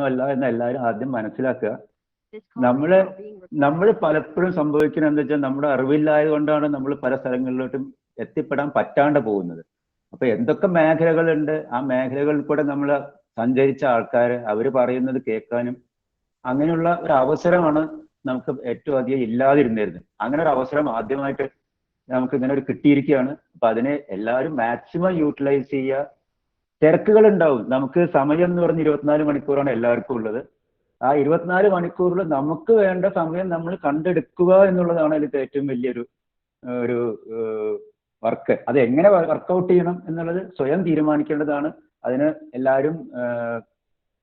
പ്രശ്നമല്ല എന്ന് എല്ലാവരും ആദ്യം മനസ്സിലാക്കുക. നമ്മൾ പലപ്പോഴും സംഭവിക്കുന്നത് എന്താ വെച്ചാൽ നമ്മുടെ അറിവില്ലായത് കൊണ്ടാണ് നമ്മൾ പല സ്ഥലങ്ങളിലോട്ടും എത്തിപ്പെടാൻ പറ്റാണ്ട് പോകുന്നത്. അപ്പൊ എന്തൊക്കെ മേഖലകളുണ്ട്, ആ മേഖലകളിൽ കൂടെ നമ്മൾ സഞ്ചരിച്ച ആൾക്കാർ അവർ പറയുന്നത് കേൾക്കാനും അങ്ങനെയുള്ള ഒരു അവസരമാണ് നമുക്ക് ഏറ്റവും അധികം ഇല്ലാതിരുന്നിരുന്നത്. അങ്ങനെ ഒരു അവസരം ആദ്യമായിട്ട് നമുക്ക് ഇങ്ങനെ ഒരു കിട്ടിയിരിക്കുകയാണ്. അപ്പൊ അതിനെ എല്ലാവരും മാക്സിമം യൂട്ടിലൈസ് ചെയ്യുക. തിരക്കുകൾ ഉണ്ടാവും, നമുക്ക് സമയം എന്ന് പറഞ്ഞ് 24 മണിക്കൂറാണ് എല്ലാവർക്കും ഉള്ളത്. ആ 24 മണിക്കൂറിൽ നമുക്ക് വേണ്ട സമയം നമ്മൾ കണ്ടെടുക്കുക എന്നുള്ളതാണ് അതിൽ ഏറ്റവും വലിയൊരു ഒരു വർക്ക്. അത് എങ്ങനെ വർക്കൗട്ട് ചെയ്യണം എന്നുള്ളത് സ്വയം തീരുമാനിക്കേണ്ടതാണ്. അതിന് എല്ലാവരും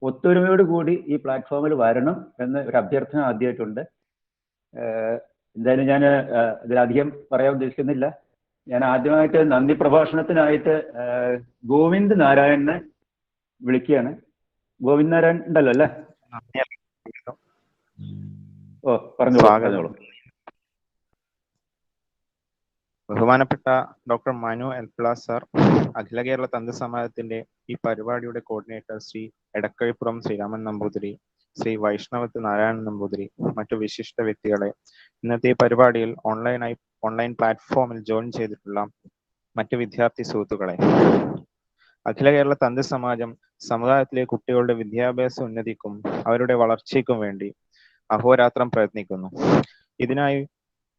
ഒത്തൊരുമയോട് കൂടി ഈ പ്ലാറ്റ്ഫോമിൽ വരണം എന്ന് ഒരു അഭ്യർത്ഥന ആദ്യമായിട്ടുണ്ട്. എന്തായാലും ഞാൻ ഇതിലധികം പറയാൻ ഉദ്ദേശിക്കുന്നില്ല. ഞാൻ ആദ്യമായിട്ട് നന്ദി പ്രഭാഷണത്തിനായിട്ട് ഗോവിന്ദ് നാരായണനെ വിളിക്കുകയാണ്. ഗോവിന്ദ് നാരായൺ ഉണ്ടല്ലോ അല്ലേ? ഓ, പറഞ്ഞോളൂ. ബഹുമാനപ്പെട്ട ഡോക്ടർ മനു എൽപ്ല സർ, അഖില കേരള തന്ത്ര സമാജത്തിന്റെ ഈ പരിപാടിയുടെ കോർഡിനേറ്റർ ശ്രീ എടക്കഴിപ്പുറം ശ്രീരാമൻ നമ്പൂതിരി, ശ്രീ വൈഷ്ണവത്ത് നാരായണൻ നമ്പൂതിരി, മറ്റു വിശിഷ്ട വ്യക്തികളെ, ഇന്നത്തെ പരിപാടിയിൽ ഓൺലൈൻ പ്ലാറ്റ്ഫോമിൽ ജോയിൻ ചെയ്തിട്ടുള്ള മറ്റു വിദ്യാർത്ഥി സുഹൃത്തുക്കളെ, അഖില കേരള തന്ത്ര സമാജം സമുദായത്തിലെ കുട്ടികളുടെ വിദ്യാഭ്യാസ ഉന്നതിക്കും അവരുടെ വളർച്ചയ്ക്കും വേണ്ടി അഹോരാത്രം പ്രയത്നിക്കുന്നു. ഇതിനായി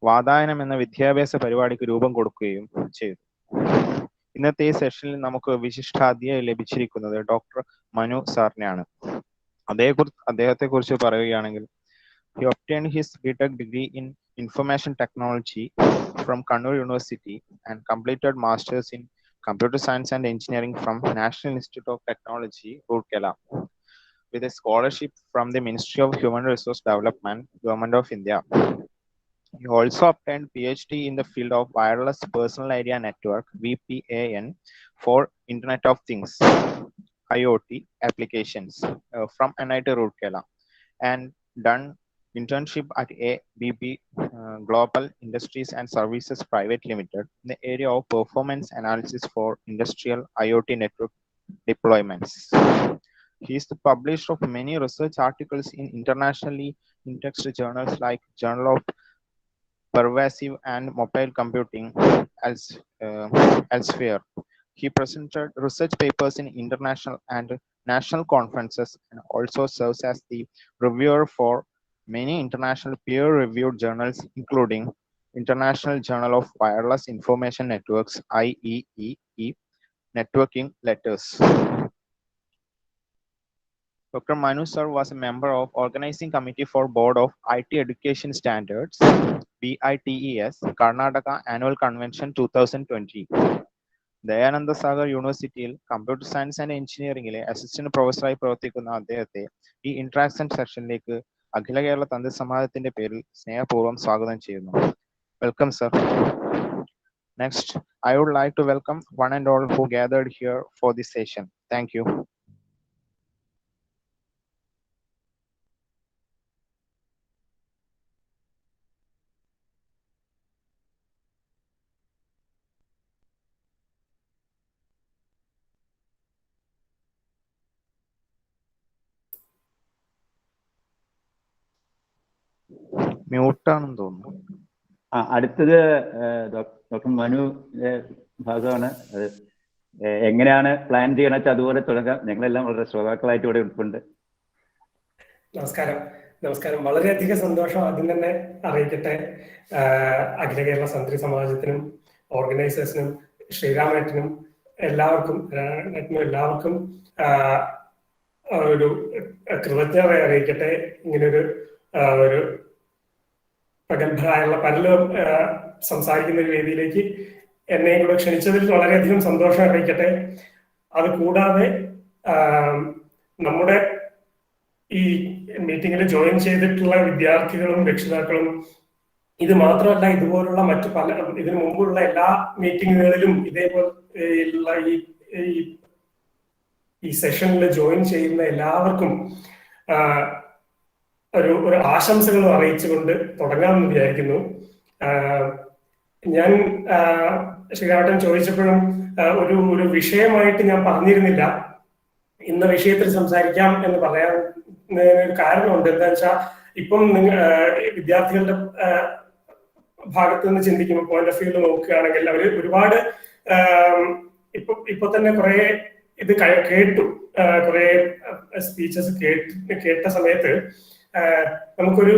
വാതായനം എന്ന വിദ്യാഭ്യാസ പരിപാടിക്ക് രൂപം കൊടുക്കുകയും ചെയ്തു. ഇന്നത്തെ ഈ സെഷനിൽ നമുക്ക് വിശിഷ്ടാതിഥിയായി ലഭിച്ചിരിക്കുന്നത് ഡോക്ടർ മനു സാറിനെയാണ്. അദ്ദേഹത്തെ കുറിച്ച് പറയുകയാണെങ്കിൽ, he obtained his BTech degree in Information Technology from Kannur University and completed Masters in Computer Science and Engineering from National Institute of Technology, Rourkela, with a scholarship from the Ministry of Human Resource Development, Government of India. He also obtained PhD in the field of Wireless Personal Area Network, VPAN, for Internet of Things, IoT applications from NIT Rourkela, and done internship at ABB Global Industries and Services Private Limited in the area of performance analysis for industrial IoT network deployments. He is the publisher of many research articles in internationally indexed journals like Journal of Pervasive and Mobile Computing, elsewhere. He presented research papers in international and national conferences and also serves as the reviewer for many international peer-reviewed journals, including International Journal of Wireless Information Networks, IEEE, Networking Letters. Dr. Manu sir was a member of Organizing Committee for Board of IT Education Standards, BITES, Karnataka Annual Convention 2020. Dayananda Sagar യൂണിവേഴ്സിറ്റിയിൽ computer science and എഞ്ചിനീയറിംഗിലെ assistant പ്രൊഫസറായി പ്രവർത്തിക്കുന്ന അദ്ദേഹത്തെ ഈ interaction സെഷനിലേക്ക് അഖില കേരള തന്ത്ര സമാജത്തിന്റെ പേരിൽ സ്നേഹപൂർവ്വം സ്വാഗതം ചെയ്യുന്നു. Welcome sir. Next, I would like to welcome one and all who gathered here for this session. Thank you. മ്യൂട്ടാണെന്ന് തോന്നുന്നു. അടുത്തത് ഡോക്ടർ മനു ഭാഗമാണ്. അത് എങ്ങനെയാണ് പ്ലാൻ ചെയ്യണമെന്ന് വെച്ചാൽ അതുപോലെ തുടങ്ങാം. ഞങ്ങളെല്ലാം വളരെ ശ്രോതാക്കളായിട്ട് ഇവിടെ ഉൾപ്പുണ്ട്. നമസ്കാരം. വളരെയധികം സന്തോഷം ആദ്യം തന്നെ അറിയിക്കട്ടെ. അഖില കേരള തന്ത്രി സമാജത്തിനും ഓർഗനൈസേഴ്സിനും ശ്രീരാമേട്ടനും എല്ലാവർക്കും ഒരു കൃതജ്ഞത അറിയിക്കട്ടെ. ഇങ്ങനൊരു പ്രഗത്ഭരായുള്ള പലരും സംസാരിക്കുന്ന ഒരു വേദിയിലേക്ക് എന്നെയും കൂടെ ക്ഷണിച്ചതിൽ വളരെയധികം സന്തോഷം അറിയിക്കട്ടെ. അത് കൂടാതെ നമ്മുടെ ഈ മീറ്റിംഗിൽ ജോയിൻ ചെയ്തിട്ടുള്ള വിദ്യാർത്ഥികളും രക്ഷിതാക്കളും, ഇത് മാത്രമല്ല ഇതുപോലുള്ള മറ്റു ഇതിനു മുമ്പുള്ള എല്ലാ മീറ്റിങ്ങുകളിലും ഇതേപോലുള്ള ഈ സെഷനിൽ ജോയിൻ ചെയ്യുന്ന എല്ലാവർക്കും ഒരു ആശംസകൾ അറിയിച്ചുകൊണ്ട് തുടങ്ങാമെന്ന് വിചാരിക്കുന്നു. ഞാൻ ശ്രീരാമേട്ടൻ ചോദിച്ചപ്പോഴും ഒരു വിഷയമായിട്ട് ഞാൻ പറഞ്ഞിരുന്നില്ല. ഇന്ന വിഷയത്തിൽ സംസാരിക്കാം എന്ന് പറയാൻ ഒരു കാരണമുണ്ട്. എന്താ വെച്ചാൽ ഇപ്പം വിദ്യാർത്ഥികളുടെ ഭാഗത്ത് നിന്ന് ചിന്തിക്കുമ്പോൾ, പോയിന്റ് ഓഫ് വ്യൂ നോക്കുകയാണെങ്കിൽ, അവർ ഒരുപാട് ഇപ്പൊ തന്നെ കുറെ ഇത് കേട്ടു, കുറെ സ്പീച്ചസ് കേട്ട സമയത്ത് നമുക്കൊരു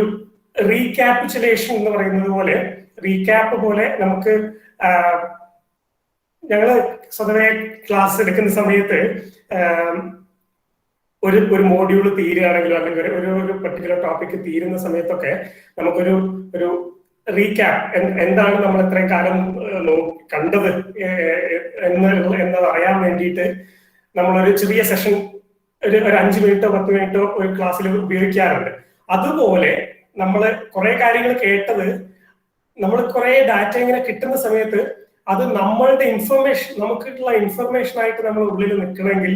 റീക്യാപിച്ചുലേഷൻ എന്ന് പറയുന്നത് പോലെ, റീക്യാപ്പ് പോലെ നമുക്ക് ഞങ്ങള് സ്വതവേ ക്ലാസ് എടുക്കുന്ന സമയത്ത് ഒരു മോഡ്യൂൾ തീരുകയാണെങ്കിലോ അല്ലെങ്കിൽ ഒരു പർട്ടിക്കുലർ ടോപ്പിക് തീരുന്ന സമയത്തൊക്കെ നമുക്കൊരു റീക്യാപ്പ്, എന്താണ് നമ്മൾ ഇത്രയും കാലം കണ്ടത് എന്നത് അറിയാൻ വേണ്ടിയിട്ട് നമ്മളൊരു ചെറിയ സെഷൻ ഒരു 5 മിനിറ്റോ 10 മിനിറ്റോ ഒരു ക്ലാസ്സിൽ ഉപയോഗിക്കാറുണ്ട്. അതുപോലെ നമ്മൾ കുറെ കാര്യങ്ങൾ കേട്ടത്, നമ്മൾ കുറെ ഡാറ്റ ഇങ്ങനെ കിട്ടുന്ന സമയത്ത് അത് നമ്മളുടെ ഇൻഫർമേഷൻ, നമുക്കുള്ള ഇൻഫർമേഷൻ ആയിട്ട് നമ്മൾ ഉള്ളിൽ നിൽക്കണമെങ്കിൽ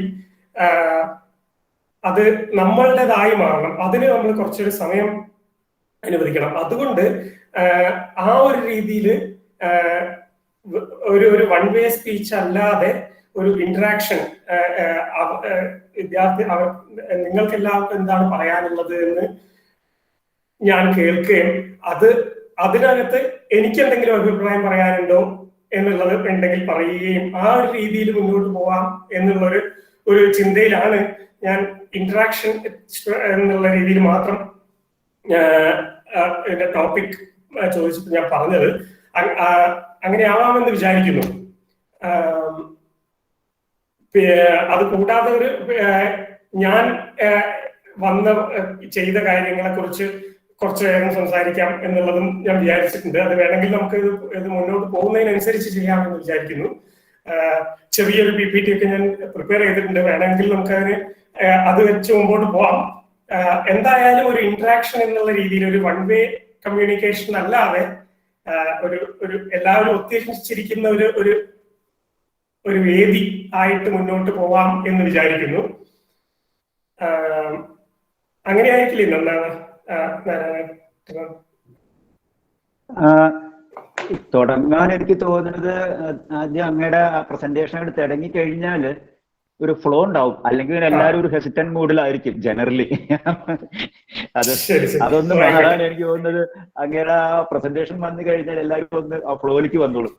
അത് നമ്മളുടേതായി മാറണം. അതിന് നമ്മൾ കുറച്ചൊരു സമയം അനുവദിക്കണം. അതുകൊണ്ട് ആ ഒരു രീതിയിൽ ഒരു വൺ വേ സ്പീച്ച് അല്ലാതെ ഒരു ഇന്ററാക്ഷൻ, വിദ്യാർത്ഥി നിങ്ങൾക്ക് എല്ലാവർക്കും എന്താണ് പറയാനുള്ളത് എന്ന് ഞാൻ കേൾക്കുകയും അതിനകത്ത് എനിക്ക് എന്തെങ്കിലും അഭിപ്രായം പറയാനുണ്ടോ എന്നുള്ളത് ഉണ്ടെങ്കിൽ പറയുകയും ആ ഒരു രീതിയിൽ മുന്നോട്ട് പോവാം ഒരു ചിന്തയിലാണ് ഞാൻ ഇന്ററാക്ഷൻ എന്നുള്ള രീതിയിൽ മാത്രം എന്റെ ടോപ്പിക് ചോദിച്ചിട്ട് ഞാൻ പറഞ്ഞത്. അങ്ങനെ ആവാമെന്ന് വിചാരിക്കുന്നു. അത് കൂടാതെ ഞാൻ ചെയ്ത കാര്യങ്ങളെ കുറിച്ച് കുറച്ച് നേരം സംസാരിക്കാം എന്നുള്ളതും ഞാൻ വിചാരിച്ചിട്ടുണ്ട്. അത് വേണമെങ്കിൽ നമുക്ക് ഇത് മുന്നോട്ട് പോകുന്നതിനനുസരിച്ച് ചെയ്യാമെന്ന് വിചാരിക്കുന്നു. ചെറിയൊരു PPT ഒക്കെ ഞാൻ പ്രിപ്പയർ ചെയ്തിട്ടുണ്ട്. വേണമെങ്കിൽ നമുക്ക് അത് വെച്ച് മുമ്പോട്ട് പോവാം. എന്തായാലും ഒരു ഇന്ററാക്ഷൻ എന്നുള്ള രീതിയിൽ, ഒരു വൺ വേ കമ്മ്യൂണിക്കേഷൻ അല്ലാതെ ഒരു എല്ലാവരും ഒത്തിരിച്ചിരിക്കുന്ന ഒരു വേദി ആയിട്ട് മുന്നോട്ട് പോവാം എന്ന് വിചാരിക്കുന്നു. അങ്ങനെയായിരിക്കില്ല എന്താണ് തുടങ്ങാൻ എനിക്ക് തോന്നുന്നത്, ആദ്യം അങ്ങയുടെ പ്രസന്റേഷൻ എടുത്ത് തുടങ്ങി കഴിഞ്ഞാല് ഒരു ഫ്ലോ ഉണ്ടാവും. അല്ലെങ്കിൽ എല്ലാവരും ഒരു ഹെസിറ്റന്റ് മൂഡിലായിരിക്കും ജനറലി. അതൊന്ന് മാറാൻ എനിക്ക് തോന്നുന്നത് അങ്ങയുടെ പ്രസന്റേഷൻ വന്നു കഴിഞ്ഞാൽ എല്ലാവരും ഒന്ന് ആ ഫ്ലോയിലേക്ക് വന്നോളും.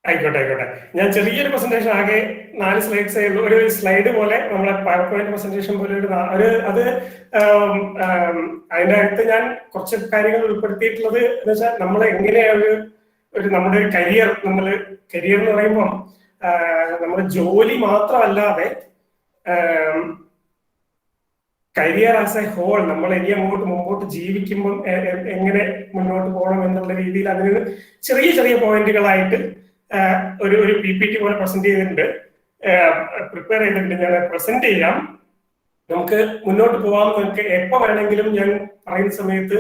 ആയിക്കോട്ടെ. ഞാൻ ചെറിയൊരു പ്രസന്റേഷൻ, ആകെ 4 സ്ലൈഡ്സേ ഉള്ളൂ. ഒരു സ്ലൈഡ് പോലെ, നമ്മളെ പവർ പോയിന്റ് പ്രസന്റേഷൻ പോലെ അത് അതിന്റെ അകത്ത് ഞാൻ കുറച്ച് കാര്യങ്ങൾ ഉൾപ്പെടുത്തിയിട്ടുള്ളത് എന്ന് വെച്ചാൽ, നമ്മൾ എങ്ങനെയാണ് നമ്മുടെ കരിയർ എന്ന് പറയുമ്പോൾ നമ്മുടെ ജോലി മാത്രമല്ലാതെ കരിയർ ആസ് എ ഹോൾ, നമ്മൾ ഇനി മുമ്പോട്ട് ജീവിക്കുമ്പോൾ എങ്ങനെ മുന്നോട്ട് പോകണം എന്നുള്ള രീതിയിൽ അതിന് ചെറിയ പോയിന്റുകളായിട്ട് ഒരു PPT പോലെ പ്രസന്റ് ചെയ്തിട്ടുണ്ട്, പ്രിപ്പയർ ചെയ്തിട്ടുണ്ട്. ഞാൻ പ്രസന്റ് ചെയ്യാം. നമുക്ക് മുന്നോട്ട് പോവാം. നമുക്ക് എപ്പോ വേണമെങ്കിലും ഞാൻ പറയുന്ന സമയത്ത്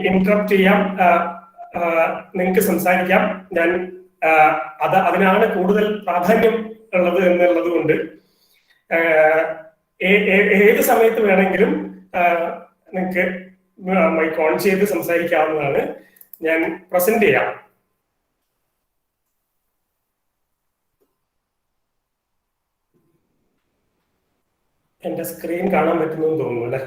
ഇന്ററപ്റ്റ് ചെയ്യാം, നിങ്ങൾക്ക് സംസാരിക്കാം. ഞാൻ അതിനാണ് കൂടുതൽ പ്രാധാന്യം ഉള്ളത് എന്നുള്ളത് കൊണ്ട് ഏത് സമയത്ത് വേണമെങ്കിലും നിങ്ങൾക്ക് മൈക്ക് ഓൺ ചെയ്ത് സംസാരിക്കാവുന്നതാണ്. ഞാൻ പ്രസന്റ് ചെയ്യാം. എന്റെ സ്ക്രീൻ കാണാൻ പറ്റുന്നു തോന്നുന്നു അല്ലെ?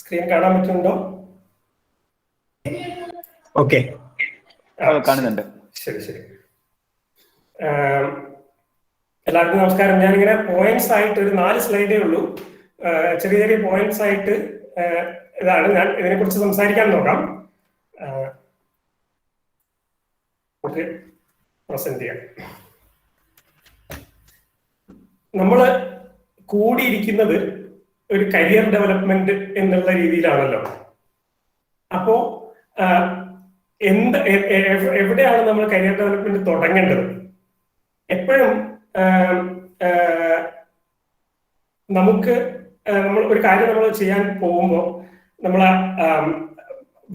സ്ക്രീൻ കാണാൻ പറ്റുന്നുണ്ടോ? ഓക്കെ, കാണുന്നുണ്ട്. ശരി. എല്ലാവർക്കും നമസ്കാരം. ഞാനിങ്ങനെ പോയിന്റ്സ് ആയിട്ട് ഒരു 4 സ്ലൈഡേ ഉള്ളൂ. ചെറിയ പോയിന്റ്സ് ആയിട്ട് ഇതാണ് ഞാൻ ഇതിനെ കുറിച്ച് സംസാരിക്കാൻ നോക്കാം. ഓക്കെ, പ്രസന്റ് ചെയ്യാം. നമ്മള് കൂടിയിരിക്കുന്നത് ഒരു കരിയർ ഡെവലപ്മെന്റ് എന്നുള്ള രീതിയിലാണല്ലോ. അപ്പോ എവിടെയാണ് നമ്മൾ കരിയർ ഡെവലപ്മെന്റ് തുടങ്ങേണ്ടത്? എപ്പോഴും നമ്മൾ ഒരു കാര്യം നമ്മൾ ചെയ്യാൻ പോകുമ്പോൾ നമ്മൾ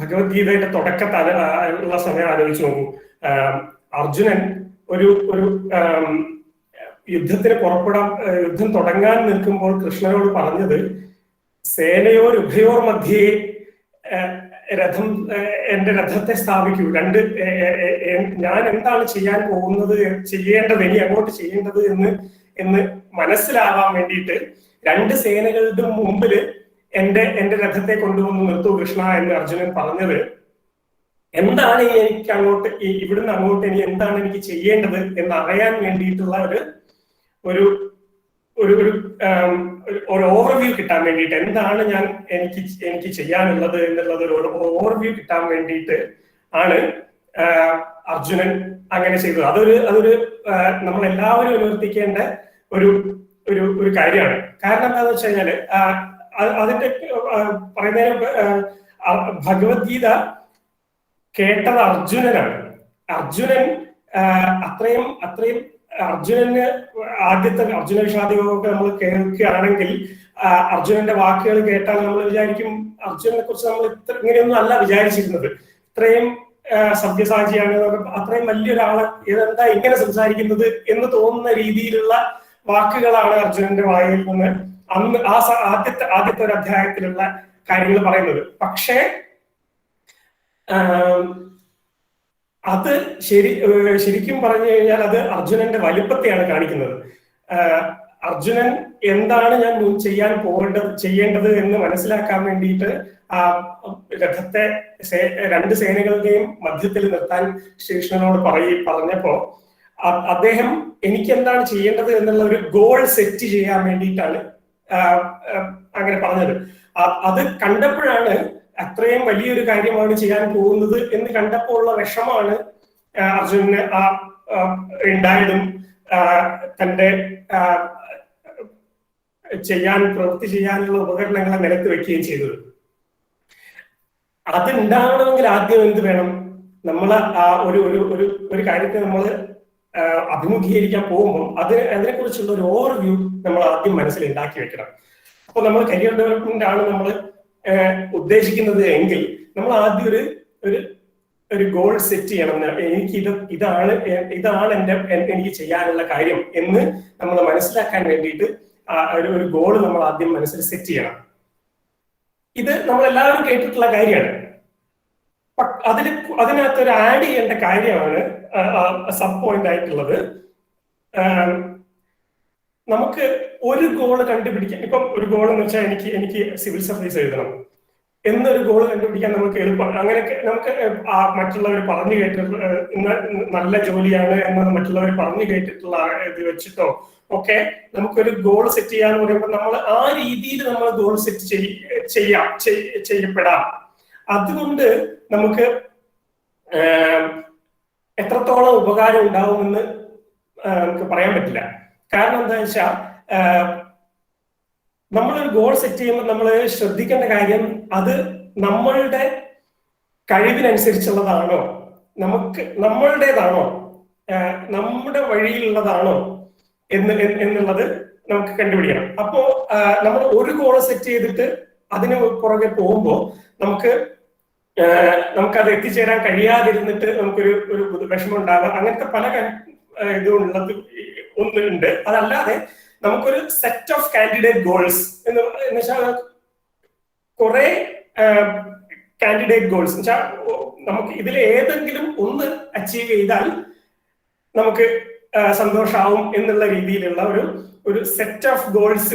ഭഗവത്ഗീതയുടെ തുടക്കത്തിൽ ഉള്ള സമയം ആലോചിച്ച് നോക്കൂ. അർജുനൻ ഒരു യുദ്ധത്തിന് യുദ്ധം തുടങ്ങാൻ നിൽക്കുമ്പോൾ കൃഷ്ണനോട് പറഞ്ഞത് സേനയോർ ഉഭയോർ മധ്യേ രഥം എന്റെ രഥത്തെ സ്ഥാപിക്കൂ. ഞാൻ എന്താണ് ചെയ്യാൻ പോകുന്നത്, ചെയ്യേണ്ടത്, ഇനി അങ്ങോട്ട് ചെയ്യേണ്ടത് എന്ന് മനസ്സിലാവാൻ വേണ്ടിയിട്ട് 2 സേനകളുടെ മുമ്പില് എന്റെ രഥത്തെ കൊണ്ടുവന്ന് നിർത്തൂ കൃഷ്ണ എന്ന് അർജുനൻ പറഞ്ഞത് എന്താണ് എനിക്ക് അങ്ങോട്ട് ഇവിടുന്ന് അങ്ങോട്ട് ഇനി എന്താണ് എനിക്ക് ചെയ്യേണ്ടത് എന്ന് അറിയാൻ വേണ്ടിയിട്ടുള്ള ഒരു ഓവർവ്യൂ കിട്ടാൻ വേണ്ടിയിട്ട്, എന്താണ് എനിക്ക് ചെയ്യാനുള്ളത് എന്നുള്ളത് ഒരു ഓവർവ്യൂ കിട്ടാൻ വേണ്ടിയിട്ട് ആണ് അർജുനൻ അങ്ങനെ ചെയ്തത്. അതൊരു നമ്മളെല്ലാവരും അനുവർത്തിക്കേണ്ട ഒരു കാര്യമാണ്. കാരണം എന്താന്ന് വെച്ച് കഴിഞ്ഞാല് അതിന്റെ പറയുന്നതിന് ഭഗവത്ഗീത കേട്ടത് അർജുനനാണ്. അർജുനൻ അത്രയും അർജുനന് ആദ്യത്തെ അർജുന വിഷാദയോഗമൊക്കെ നമ്മൾ കേൾക്കുകയാണെങ്കിൽ അർജുനന്റെ വാക്കുകൾ കേട്ടാൽ നമ്മൾ വിചാരിക്കും അർജുനനെ കുറിച്ച് നമ്മൾ ഇങ്ങനെയൊന്നും അല്ല വിചാരിച്ചിരുന്നത്, ഇത്രയും സഭ്യസാചിയാണ്, അത്രയും വലിയൊരാള് ഇതെന്താ ഇങ്ങനെ സംസാരിക്കുന്നത് എന്ന് തോന്നുന്ന രീതിയിലുള്ള വാക്കുകളാണ് അർജുനന്റെ വായിൽ നിന്ന് അന്ന് ആദ്യത്തെ ഒരു അധ്യായത്തിലുള്ള കാര്യങ്ങൾ പറയുന്നത്. പക്ഷേ അത് ശരിക്കും പറഞ്ഞു കഴിഞ്ഞാൽ അത് അർജുനന്റെ വലിപ്പത്തെയാണ് കാണിക്കുന്നത്. അർജുനൻ എന്താണ് ഞാൻ ചെയ്യേണ്ടത് എന്ന് മനസ്സിലാക്കാൻ വേണ്ടിയിട്ട് ആ രഥത്തെ 2 സേനകളുടെയും മധ്യത്തിൽ നിർത്താൻ ശ്രീകൃഷ്ണനോട് പറഞ്ഞപ്പോ അദ്ദേഹം എനിക്ക് എന്താണ് ചെയ്യേണ്ടത് എന്നുള്ള ഒരു ഗോൾ സെറ്റ് ചെയ്യാൻ വേണ്ടിയിട്ടാണ് അങ്ങനെ പറഞ്ഞത്. അത് കണ്ടപ്പോഴാണ് അത്രയും വലിയൊരു കാര്യമാണ് ചെയ്യാൻ പോകുന്നത് എന്ന് കണ്ടപ്പോൾ ഉള്ള വിഷമാണ് അർജുനന് ഉണ്ടായതും തന്റെ പ്രവൃത്തി ചെയ്യാനുള്ള ഉപകരണങ്ങളെ നിലത്ത് വെക്കുകയും ചെയ്തത്. അതുണ്ടാവണമെങ്കിൽ ആദ്യം എന്ത് വേണം? നമ്മൾ ആ ഒരു കാര്യത്തെ നമ്മൾ അഭിമുഖീകരിക്കാൻ പോകുമ്പോൾ അതിനെക്കുറിച്ചുള്ള ഒരു ഓവർവ്യൂ നമ്മൾ ആദ്യം മനസ്സിൽ ഉണ്ടാക്കി വെക്കണം. അപ്പൊ നമ്മൾ കരിയർ ഡെവലപ്മെന്റ് ആണ് നമ്മൾ ഉദ്ദേശിക്കുന്നത് എങ്കിൽ നമ്മൾ ആദ്യം ഒരു ഗോൾ സെറ്റ് ചെയ്യണം. എനിക്ക് ഇതാണ് എനിക്ക് ചെയ്യാനുള്ള കാര്യം എന്ന് നമ്മൾ മനസ്സിലാക്കാൻ വേണ്ടിയിട്ട് ഒരു ഗോൾ നമ്മൾ ആദ്യം മനസ്സിൽ സെറ്റ് ചെയ്യണം. ഇത് നമ്മൾ എല്ലാവരും കേട്ടിട്ടുള്ള കാര്യമാണ്. അതിനകത്ത് ഒരു ആഡ് ചെയ്യേണ്ട കാര്യമാണ് സബ് പോയിന്റ് ആയിട്ടുള്ളത്. നമുക്ക് ഒരു ഗോള് കണ്ടുപിടിക്കാൻ, ഇപ്പം ഒരു ഗോൾ എന്ന് വെച്ചാൽ എനിക്ക് സിവിൽ സർവീസ് എഴുതണം എന്നൊരു ഗോൾ കണ്ടുപിടിക്കാൻ നമുക്ക് എളുപ്പമാണ്. അങ്ങനെ നമുക്ക് മറ്റുള്ളവർ പറഞ്ഞു കേട്ടിട്ടുള്ള നല്ല ജോലിയാണ് എന്നത് മറ്റുള്ളവർ പറഞ്ഞു കേട്ടിട്ടുള്ള ഇത് വെച്ചിട്ടോ ഒക്കെ നമുക്കൊരു ഗോൾ സെറ്റ് ചെയ്യാന്ന് പറയുമ്പോൾ നമ്മൾ ആ രീതിയിൽ നമ്മൾ ഗോൾ സെറ്റ് ചെയ്യപ്പെടാം. അതുകൊണ്ട് നമുക്ക് എത്രത്തോളം ഉപകാരം ഉണ്ടാവുമെന്ന് നമുക്ക് പറയാൻ പറ്റില്ല. കാരണം എന്താ വെച്ചാൽ നമ്മളൊരു ഗോൾ സെറ്റ് ചെയ്യുമ്പോൾ നമ്മൾ ശ്രദ്ധിക്കേണ്ട കാര്യം അത് നമ്മളുടെ കഴിവിനനുസരിച്ചുള്ളതാണോ, നമ്മളുടേതാണോ, നമ്മുടെ വഴിയിലുള്ളതാണോ എന്നുള്ളത് നമുക്ക് കണ്ടുപിടിക്കണം. അപ്പോ നമ്മൾ ഒരു ഗോൾ സെറ്റ് ചെയ്തിട്ട് അതിന് പുറകെ പോകുമ്പോൾ നമുക്കത് എത്തിച്ചേരാൻ കഴിയാതിരുന്നിട്ട് നമുക്കൊരു വിഷമം ഉണ്ടാകുക, അങ്ങനത്തെ പല ഇതുള്ളത് ഒന്നുണ്ട്. അതല്ലാതെ നമുക്കൊരു സെറ്റ് ഓഫ് കാൻഡിഡേറ്റ് ഗോൾസ് എന്ന് വെച്ചാൽ കുറെ കാൻഡിഡേറ്റ് ഗോൾസ് എന്ന് വെച്ചാൽ നമുക്ക് ഇതിൽ ഏതെങ്കിലും ഒന്ന് അച്ചീവ് ചെയ്താൽ നമുക്ക് സന്തോഷാവും എന്നുള്ള രീതിയിലുള്ള ഒരു സെറ്റ് ഓഫ് ഗോൾസ്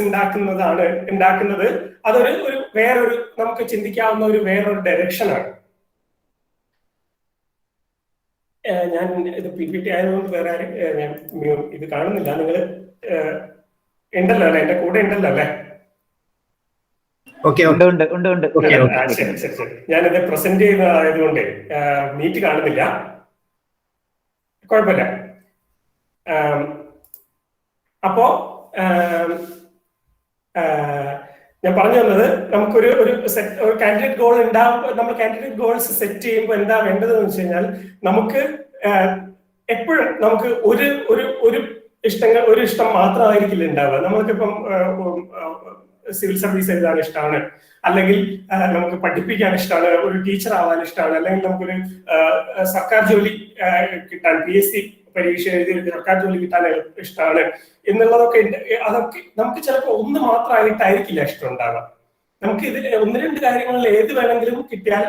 ഉണ്ടാക്കുന്നത് അതൊരു വേറൊരു നമുക്ക് ചിന്തിക്കാവുന്ന വേറൊരു ഡയറക്ഷനാണ്. ഞാൻ ഇത് PPT ആയതുകൊണ്ട് വേറെ ഞാൻ ഇത് കാണുന്നില്ല. നിങ്ങൾ ഉണ്ടല്ലോ അല്ലെ, എന്റെ കൂടെ ഉണ്ടല്ലോ അല്ലെ? ശരി ശരി ശരി. ഞാനിത് പ്രസന്റ് ചെയ്യുന്നതായതുകൊണ്ട് മീറ്റ് കാണുന്നില്ല, കുഴപ്പമില്ല. അപ്പോ ഞാൻ പറഞ്ഞു തന്നത് നമുക്കൊരു കാൻഡിഡേറ്റ് ഗോൾ ഉണ്ടാവും. നമ്മൾ കാൻഡിഡേറ്റ് ഗോൾസ് സെറ്റ് ചെയ്യുമ്പോൾ എന്താ വേണ്ടതെന്ന് വെച്ച് കഴിഞ്ഞാൽ നമുക്ക് എപ്പോഴും നമുക്ക് ഒരു ഇഷ്ടം മാത്രമായിരിക്കില്ല ഉണ്ടാവുക. നമ്മൾക്കിപ്പം സിവിൽ സർവീസ് എഴുതാൻ ഇഷ്ടമാണ്, അല്ലെങ്കിൽ നമുക്ക് പഠിപ്പിക്കാൻ ഇഷ്ടമാണ്, ഒരു ടീച്ചർ ആവാൻ ഇഷ്ടമാണ്, അല്ലെങ്കിൽ നമുക്കൊരു സർക്കാർ ജോലി കിട്ടാൻ PSC പരീക്ഷ എഴുതി സർക്കാർ ജോലി കിട്ടാൻ ഇഷ്ടമാണ് എന്നുള്ളതൊക്കെ അതൊക്കെ നമുക്ക് ചിലപ്പോൾ ഒന്ന് മാത്രമായിട്ടായിരിക്കില്ല ഇഷ്ടം ഉണ്ടാവുക. നമുക്ക് ഇതിൽ 1-2 കാര്യങ്ങളിൽ ഏത് വേണമെങ്കിലും കിട്ടിയാൽ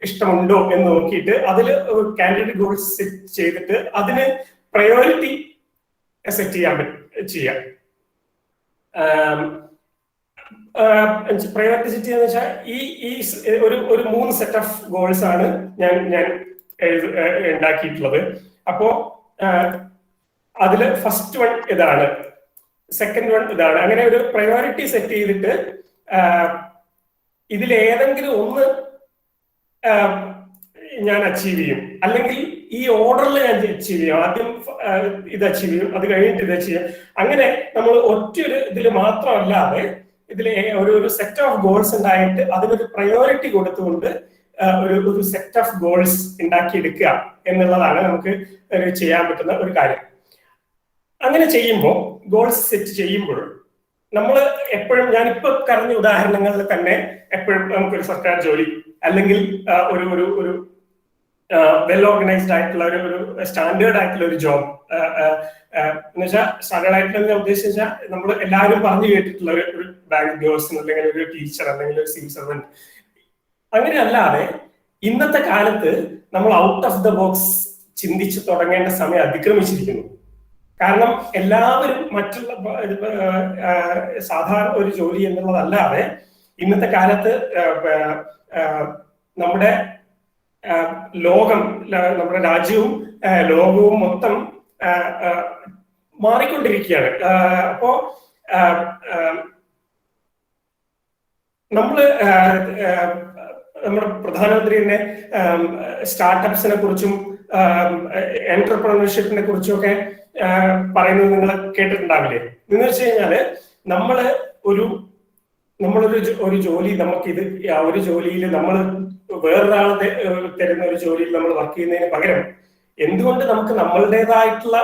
ഇഷ്ടമുണ്ടോ എന്ന് നോക്കിയിട്ട് അതിൽ കാൻഡിഡേറ്റ് ഗോൾസ് സെറ്റ് ചെയ്തിട്ട് അതിന് പ്രയോറിറ്റി സെറ്റ് ചെയ്യാം. പ്രയോറിറ്റി സെറ്റ് ചെയ്യാന്ന് വെച്ചാൽ ഈ ഒരു 3 സെറ്റ് ഓഫ് ഗോൾസ് ആണ് ഞാൻ ഉണ്ടാക്കിയിട്ടുള്ളത്. അപ്പോ അതില് ഫസ്റ്റ് വൺ ഇതാണ്, സെക്കൻഡ് വൺ ഇതാണ്. അങ്ങനെ ഒരു പ്രയോറിറ്റി സെറ്റ് ചെയ്തിട്ട് ഇതിലേതെങ്കിലും ഒന്ന് ഞാൻ അച്ചീവ് ചെയ്യും, അല്ലെങ്കിൽ ഈ ഓർഡറിൽ ഞാൻ അച്ചീവ് ചെയ്യും. ആദ്യം ഇത് അച്ചീവ് ചെയ്യും, അത് കഴിഞ്ഞിട്ട് ഇത് അച്ചീവ് ചെയ്യും. അങ്ങനെ നമ്മൾ ഒറ്റൊരു ഇതിൽ മാത്രമല്ലാതെ ഇതിൽ ഒരു സെറ്റ് ഓഫ് ഗോൾസ് ഉണ്ടായിട്ട് അതിനൊരു പ്രയോറിറ്റി കൊടുത്തുകൊണ്ട് ഒരു സെറ്റ് ഓഫ് ഗോൾസ് ഉണ്ടാക്കിയെടുക്കുക എന്നുള്ളതാണ് നമുക്ക് ചെയ്യാൻ പറ്റുന്ന ഒരു കാര്യം. അങ്ങനെ ചെയ്യുമ്പോൾ, ഗോൾസ് സെറ്റ് ചെയ്യുമ്പോൾ നമ്മൾ എപ്പോഴും, ഞാനിപ്പോ പറഞ്ഞ ഉദാഹരണങ്ങളിൽ തന്നെ എപ്പോഴും നമുക്കൊരു സർക്കാർ ജോലി അല്ലെങ്കിൽ ഒരു വെൽ ഓർഗനൈസ്ഡ് ആയിട്ടുള്ള ഒരു സ്റ്റാൻഡേർഡ് ആയിട്ടുള്ള ഒരു ജോബ് എന്ന് വെച്ചാൽ സ്റ്റാൻഡേർഡ് ആയിട്ടുള്ള ഉദ്ദേശിച്ചാൽ നമ്മൾ എല്ലാവരും പറഞ്ഞു കേട്ടിട്ടുള്ള ഒരു ബാങ്ക് ഉദ്യോഗസ്ഥൻ അല്ലെങ്കിൽ ഒരു ടീച്ചർ അല്ലെങ്കിൽ ഒരു സിവിൽ സർവന്റ്, അങ്ങനെ അല്ലാതെ ഇന്നത്തെ കാലത്ത് നമ്മൾ ഔട്ട് ഓഫ് ദ ബോക്സ് ചിന്തിച്ചു തുടങ്ങേണ്ട സമയം അതിക്രമിച്ചിരിക്കുന്നു. കാരണം എല്ലാവരും മറ്റുള്ള സാധാരണ ഒരു ജോലി എന്നുള്ളതല്ലാതെ ഇന്നത്തെ കാലത്ത് നമ്മുടെ ലോകം, നമ്മുടെ രാജ്യവും ലോകവും മൊത്തം മാറിക്കൊണ്ടിരിക്കുകയാണ്. അപ്പോ നമ്മുടെ പ്രധാനമന്ത്രി തന്നെ സ്റ്റാർട്ടപ്സിനെ കുറിച്ചും എന്റർപ്രണർഷിപ്പിനെ കുറിച്ചും ഒക്കെ പറയുന്നത് നിങ്ങൾ കേട്ടിട്ടുണ്ടാവില്ലേ? എന്ന് വെച്ച് കഴിഞ്ഞാല് നമ്മളൊരു ജോലി, നമുക്കിത് ഒരു ജോലിയിൽ നമ്മൾ വേറൊരാൾ തരുന്ന ഒരു ജോലിയിൽ നമ്മൾ വർക്ക് ചെയ്യുന്നതിന് പകരം എന്തുകൊണ്ട് നമുക്ക് നമ്മളുടേതായിട്ടുള്ള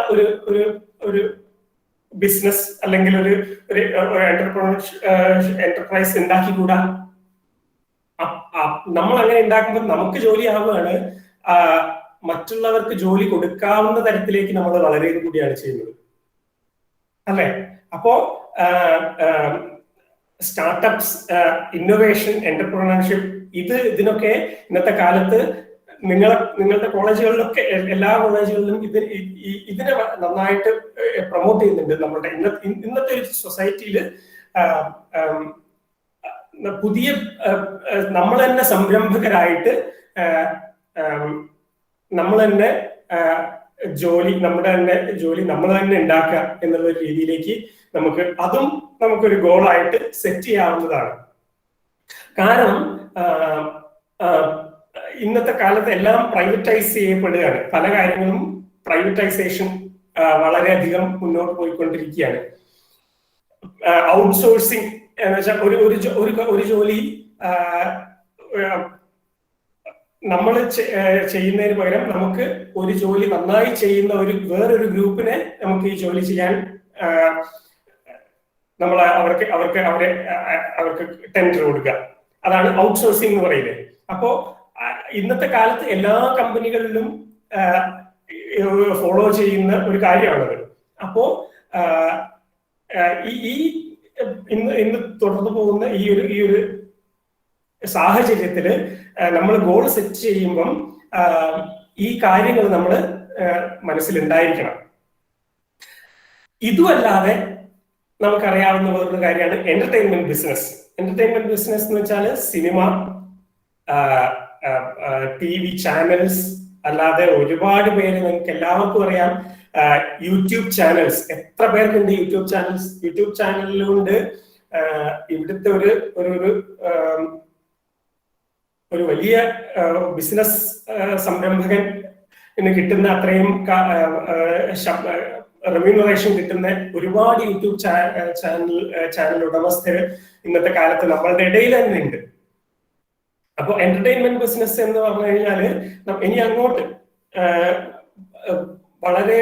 ഒരു ബിസിനസ് അല്ലെങ്കിൽ ഒരു എന്റർപ്രൈസ് ഉണ്ടാക്കിക്കൂടാ? നമ്മൾ അങ്ങനെ ഉണ്ടാക്കുമ്പോൾ നമുക്ക് ജോലി ആവുകയാണ്, മറ്റുള്ളവർക്ക് ജോലി കൊടുക്കാവുന്ന തരത്തിലേക്ക് നമ്മൾ വളരെ കൂടിയാണ് ചെയ്യുന്നത്, അല്ലെ? അപ്പോ സ്റ്റാർട്ടപ്സ്, ഇന്നോവേഷൻ, എന്റർപ്രണർഷിപ്പ്, ഇതിനൊക്കെ ഇന്നത്തെ കാലത്ത് നിങ്ങളുടെ കോളേജുകളിലൊക്കെ, എല്ലാ കോളേജുകളിലും ഇതിനെ നന്നായിട്ട് പ്രൊമോട്ട് ചെയ്യുന്നുണ്ട്. നമ്മുടെ ഇന്നത്തെ ഒരു സൊസൈറ്റിയിൽ പുതിയ നമ്മൾ തന്നെ സംരംഭകരായിട്ട് നമ്മൾ തന്നെ നമ്മൾ തന്നെ ഉണ്ടാക്കുക എന്നുള്ള രീതിയിലേക്ക് നമുക്കൊരു ഗോളായിട്ട് സെറ്റ് ചെയ്യാവുന്നതാണ്. കാരണം ഇന്നത്തെ കാലത്ത് എല്ലാം പ്രൈവറ്റൈസ് ചെയ്യപ്പെടുകയാണ്. പല കാര്യങ്ങളും പ്രൈവറ്റൈസേഷൻ വളരെയധികം മുന്നോട്ട് പോയിക്കൊണ്ടിരിക്കുകയാണ്. ഔട്ട്സോഴ്സിങ് എന്ന് വെച്ചാൽ ഒരു ജോലി നമ്മൾ ചെയ്യുന്നതിന് പകരം നമുക്ക് ഒരു ജോലി നന്നായി ചെയ്യുന്ന വേറൊരു ഗ്രൂപ്പിനെ നമുക്ക് ഈ ജോലി ചെയ്യാൻ നമ്മൾ അവർക്ക് ടെൻഡർ കൊടുക്കുക. അതാണ് ഔട്ട്സോഴ്സിംഗ് എന്ന് പറയുന്നത്. അപ്പോ ഇന്നത്തെ കാലത്ത് എല്ലാ കമ്പനികളിലും ഫോളോ ചെയ്യുന്ന ഒരു കാര്യമാണത്. അപ്പോ ഇന്ന് തുടർന്നു പോകുന്ന ഈ ഒരു സാഹചര്യത്തില് നമ്മൾ ഗോൾ സെറ്റ് ചെയ്യുമ്പം ഈ കാര്യങ്ങൾ നമ്മൾ മനസ്സിലുണ്ടായിരിക്കണം. ഇതുമല്ലാതെ നമുക്കറിയാവുന്ന വേറൊരു കാര്യമാണ് എന്റർടൈൻമെന്റ് ബിസിനസ്. എന്റർടൈൻമെന്റ് ബിസിനസ് എന്ന് വെച്ചാൽ സിനിമ, TV ചാനൽസ്, അല്ലാതെ ഒരുപാട് പേര്, നിങ്ങൾക്ക് എല്ലാവർക്കും അറിയാം യൂട്യൂബ് ചാനൽസ്. എത്ര പേർക്കുണ്ട് യൂട്യൂബ് ചാനൽസ്? യൂട്യൂബ് ചാനലിലുണ്ട് ഇവിടുത്തെ ഒരു വലിയ ബിസിനസ് സംരംഭകൻ കിട്ടുന്ന അത്രയും റെമ്യൂണറേഷൻ കിട്ടുന്ന ഒരുപാട് യൂട്യൂബ് ചാനൽ ഉടമസ്ഥര് ഇന്നത്തെ കാലത്ത് നമ്മളുടെ ഇടയിൽ തന്നെ ഉണ്ട്. അപ്പൊ എന്റർടൈൻമെന്റ് ബിസിനസ് എന്ന് പറഞ്ഞു കഴിഞ്ഞാല് ഇനി അങ്ങോട്ട് വളരെ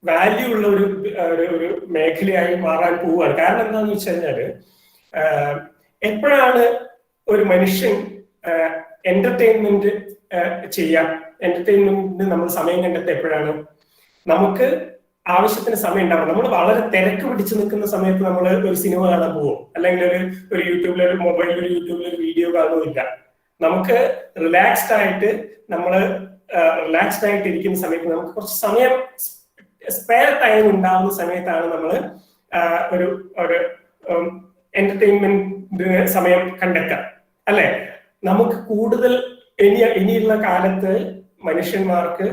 വാല്യൂ ഉള്ള ഒരു മേഖലയായി മാറാൻ പോവുകയാണ്. കാരണം എന്താന്ന് വെച്ച് കഴിഞ്ഞാല് എപ്പോഴാണ് ഒരു മനുഷ്യൻ എന്റർടൈൻമെന്റ് എന്റർടൈൻമെന്റിന് നമ്മൾ സമയം കണ്ടെത്തുക എപ്പോഴാണ്? നമുക്ക് ആവശ്യത്തിന് സമയം ഉണ്ടാവും. നമ്മൾ വളരെ തിരക്ക് പിടിച്ചു നിൽക്കുന്ന സമയത്ത് നമ്മൾ ഒരു സിനിമ കാണാൻ പോവും, അല്ലെങ്കിൽ ഒരു യൂട്യൂബിൽ ഒരു മൊബൈലിൽ യൂട്യൂബിൽ ഒരു വീഡിയോ കാണുന്നില്ല. നമുക്ക് റിലാക്സ്ഡ് ആയിട്ട് ഇരിക്കുന്ന സമയത്ത് നമുക്ക് കുറച്ച് സമയം സ്പെയർ ടൈം ഉണ്ടാവുന്ന സമയത്താണ് നമ്മൾ ഒരു എന്റർടൈൻമെന്റ് സമയം കണ്ടെത്തുക, അല്ലെ? നമുക്ക് കൂടുതൽ ഇനിയുള്ള കാലത്ത് മനുഷ്യന്മാർക്ക്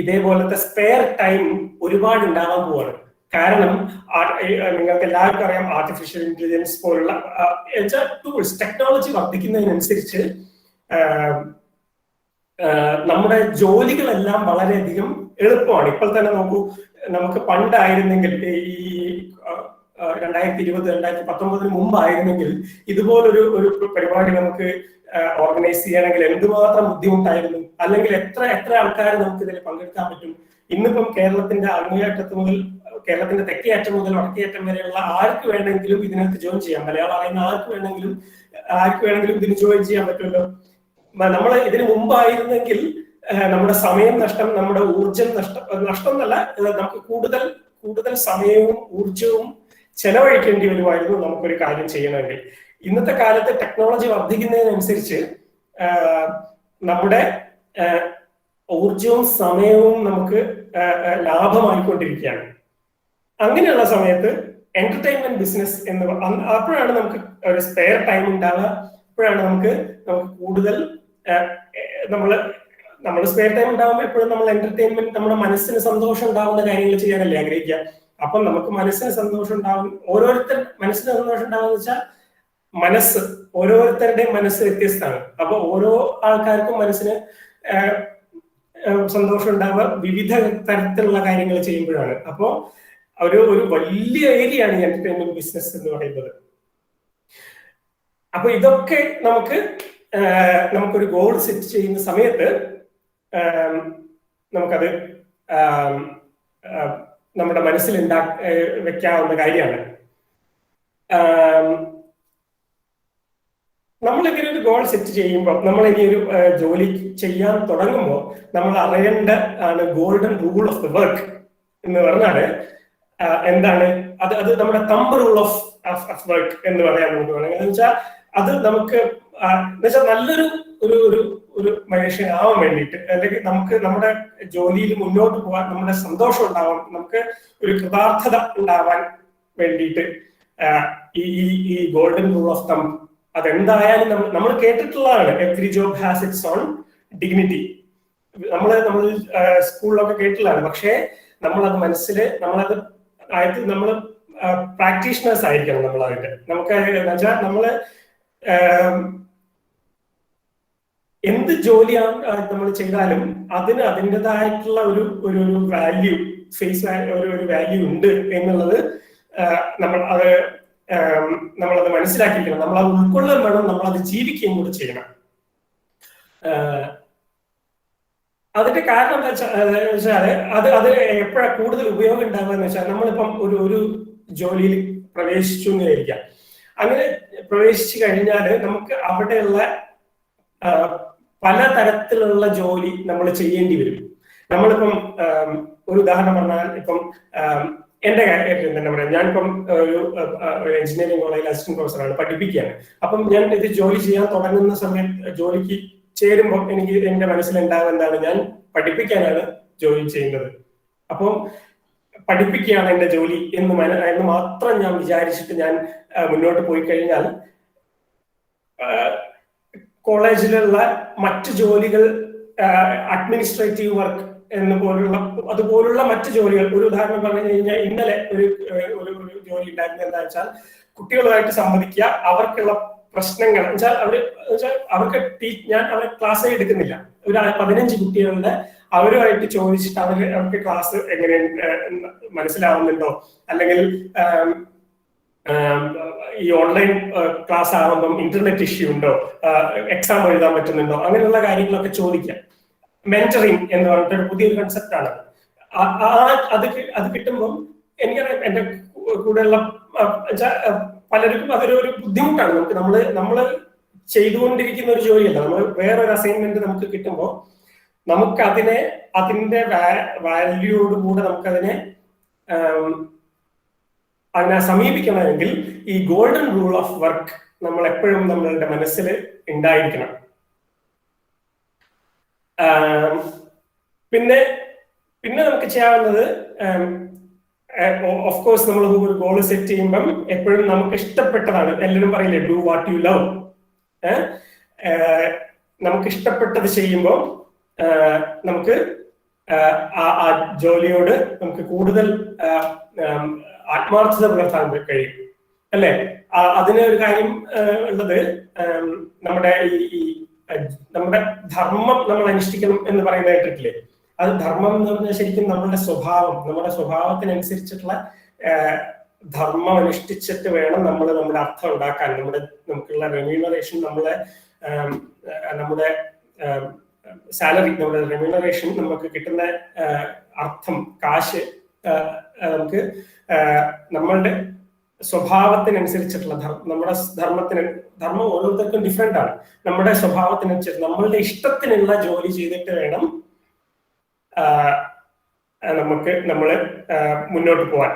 ഇതേപോലത്തെ സ്പെയർ ടൈം ഒരുപാട് ഉണ്ടാവാൻ പോവാണ്. കാരണം നിങ്ങൾക്ക് എല്ലാവർക്കും അറിയാം, ആർട്ടിഫിഷ്യൽ ഇന്റലിജൻസ് പോലുള്ള ടൂൾസ്, ടെക്നോളജി വർദ്ധിക്കുന്നതിനനുസരിച്ച് നമ്മുടെ ജോലികളെല്ലാം വളരെയധികം എളുപ്പമാണ്. ഇപ്പോൾ തന്നെ നോക്കൂ, നമുക്ക് പണ്ടായിരുന്നെങ്കിൽ ഈ 2020 2019 മുമ്പായിരുന്നെങ്കിൽ ഇതുപോലൊരു പരിപാടി നമുക്ക് ഓർഗനൈസ് ചെയ്യണമെങ്കിൽ എന്തുമാത്രം ബുദ്ധിമുട്ടായിരുന്നു, അല്ലെങ്കിൽ എത്ര ആൾക്കാർ നമുക്ക് ഇതിൽ പങ്കെടുക്കാൻ പറ്റും. ഇന്നിപ്പം കേരളത്തിന്റെ അങ്ങേയറ്റത്ത് മുതൽ കേരളത്തിന്റെ തെക്കേ അറ്റം മുതൽ വടക്കേ അറ്റം വരെയുള്ള ആർക്ക് വേണമെങ്കിലും ഇതിനകത്ത് ജോയിൻ ചെയ്യാം. മലയാളം അറിയുന്ന ആർക്ക് വേണമെങ്കിലും ഇതിന് ജോയിൻ ചെയ്യാൻ പറ്റുമല്ലോ. നമ്മൾ ഇതിന് മുമ്പായിരുന്നെങ്കിൽ നമ്മുടെ സമയം നഷ്ടം, നമ്മുടെ ഊർജം നഷ്ടം എന്നല്ല, നമുക്ക് കൂടുതൽ സമയവും ഊർജവും ചെലവഴിക്കേണ്ടി വരുമായിരുന്നു നമുക്കൊരു കാര്യം ചെയ്യണമെങ്കിൽ. ഇന്നത്തെ കാലത്ത് ടെക്നോളജി വർദ്ധിക്കുന്നതിനനുസരിച്ച് നമ്മുടെ ഊർജവും സമയവും നമുക്ക് ലാഭമായിക്കൊണ്ടിരിക്കുകയാണ്. അങ്ങനെയുള്ള സമയത്ത് എന്റർടൈൻമെന്റ് ബിസിനസ് അപ്പോഴാണ് നമുക്ക് ഒരു സ്പെയർ ടൈം ഉണ്ടാവുക. അപ്പോഴാണ് നമുക്ക് കൂടുതൽ നമ്മൾ സ്പെയർ ടൈം ഉണ്ടാകുമ്പോൾ എപ്പോഴും നമ്മൾ എന്റർടൈൻമെന്റ്, നമ്മുടെ മനസ്സിന് സന്തോഷം ഉണ്ടാവുന്ന കാര്യങ്ങൾ ചെയ്യാനല്ലേ ആഗ്രഹിക്കുക. അപ്പം നമുക്ക് മനസ്സിന് സന്തോഷം ഉണ്ടാവും, മനസ്സിന് സന്തോഷം ഉണ്ടാവുന്ന വെച്ചാൽ ഓരോരുത്തരുടെയും മനസ്സ് വ്യത്യസ്തമാണ്. അപ്പൊ ഓരോ ആൾക്കാർക്കും മനസ്സിന് സന്തോഷം ഉണ്ടാവുക വിവിധ തരത്തിലുള്ള കാര്യങ്ങൾ ചെയ്യുമ്പോഴാണ്. അപ്പോ ഒരു വലിയ ഏരിയയാണ് ഈ എന്റർടൈൻമെന്റ് ബിസിനസ് എന്ന് പറയുന്നത്. അപ്പൊ ഇതൊക്കെ നമുക്കൊരു ഗോൾ സെറ്റ് ചെയ്യുന്ന സമയത്ത് നമുക്കത് നമ്മുടെ മനസ്സിൽ വെക്കാവുന്ന കാര്യമാണ്. നമ്മളിങ്ങനെ ഒരു ഗോൾ സെറ്റ് ചെയ്യുമ്പോൾ, നമ്മളിനി ഒരു ജോലി ചെയ്യാൻ തുടങ്ങുമ്പോൾ നമ്മൾ അറിയേണ്ട golden rule of the work എന്ന് പറഞ്ഞാല് എന്താണ് അത് നമ്മുടെ തമ്പ് റൂൾ ഓഫ് വർക്ക് എന്ന് പറയാൻ നമുക്ക് വേണമെങ്കിൽ. എന്ന് വെച്ചാൽ അത് നമുക്ക് നല്ലൊരു ഒരു മനുഷ്യനാവാൻ വേണ്ടിയിട്ട്, അല്ലെങ്കിൽ നമുക്ക് നമ്മുടെ ജോലിയിൽ മുന്നോട്ട് പോകാൻ, നമ്മുടെ സന്തോഷം ഉണ്ടാവാൻ, നമുക്ക് ഒരു കൃതാർത്ഥത ഉണ്ടാവാൻ വേണ്ടിയിട്ട് ഈ ഗോൾഡൻ റൂൾ ഓഫ് തമ്പ് അതെന്തായാലും നമ്മൾ കേട്ടിട്ടുള്ളതാണ്. Every job has its own dignity. നമ്മൾ സ്കൂളിലൊക്കെ കേട്ടിട്ടുള്ളതാണ്. പക്ഷേ നമ്മളത് നമ്മൾ പ്രാക്ടീഷണേഴ്സ് ആയിരിക്കണം. നമ്മളതിന്റെ നമുക്ക് എന്നുവെച്ചാൽ നമ്മള് എന്ത് ജോലിയാണ് നമ്മൾ ചെയ്താലും അതിന് അതിൻ്റെതായിട്ടുള്ള ഒരു വാല്യൂ, ഒരു വാല്യൂ ഉണ്ട് എന്നുള്ളത് നമ്മളത് മനസ്സിലാക്കിയിരിക്കണം. നമ്മളത് ഉൾക്കൊള്ളാൻ വേണം, നമ്മളത് ജീവിക്കുകയും കൂടെ ചെയ്യണം. അതിന്റെ കാരണം എന്താ വെച്ചാല് അത് എപ്പോഴാണ് കൂടുതൽ ഉപയോഗം ഉണ്ടാകുക എന്ന് വെച്ചാൽ, നമ്മളിപ്പം ഒരു ജോലിയിൽ പ്രവേശിച്ചു എന്ന് വിചാരിക്കാം. അങ്ങനെ പ്രവേശിച്ചു കഴിഞ്ഞാൽ നമുക്ക് അവിടെയുള്ള പലതരത്തിലുള്ള ജോലി നമ്മൾ ചെയ്യേണ്ടി വരും. നമ്മളിപ്പം ഒരു ഉദാഹരണം പറഞ്ഞാൽ, ഇപ്പം എന്റെ കാര്യത്തിൽ തന്നെ പറയാം. ഞാനിപ്പം ഒരു എഞ്ചിനീയറിംഗ് കോളേജിൽ അസിസ്റ്റന്റ് പ്രൊഫസറാണ്, പഠിപ്പിക്കുകയാണ്. അപ്പം ഞാൻ ഇത് ജോലി ചെയ്യാൻ തുടങ്ങുന്ന സമയത്ത്, ജോലിക്ക് ചേരുമ്പോൾ എനിക്ക് എന്റെ മനസ്സിലുണ്ടാകുന്ന എന്താണ്, ഞാൻ പഠിപ്പിക്കാനാണ് ജോലി ചെയ്യുന്നത്. അപ്പം പഠിപ്പിക്കുകയാണ് എന്റെ ജോലി എന്ന് മാത്രം ഞാൻ വിചാരിച്ചിട്ട് ഞാൻ മുന്നോട്ട് പോയി കഴിഞ്ഞാൽ കോളേജിലുള്ള മറ്റു ജോലികൾ, അഡ്മിനിസ്ട്രേറ്റീവ് വർക്ക് അതുപോലുള്ള മറ്റു ജോലികൾ, ഒരു ഉദാഹരണം പറഞ്ഞു കഴിഞ്ഞാൽ, ഇന്നലെ ഒരു ജോലി ഉണ്ടായിരുന്നത് എന്താ വെച്ചാൽ, കുട്ടികളുമായിട്ട് സംവദിക്കുക, അവർക്കുള്ള പ്രശ്നങ്ങൾ അവർക്ക് ഞാൻ അവരെ ക്ലാസ് എടുക്കുന്നില്ല. ഒരു 15 കുട്ടികളുടെ അവരുമായിട്ട് ചോദിച്ചിട്ട് അവർക്ക് ക്ലാസ് എങ്ങനെ മനസ്സിലാവുന്നുണ്ടോ, അല്ലെങ്കിൽ ഈ ഓൺലൈൻ ക്ലാസ് ആകുമ്പം ഇന്റർനെറ്റ് ഇഷ്യൂ ഉണ്ടോ, എക്സാം എഴുതാൻ പറ്റുന്നുണ്ടോ, അങ്ങനെയുള്ള കാര്യങ്ങളൊക്കെ ചോദിക്കാം. മെന്ററിങ് എന്ന് പറഞ്ഞിട്ടൊരു പുതിയൊരു കൺസെപ്റ്റാണ്. അത് കിട്ടുമ്പം എനിക്കറിയാം എന്റെ കൂടെയുള്ള പലർക്കും അതൊരു ബുദ്ധിമുട്ടാണ്. നമ്മള് ചെയ്തുകൊണ്ടിരിക്കുന്ന ഒരു ജോലിയല്ല, നമ്മൾ വേറൊരു അസൈൻമെന്റ് നമുക്ക് കിട്ടുമ്പോൾ നമുക്ക് അതിന്റെ വാല്യൂയോടുകൂടെ നമുക്കതിനെ സമീപിക്കണമെങ്കിൽ ഈ ഗോൾഡൻ റൂൾ ഓഫ് വർക്ക് നമ്മൾ എപ്പോഴും നമ്മളുടെ മനസ്സിൽ ഉണ്ടായിരിക്കണം. പിന്നെ പിന്നെ നമുക്ക് ചെയ്യാവുന്നത് ഓഫ് കോഴ്സ് നമ്മൾ ഒരു ഗോൾ സെറ്റ് ചെയ്യുമ്പം എപ്പോഴും നമുക്ക് ഇഷ്ടപ്പെട്ടതാണ്. എല്ലാവരും പറയില്ലേ ഡു വാട്ട് യു ലവ്. നമുക്ക് ഇഷ്ടപ്പെട്ടത് ചെയ്യുമ്പോൾ നമുക്ക് ആ ജോലിയോട് നമുക്ക് കൂടുതൽ ആത്മാർത്ഥത പുലർത്താൻ കഴിയും, അല്ലെ? അതിന് ഒരു കാര്യം ഉള്ളത്, നമ്മുടെ ഈ നമ്മുടെ ധർമ്മം നമ്മൾ അനുഷ്ഠിക്കണം എന്ന് പറയുന്ന കേട്ടിട്ടില്ലേ? അത് ധർമ്മം എന്ന് പറഞ്ഞാൽ ശരിക്കും നമ്മുടെ സ്വഭാവത്തിനനുസരിച്ചിട്ടുള്ള ധർമ്മം അനുഷ്ഠിച്ചിട്ട് വേണം നമ്മൾ നമ്മുടെ അർത്ഥം ഉണ്ടാക്കാൻ. നമുക്കുള്ള റെമ്യൂണറേഷൻ, നമ്മുടെ സാലറി, നമ്മുടെ റെമ്യൂണറേഷൻ, നമുക്ക് കിട്ടുന്ന അർത്ഥം, കാശ്, നമുക്ക് നമ്മളുടെ സ്വഭാവത്തിനനുസരിച്ചിട്ടുള്ള നമ്മുടെ ധർമ്മം ഓരോരുത്തർക്കും ഡിഫറെന്റ് ആണ്. നമ്മുടെ സ്വഭാവത്തിനനുസരിച്ച് നമ്മളുടെ ഇഷ്ടത്തിനുള്ള ജോലി ചെയ്തിട്ട് വേണം നമ്മൾ മുന്നോട്ട് പോവാൻ.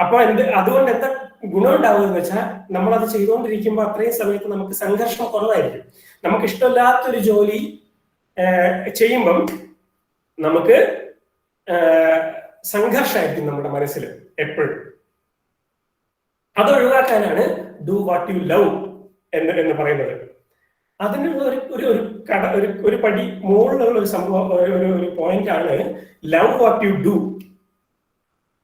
അപ്പൊ അതുകൊണ്ട് എന്താ ഗുണം ഉണ്ടാവുക എന്ന് വെച്ചാൽ, നമ്മളത് ചെയ്തുകൊണ്ടിരിക്കുമ്പോൾ അത്രയും സമയത്ത് നമുക്ക് സംഘർഷം കുറവായിരിക്കും. നമുക്ക് ഇഷ്ടമില്ലാത്തൊരു ജോലി ചെയ്യുമ്പം നമുക്ക് സംഘർഷമായിരിക്കും നമ്മുടെ മനസ്സിൽ എപ്പോഴും. അത് ഒഴിവാക്കാനാണ് ഡു വാട്ട് യു ലവ് എന്ന് പറയുന്നത്. അതിനുള്ള ഒരു പടി മുകളിലുള്ള ഒരു സംഭവം, ഒരു പോയിന്റ് ആണ് love what you do.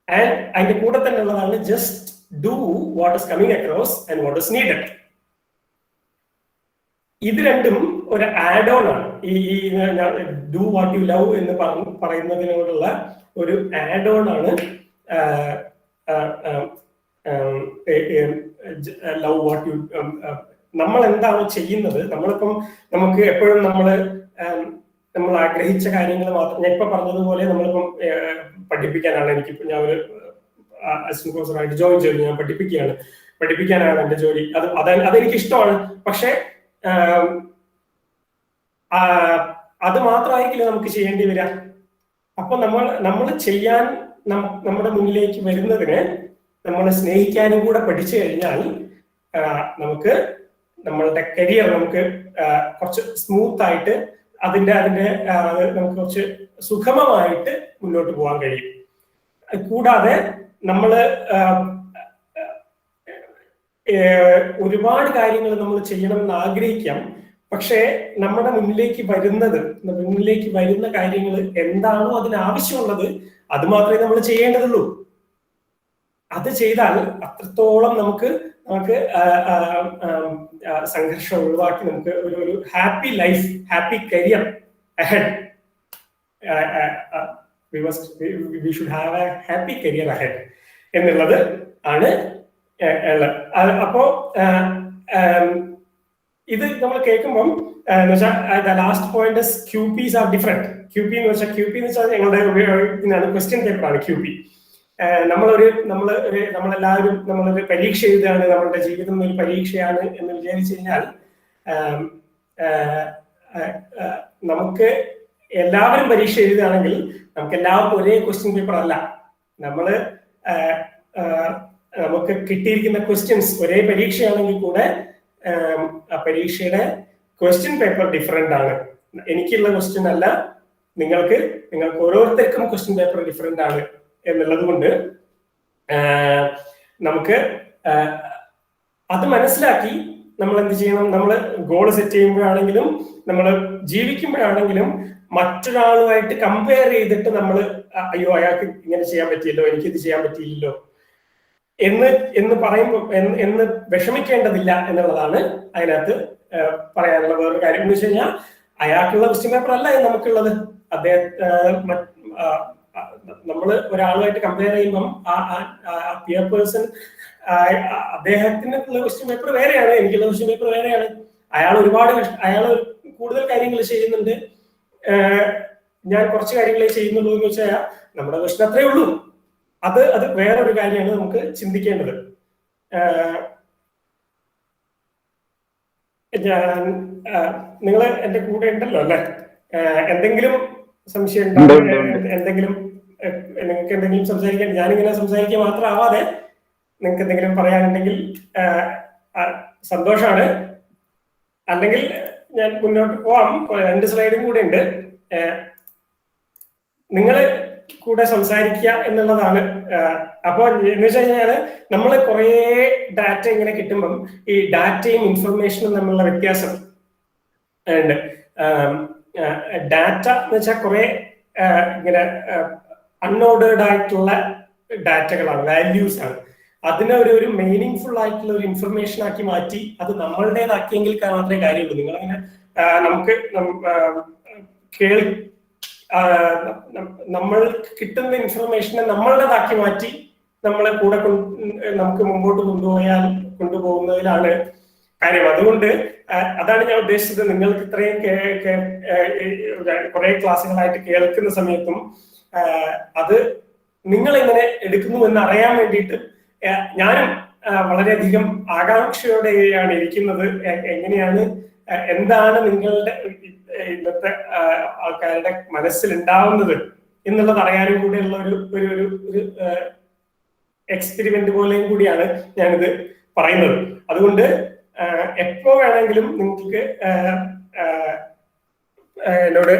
And അതിന്റെ കൂടെ തന്നെ ഉള്ളതാണ് just do what is coming across and what is needed. ഇത് രണ്ടും ഒരു ആഡ് ഓൺ ആണ്. ഈ ഡു വാട്ട് യു ലവ് എന്ന് പറയുന്നതിനോടുള്ള ഒരു ആഡ് ഓൺ ആണ് ലവ് വാട്ട് യു. നമ്മൾ എന്താണ് ചെയ്യുന്നത്, നമുക്ക് എപ്പോഴും നമ്മൾ ആഗ്രഹിച്ച കാര്യങ്ങൾ മാത്രം, ഞാൻ ഇപ്പൊ പറഞ്ഞതുപോലെ നമ്മളിപ്പം പഠിപ്പിക്കാനാണ് ഞാൻ ഒരു അസിസ്റ്റന്റ് പ്രൊഫസറായിട്ട് ജോയിൻ ചെയ്തു, ഞാൻ പഠിപ്പിക്കാനാണ് എന്റെ ജോലി. അതെനിക്ക് ഇഷ്ടമാണ്. പക്ഷെ അത് മാത്രമായിരിക്കില്ല നമുക്ക് ചെയ്യേണ്ടി വരിക. അപ്പൊ നമ്മൾ ചെയ്യാൻ നമ്മുടെ മുന്നിലേക്ക് വരുന്നതിന് നമ്മൾ സ്നേഹിക്കാനും കൂടെ പഠിച്ചു കഴിഞ്ഞാൽ നമുക്ക് നമ്മളുടെ കരിയർ നമുക്ക് കുറച്ച് സ്മൂത്ത് ആയിട്ട് നമുക്ക് കുറച്ച് സുഗമമായിട്ട് മുന്നോട്ട് പോകാൻ കഴിയും. കൂടാതെ ഒരുപാട് കാര്യങ്ങൾ നമ്മൾ ചെയ്യണമെന്ന് ആഗ്രഹിക്കാം. പക്ഷേ നമ്മുടെ മുന്നിലേക്ക് വരുന്ന കാര്യങ്ങൾ എന്താണോ അതിനാവശ്യമുള്ളത് അത് മാത്രമേ നമ്മൾ ചെയ്യേണ്ടതുള്ളൂ. അത് ചെയ്താൽ അത്രത്തോളം നമുക്ക് സംഘർഷം ഒഴിവാക്കി നമുക്ക് ഒരു happy life, happy career ahead. We should have A happy career ahead എന്നുള്ളത് ആണ് ഉള്ളത്. അപ്പോ ഇത് നമ്മൾ കേൾക്കുമ്പം last point QPs are different. QP എന്ന് വെച്ചാൽ ഞങ്ങളുടെ ക്വസ്റ്റ്യൻ പേപ്പറാണ് QP. നമ്മളെല്ലാവരും നമ്മളൊരു പരീക്ഷ എഴുതുകയാണ്, നമ്മളുടെ ജീവിതം ഒരു പരീക്ഷയാണ് എന്ന് വിചാരിച്ചു കഴിഞ്ഞാൽ നമുക്ക് എല്ലാവരും പരീക്ഷ എഴുതുകയാണെങ്കിൽ നമുക്ക് എല്ലാവർക്കും ഒരേ ക്വസ്റ്റ്യൻ പേപ്പർ അല്ല. നമുക്ക് കിട്ടിയിരിക്കുന്ന ക്വസ്റ്റ്യൻസ് ഒരേ പരീക്ഷയാണെങ്കിൽ കൂടെ ആ പരീക്ഷയുടെ ക്വസ്റ്റ്യൻ പേപ്പർ ഡിഫറെന്റ് ആണ്. എനിക്കുള്ള ക്വസ്റ്റ്യൻ അല്ല, നിങ്ങൾക്ക് ഓരോരുത്തർക്കും ക്വസ്റ്റ്യൻ പേപ്പർ ഡിഫറെന്റ് ആണ് എന്നുള്ളത് കൊണ്ട് നമുക്ക് അത് മനസ്സിലാക്കി നമ്മൾ എന്ത് ചെയ്യണം, നമ്മൾ ഗോൾ സെറ്റ് ചെയ്യുമ്പോഴാണെങ്കിലും നമ്മൾ ജീവിക്കുമ്പോഴാണെങ്കിലും മറ്റൊരാളുമായിട്ട് കമ്പയർ ചെയ്തിട്ട് നമ്മൾ അയ്യോ അയാൾക്ക് ഇങ്ങനെ ചെയ്യാൻ പറ്റിയല്ലോ, എനിക്കിത് ചെയ്യാൻ പറ്റിയില്ലല്ലോ എന്ന് വിഷമിക്കേണ്ടതില്ല എന്നുള്ളതാണ് അതിനകത്ത് പറയാനുള്ള വേറൊരു കാര്യം. എന്ന് വെച്ച് കഴിഞ്ഞാൽ അയാൾക്കുള്ള ക്വസ്റ്റ്യൻ പേപ്പർ അല്ല നമുക്കുള്ളത്. നമ്മൾ ഒരാളുമായിട്ട് കമ്പയർ ചെയ്യുമ്പം പിയർ പേഴ്സൺ അദ്ദേഹത്തിനുള്ള ക്വസ്റ്റ്യൻ പേപ്പർ വേറെയാണ്, എനിക്കുള്ള ക്വസ്റ്റ്യൻ പേപ്പർ വേറെയാണ്. അയാൾ കൂടുതൽ കാര്യങ്ങൾ ചെയ്യുന്നുണ്ട്, ഞാൻ കുറച്ച് കാര്യങ്ങളെ ചെയ്യുന്നുള്ളൂ എന്ന് വെച്ചാൽ നമ്മുടെ ക്വസ്റ്റ്യൻ അത്രേ ഉള്ളൂ. അത് വേറൊരു കാര്യമാണ് നമുക്ക് ചിന്തിക്കേണ്ടത്. നിങ്ങൾ എന്റെ കൂടെ ഉണ്ടല്ലോ അല്ലെ? എന്തെങ്കിലും സംശയം എന്തെങ്കിലും നിങ്ങൾക്ക് എന്തെങ്കിലും സംസാരിക്കാൻ, ഞാനിങ്ങനെ സംസാരിക്കുക മാത്രം ആവാതെ നിങ്ങൾക്ക് എന്തെങ്കിലും പറയാനുണ്ടെങ്കിൽ സന്തോഷമാണ്. അല്ലെങ്കിൽ ഞാൻ മുന്നോട്ട് പോവാം. 2 സ്ലൈഡും കൂടെ ഉണ്ട്. നിങ്ങൾ കൂടെ സംസാരിക്കുക എന്നുള്ളതാണ്. അപ്പൊ എന്ന് വെച്ച് കഴിഞ്ഞാല് നമ്മൾ കുറെ ഡാറ്റ ഇങ്ങനെ കിട്ടുമ്പം ഈ ഡാറ്റയും ഇൻഫർമേഷനും തമ്മിലുള്ള വ്യത്യാസം ഉണ്ട്. ഡാറ്റ എന്ന് വെച്ചാൽ കുറെ ഇങ്ങനെ അൺഓർഡേർഡ് ആയിട്ടുള്ള ഡാറ്റകളാണ്, വാല്യൂസ് ആണ്. അതിനെ ഒരു മീനിങ് ഫുൾ ആയിട്ടുള്ള ഒരു ഇൻഫർമേഷൻ ആക്കി മാറ്റി അത് നമ്മളുടേതാക്കിയെങ്കിൽ മാത്രമേ കാര്യമുള്ളൂ. നിങ്ങളങ്ങനെ നമുക്ക് നമ്മൾ കിട്ടുന്ന ഇൻഫർമേഷനെ നമ്മളുടേതാക്കി മാറ്റി നമ്മളെ കൂടെ നമുക്ക് മുമ്പോട്ട് കൊണ്ടുപോകുന്നതിലാണ് കാര്യം. അതുകൊണ്ട് അതാണ് ഞാൻ ഉദ്ദേശിച്ചത്. നിങ്ങൾക്ക് ഇത്രയും കുറെ ക്ലാസ്സുകളായിട്ട് കേൾക്കുന്ന സമയത്തും അത് നിങ്ങൾ എങ്ങനെ എടുക്കുന്നു എന്ന് അറിയാൻ വേണ്ടിയിട്ട് ഞാനും വളരെയധികം ആകാംക്ഷയോടെയാണ് ഇരിക്കുന്നത്. എങ്ങനെയാണ്, എന്താണ് നിങ്ങളുടെ ഇന്നത്തെ ആൾക്കാരുടെ മനസ്സിൽ ഉണ്ടാവുന്നത് എന്നുള്ളത് അറിയാനും കൂടെയുള്ള ഒരു എക്സ്പെരിമെന്റ് പോലെയും കൂടിയാണ് ഞാനിത് പറയുന്നത്. അതുകൊണ്ട് എപ്പോ വേണമെങ്കിലും നിങ്ങൾക്ക് എന്നോട്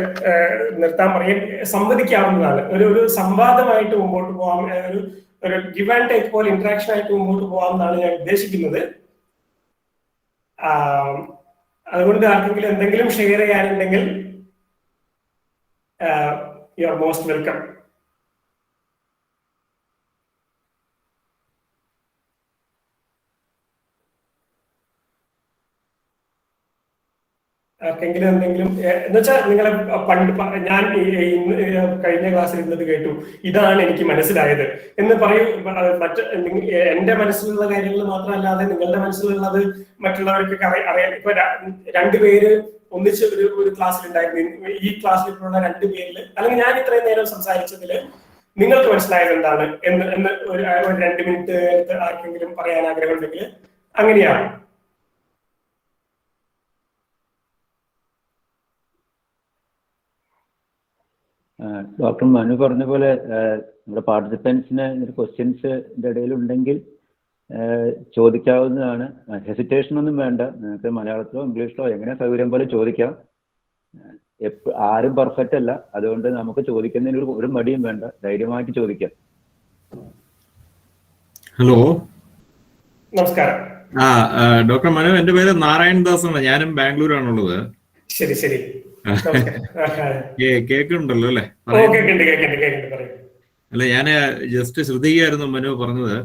നിർത്താൻ പറയും, സംവദിക്കാവുന്നതാണ്. ഒരു സംവാദമായിട്ട് മുമ്പോട്ട് പോകാം, ഒരു ഗിവ് ആൻഡ് ടേക്ക് പോലെ ഇന്ററാക്ഷൻ ആയിട്ട് മുമ്പോട്ട് പോകാമെന്നാണ് ഞാൻ ഉദ്ദേശിക്കുന്നത്. അതുകൊണ്ട് ആർക്കെങ്കിലും എന്തെങ്കിലും ഷെയർ ചെയ്യാനുണ്ടെങ്കിൽ യു ആർ മോസ്റ്റ് വെൽക്കം. ആർക്കെങ്കിലും എന്തെങ്കിലും എന്ന് വെച്ചാൽ നിങ്ങളെ ഞാൻ കഴിഞ്ഞ ക്ലാസ്സിൽ ഇരുന്നത് കേട്ടു, ഇതാണ് എനിക്ക് മനസ്സിലായത് എന്ന് പറയൂ. എന്റെ മനസ്സിലുള്ള കാര്യങ്ങൾ മാത്രമല്ലാതെ നിങ്ങളുടെ മനസ്സിലുള്ളത് മറ്റുള്ളവർക്ക് അറിയാൻ. ഇപ്പൊ രണ്ടുപേര് ഒന്നിച്ച് ഒരു ക്ലാസ്സിൽ ഉണ്ടായിരുന്നു. ഈ ക്ലാസ്സിൽ ഇപ്പോഴുള്ള രണ്ടുപേരിൽ അല്ലെങ്കിൽ ഞാൻ ഇത്രയും നേരം സംസാരിച്ചതില് നിങ്ങൾക്ക് മനസ്സിലായത് എന്താണ് എന്ന് ഒരു 2 മിനിറ്റ് ആർക്കെങ്കിലും പറയാൻ ആഗ്രഹമുണ്ടെങ്കിൽ അങ്ങനെയാണ്. ഡോക്ടർ മനു പറഞ്ഞ പോലെ നമ്മുടെ പാർട്ടിസിപ്പൻസിന് ക്വസ്റ്റ്യൻസ് ഇടയിൽ ഉണ്ടെങ്കിൽ ചോദിക്കാവുന്നതാണ്. ഹെസിറ്റേഷൻ ഒന്നും വേണ്ട. നിങ്ങൾക്ക് മലയാളത്തിലോ ഇംഗ്ലീഷിലോ എങ്ങനെ സൗകര്യം പോലെ ചോദിക്കാം. ആരും പെർഫെക്റ്റ് അല്ല, അതുകൊണ്ട് നമുക്ക് ചോദിക്കുന്നതിന് ഒരു മടിയും വേണ്ട, ധൈര്യമായിട്ട് ചോദിക്കാം. ഹലോ, നമസ്കാരം. ഡോക്ടർ മനു, എന്റെ പേര് നാരായൺ ദാസ് ആണ്. ഞാനും ബാംഗ്ലൂരാണുള്ളത്. ശരി ശരി. കേക്കുണ്ടല്ലോ അല്ലെ? അല്ല, ഞാന് ജസ്റ്റ് ശ്രദ്ധിക്കുകയായിരുന്നു മനു പറഞ്ഞത്.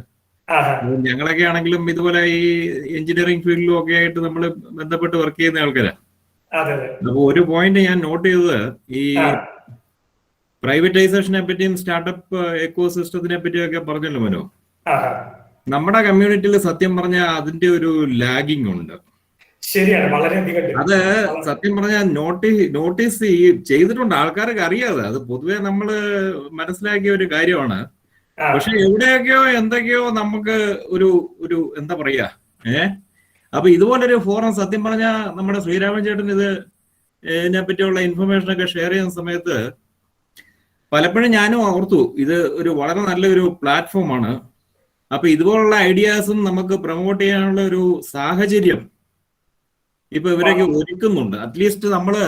ഞങ്ങളൊക്കെ ആണെങ്കിലും ഇതുപോലെ ഈ എഞ്ചിനീയറിംഗ് ഫീൽഡിലും ഒക്കെ ആയിട്ട് നമ്മൾ ബന്ധപ്പെട്ട് വർക്ക് ചെയ്യുന്ന ആൾക്കാരാ. അപ്പൊ ഒരു പോയിന്റ് ഞാൻ നോട്ട് ചെയ്തത്, ഈ പ്രൈവറ്റൈസേഷനെ പറ്റിയും സ്റ്റാർട്ടപ്പ് എക്കോ സിസ്റ്റത്തിനെ പറ്റിയും ഒക്കെ പറഞ്ഞല്ലോ മനു. നമ്മുടെ കമ്മ്യൂണിറ്റിയിൽ സത്യം പറഞ്ഞാൽ അതിന്റെ ഒരു ലാഗിങ് ഉണ്ട്. ശരിയാണ്, വളരെയധികം. അത് സത്യം പറഞ്ഞാൽ നോട്ടീസ് ചെയ്തിട്ടുണ്ട്, ആൾക്കാർക്ക് അറിയാതെ. അത് പൊതുവെ നമ്മള് മനസ്സിലാക്കിയ ഒരു കാര്യമാണ്. പക്ഷെ എവിടെയൊക്കെയോ എന്തൊക്കെയോ നമുക്ക് ഒരു എന്താ പറയാ അപ്പൊ ഇതുപോലൊരു ഫോറം സത്യം പറഞ്ഞാൽ നമ്മുടെ ശ്രീരാമൻ ചേട്ടൻ ഇതിനെ പറ്റിയുള്ള ഇൻഫർമേഷൻ ഒക്കെ ഷെയർ ചെയ്യുന്ന സമയത്ത് പലപ്പോഴും ഞാനും ഓർത്തു, ഇത് ഒരു വളരെ നല്ലൊരു പ്ലാറ്റ്ഫോമാണ്. അപ്പൊ ഇതുപോലുള്ള ഐഡിയാസും നമുക്ക് പ്രൊമോട്ട് ചെയ്യാനുള്ള ഒരു സാഹചര്യം ഇപ്പൊ ഇവരൊക്കെ ഒരുക്കുന്നുണ്ട്. അറ്റ്ലീസ്റ്റ് നമ്മള്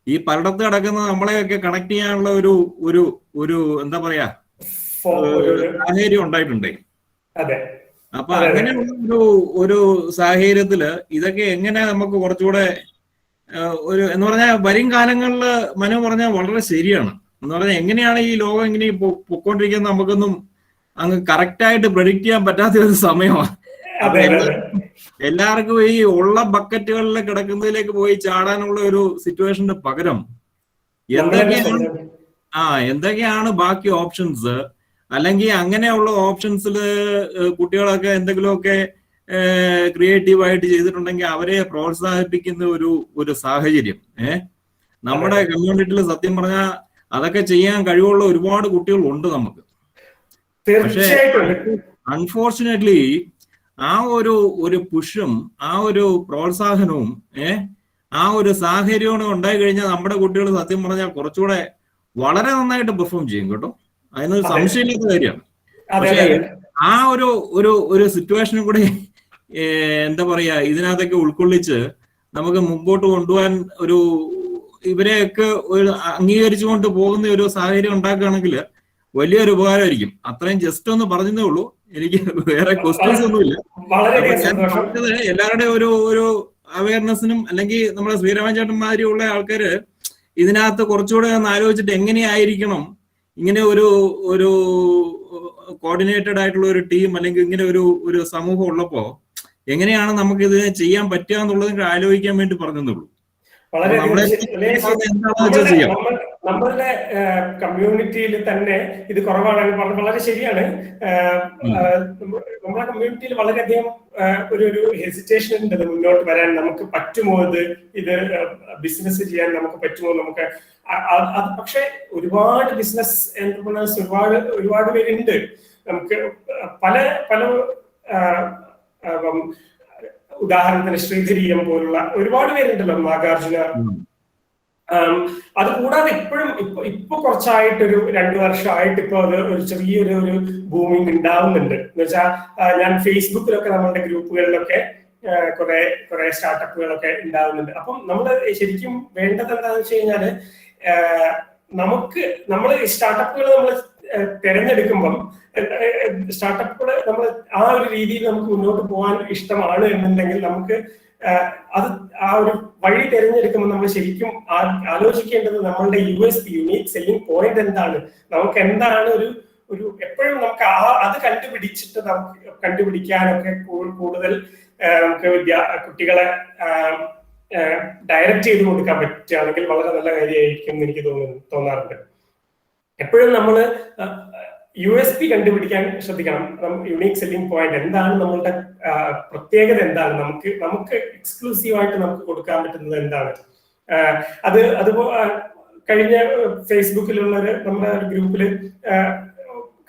ഈ പലയിടത്ത് കിടക്കുന്ന നമ്മളെയൊക്കെ കണക്ട് ചെയ്യാനുള്ള ഒരു എന്താ പറയാ സാഹചര്യം ഉണ്ടായിട്ടുണ്ടേ. അപ്പൊ അങ്ങനെയുള്ള ഒരു സാഹചര്യത്തില് ഇതൊക്കെ എങ്ങനെ നമുക്ക് കുറച്ചുകൂടെ ഒരു എന്ന് പറഞ്ഞാൽ വരും കാലങ്ങളില് മനു പറഞ്ഞാൽ വളരെ ശരിയാണ്. എന്ന് പറഞ്ഞാൽ എങ്ങനെയാണ് ഈ ലോകം ഇങ്ങനെ പൊക്കോണ്ടിരിക്കുന്നത് നമുക്കൊന്നും അങ്ങ് കറക്റ്റായിട്ട് പ്രെഡിക്റ്റ് ചെയ്യാൻ പറ്റാത്ത ഒരു സമയമാണ്. എല്ലാവർക്കും ഈ ഉള്ള ബക്കറ്റുകളിൽ കിടക്കുന്നതിലേക്ക് പോയി ചാടാനുള്ള ഒരു സിറ്റുവേഷന് പകരം എന്തൊക്കെയാണ് ബാക്കി ഓപ്ഷൻസ്, അല്ലെങ്കിൽ അങ്ങനെയുള്ള ഓപ്ഷൻസിൽ കുട്ടികളൊക്കെ എന്തെങ്കിലുമൊക്കെ ക്രിയേറ്റീവായിട്ട് ചെയ്തിട്ടുണ്ടെങ്കിൽ അവരെ പ്രോത്സാഹിപ്പിക്കുന്ന ഒരു സാഹചര്യം നമ്മുടെ കമ്മ്യൂണിറ്റിയിൽ സത്യം പറഞ്ഞാൽ അതൊക്കെ ചെയ്യാൻ കഴിവുള്ള ഒരുപാട് കുട്ടികളുണ്ട് നമുക്ക്. പക്ഷേ അൺഫോർച്ചുനേറ്റ്ലി ആ ഒരു പുഷും ആ ഒരു പ്രോത്സാഹനവും ആ ഒരു സാഹചര്യവും ഉണ്ടായി കഴിഞ്ഞാൽ നമ്മുടെ കുട്ടികൾ സത്യം പറഞ്ഞാൽ കുറച്ചുകൂടെ വളരെ നന്നായിട്ട് പെർഫോം ചെയ്യും കേട്ടോ. അതിനൊരു സംശയമില്ലാത്ത കാര്യമാണ്. പക്ഷേ ആ ഒരു സിറ്റുവേഷനും കൂടെ എന്താ പറയാ ഇതിനകത്തൊക്കെ ഉൾക്കൊള്ളിച്ച് നമുക്ക് മുമ്പോട്ട് കൊണ്ടുപോകാൻ ഇവരെയൊക്കെ ഒരു അംഗീകരിച്ചുകൊണ്ട് പോകുന്ന ഒരു സാഹചര്യം ഉണ്ടാക്കുകയാണെങ്കിൽ വലിയൊരു ഉപകാരമായിരിക്കും. അത്രയും ജസ്റ്റ് ഒന്ന് പറഞ്ഞതേ ഉള്ളൂ. എനിക്ക് വേറെ ക്വസ്റ്റ്യൻസ് ഒന്നുമില്ല. എല്ലാവരുടെയും ഒരു അവയർനെസ്സിനും, അല്ലെങ്കിൽ നമ്മുടെ ശ്രീരാമചേട്ടന്മാരിയുള്ള ആൾക്കാര് ഇതിനകത്ത് കുറച്ചുകൂടെ ഒന്ന് ആലോചിച്ചിട്ട് എങ്ങനെയായിരിക്കണം ഇങ്ങനെ ഒരു കോർഡിനേറ്റഡ് ആയിട്ടുള്ള ഒരു ടീം, അല്ലെങ്കിൽ ഇങ്ങനെ ഒരു സമൂഹം ഉള്ളപ്പോ എങ്ങനെയാണ് നമുക്ക് ഇത് ചെയ്യാൻ പറ്റുക എന്നുള്ളത് ആലോചിക്കാൻ വേണ്ടി പറഞ്ഞെന്നുള്ളൂ. നമ്മളുടെ കമ്മ്യൂണിറ്റിയിൽ തന്നെ ഇത് കുറവാണെന്ന് പറഞ്ഞത് വളരെ ശരിയാണ്. നമ്മുടെ കമ്മ്യൂണിറ്റിയിൽ വളരെയധികം ഒരു ഹെസിറ്റേഷൻ ഉണ്ട് മുന്നോട്ട് വരാൻ. നമുക്ക് പറ്റുമോ ഇത് ബിസിനസ് ചെയ്യാൻ നമുക്ക് പറ്റുമോ, നമുക്ക് അത് പക്ഷെ ഒരുപാട് ബിസിനസ് എന്റർപ്രണേഴ്സ് ഒരുപാട് പേരുണ്ട്. നമുക്ക് പല ഉദാഹരണത്തിന് ശ്രീധരീയം പോലുള്ള ഒരുപാട് പേരുണ്ടല്ലോ, നാഗാർജുന. അത് കൂടാതെ ഇപ്പൊ കുറച്ചായിട്ടൊരു 2 വർഷമായിട്ട് ഇപ്പൊ അത് ഒരു ചെറിയൊരു ബൂമിങ് ഉണ്ടാവുന്നുണ്ട്. എന്ന് വെച്ചാൽ ഞാൻ ഫേസ്ബുക്കിലൊക്കെ നമ്മളുടെ ഗ്രൂപ്പുകളിലൊക്കെ കുറെ സ്റ്റാർട്ടപ്പുകളൊക്കെ ഉണ്ടാവുന്നുണ്ട്. അപ്പം നമ്മൾ ശരിക്കും വേണ്ടത് എന്താണെന്ന് വെച്ച് കഴിഞ്ഞാല് നമ്മൾ സ്റ്റാർട്ടപ്പുകൾ നമ്മൾ തിരഞ്ഞെടുക്കുമ്പം സ്റ്റാർട്ടപ്പുകൾ നമ്മൾ ആ ഒരു രീതിയിൽ നമുക്ക് മുന്നോട്ട് പോകാൻ ഇഷ്ടമാണ് എന്നുണ്ടെങ്കിൽ നമുക്ക് അത് ആ ഒരു വഴി തിരഞ്ഞെടുക്കുമ്പോൾ നമ്മൾ ശരിക്കും ആലോചിക്കേണ്ടത് നമ്മളുടെ USP, യുണീക് സെല്ലിംഗ് പോയിന്റ് എന്താണ്, നമുക്ക് എന്താണ് ഒരു എപ്പോഴും നമുക്ക് അത് കണ്ടുപിടിച്ചിട്ട് നമുക്ക് കണ്ടുപിടിക്കാനൊക്കെ കൂടുതൽ നമുക്ക് കുട്ടികളെ ഡയറക്റ്റ് ചെയ്ത് കൊടുക്കാൻ പറ്റുകയാണെങ്കിൽ വളരെ നല്ല കാര്യമായിരിക്കും എന്ന് എനിക്ക് തോന്നാറുണ്ട്. എപ്പോഴും നമ്മൾ USP കണ്ടുപിടിക്കാൻ ശ്രദ്ധിക്കണം. യുണീക് സെല്ലിംഗ് പോയിന്റ് എന്താണ്, നമ്മളുടെ പ്രത്യേകത എന്താണ്, നമുക്ക് എക്സ്ക്ലൂസീവായിട്ട് നമുക്ക് കൊടുക്കാൻ പറ്റുന്നത് എന്താണ്. കഴിഞ്ഞ ഫേസ്ബുക്കിലുള്ളൊരു നമ്മുടെ ഒരു ഗ്രൂപ്പിൽ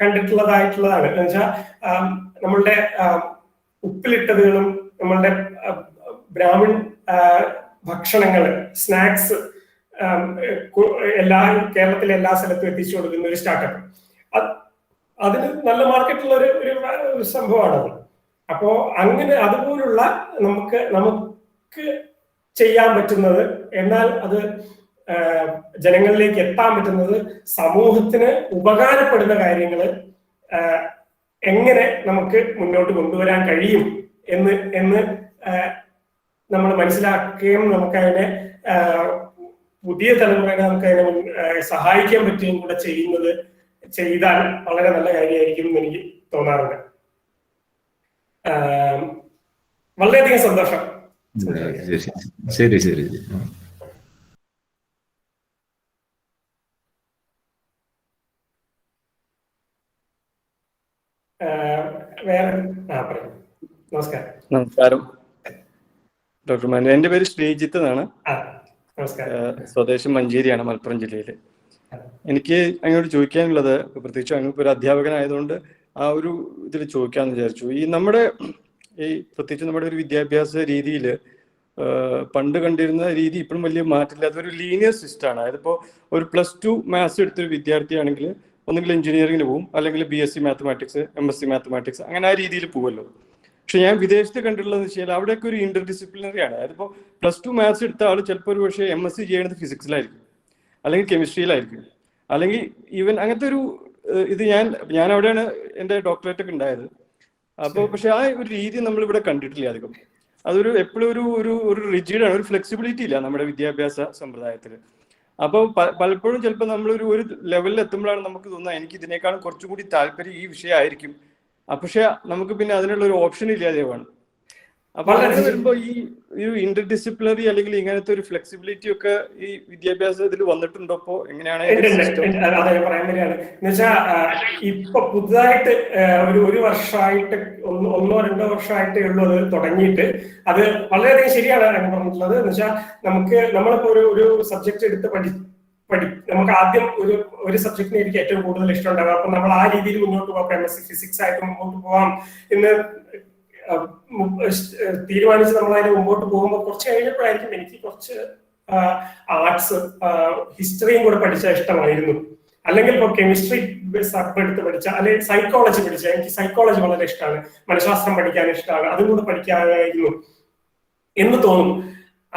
കണ്ടിട്ടുള്ളതായിട്ടുള്ളതാണ്. എന്ന് വെച്ചാൽ നമ്മളുടെ ഉപ്പിലിട്ടതുകളും നമ്മളുടെ ബ്രാഹ്മിൺ ഭക്ഷണങ്ങള്, സ്നാക്സ് കേരളത്തിലെ എല്ലാ സ്ഥലത്തും എത്തിച്ചു കൊടുക്കുന്ന ഒരു സ്റ്റാർട്ടപ്പ്. അതിന് നല്ല മാർക്കറ്റുള്ള ഒരു സംഭവമാണത്. അപ്പോ അങ്ങനെ അതുപോലുള്ള നമുക്ക് ചെയ്യാൻ പറ്റുന്നത്, എന്നാൽ അത് ജനങ്ങളിലേക്ക് എത്താൻ പറ്റുന്നത്, സമൂഹത്തിന് ഉപകാരപ്പെടുന്ന കാര്യങ്ങൾ എങ്ങനെ നമുക്ക് മുന്നോട്ട് കൊണ്ടുവരാൻ കഴിയും എന്ന് നമ്മൾ മനസ്സിലാക്കുകയും നമുക്കതിനെ പുതിയ തലമുറയെ നമുക്കതിനെ സഹായിക്കാൻ പറ്റുകയും കൂടെ ചെയ്താൽ വളരെ നല്ല കാര്യമായിരിക്കും എന്ന് എനിക്ക് തോന്നാറുണ്ട്. വളരെയധികം സന്തോഷം. ശരി. നമസ്കാരം ഡോക്ടർ മനു. എന്റെ പേര് ശ്രീജിത്ത് എന്നാണ്. സ്വദേശം മഞ്ചേരിയാണ്, മലപ്പുറം ജില്ലയില്. എനിക്ക് അങ്ങോട്ട് ചോദിക്കാനുള്ളത്, പ്രത്യേകിച്ച് അങ്ങ് ഒരു അധ്യാപകനായതുകൊണ്ട് ആ ഒരു ഇതിൽ ചോദിക്കാമെന്ന് വിചാരിച്ചു. പ്രത്യേകിച്ച് നമ്മുടെ ഒരു വിദ്യാഭ്യാസ രീതിയിൽ പണ്ട് കണ്ടിരുന്ന രീതി ഇപ്പോഴും വലിയ മാറ്റമില്ലാത്ത ഒരു ലീനിയർ സിസ്റ്റമാണ്. അതിപ്പോ ഒരു +2 മാത്സ് എടുത്തൊരു വിദ്യാർത്ഥിയാണെങ്കിൽ ഒന്നുകിൽ എഞ്ചിനീയറിംഗിന് പോകും, അല്ലെങ്കിൽ BSc മാത്തമാറ്റിക്സ്, MSc മാത്തമാറ്റിക്സ്, അങ്ങനെ ആ രീതിയിൽ പോകുമല്ലോ. പക്ഷെ ഞാൻ വിദേശത്ത് കണ്ടിട്ടുള്ളതെന്ന് വെച്ചാൽ അവിടെയൊക്കെ ഒരു ഇന്റർ ഡിസിപ്ലിനറി ആണ്. അതിപ്പോ +2 മാത്സ് എടുത്ത ആൾ ചിലപ്പോൾ ഒരു പക്ഷേ MSc ചെയ്യുന്നത് ഫിസിക്സിലായിരിക്കും, അല്ലെങ്കിൽ കെമിസ്ട്രിയിലായിരിക്കും, അല്ലെങ്കിൽ ഈവൻ അങ്ങനത്തെ ഒരു ഇത് ഞാൻ അവിടെയാണ് എൻ്റെ ഡോക്ടറേറ്റ് ഒക്കെ ഉണ്ടായത്. അപ്പോൾ പക്ഷെ ആ ഒരു രീതി നമ്മൾ ഇവിടെ കണ്ടിട്ടില്ല അധികം. അതൊരു എപ്പോഴും ഒരു റിജിഡാണ്, ഒരു ഫ്ലെക്സിബിലിറ്റി ഇല്ല നമ്മുടെ വിദ്യാഭ്യാസ സമ്പ്രദായത്തിൽ. അപ്പോൾ പലപ്പോഴും ചിലപ്പോൾ നമ്മളൊരു ലെവലിൽ എത്തുമ്പോഴാണ് നമുക്ക് തോന്നുന്നത് എനിക്ക് ഇതിനേക്കാളും കുറച്ചുകൂടി താല്പര്യം ഈ വിഷയമായിരിക്കും. പക്ഷെ നമുക്ക് പിന്നെ അതിനുള്ള ഒരു ഓപ്ഷൻ ഇല്ലാതെയാണ്. അപ്പൊ അങ്ങനെ വരുമ്പോ ഈ ഇന്റർ ഡിസിപ്ലിനറി അല്ലെങ്കിൽ ഇങ്ങനത്തെ ഒരു ഫ്ലെക്സിബിലിറ്റി ഒക്കെ ഈ വിദ്യാഭ്യാസത്തിൽ വന്നിട്ടുണ്ടോ? ഇപ്പോ എങ്ങനെയാണ് പറയാൻ വരികയാണ് എന്ന് വെച്ചാൽ ഇപ്പൊ പുതുതായിട്ട് ഒരു വർഷമായിട്ട് 1-2 വർഷമായിട്ടേ ഉള്ളൂ അത് തുടങ്ങിയിട്ട്. അത് വളരെയധികം ശരിയാണ് പറഞ്ഞിട്ടുള്ളത്. എന്ന് വെച്ചാൽ നമ്മളിപ്പോ ഒരു സബ്ജക്ട് എടുത്ത് നമുക്ക് ആദ്യം ഒരു സബ്ജക്റ്റിനെ എനിക്ക് ഏറ്റവും കൂടുതൽ ഇഷ്ടമുണ്ടാകും. അപ്പൊ നമ്മൾ ആ രീതിയിൽ മുന്നോട്ട് പോകാം. MSc ഫിസിക്സ് ആയിട്ട് മുമ്പോട്ട് പോവാം എന്ന് തീരുമാനിച്ച് നമ്മൾ അതിന് മുമ്പോട്ട് പോകുമ്പോൾ കുറച്ച് കഴിഞ്ഞപ്പോഴായിരിക്കും എനിക്ക് കുറച്ച് ആർട്സ്, ഹിസ്റ്ററിയും കൂടെ പഠിച്ച ഇഷ്ടമായിരുന്നു. അല്ലെങ്കിൽ ഇപ്പൊ കെമിസ്ട്രി എടുത്ത് പഠിച്ച, അല്ലെങ്കിൽ സൈക്കോളജി പഠിച്ച, എനിക്ക് സൈക്കോളജി വളരെ ഇഷ്ടമാണ്, മനഃശാസ്ത്രം പഠിക്കാൻ ഇഷ്ടമാണ്, അതും കൂടെ പഠിക്കാനായിരുന്നു എന്ന് തോന്നും.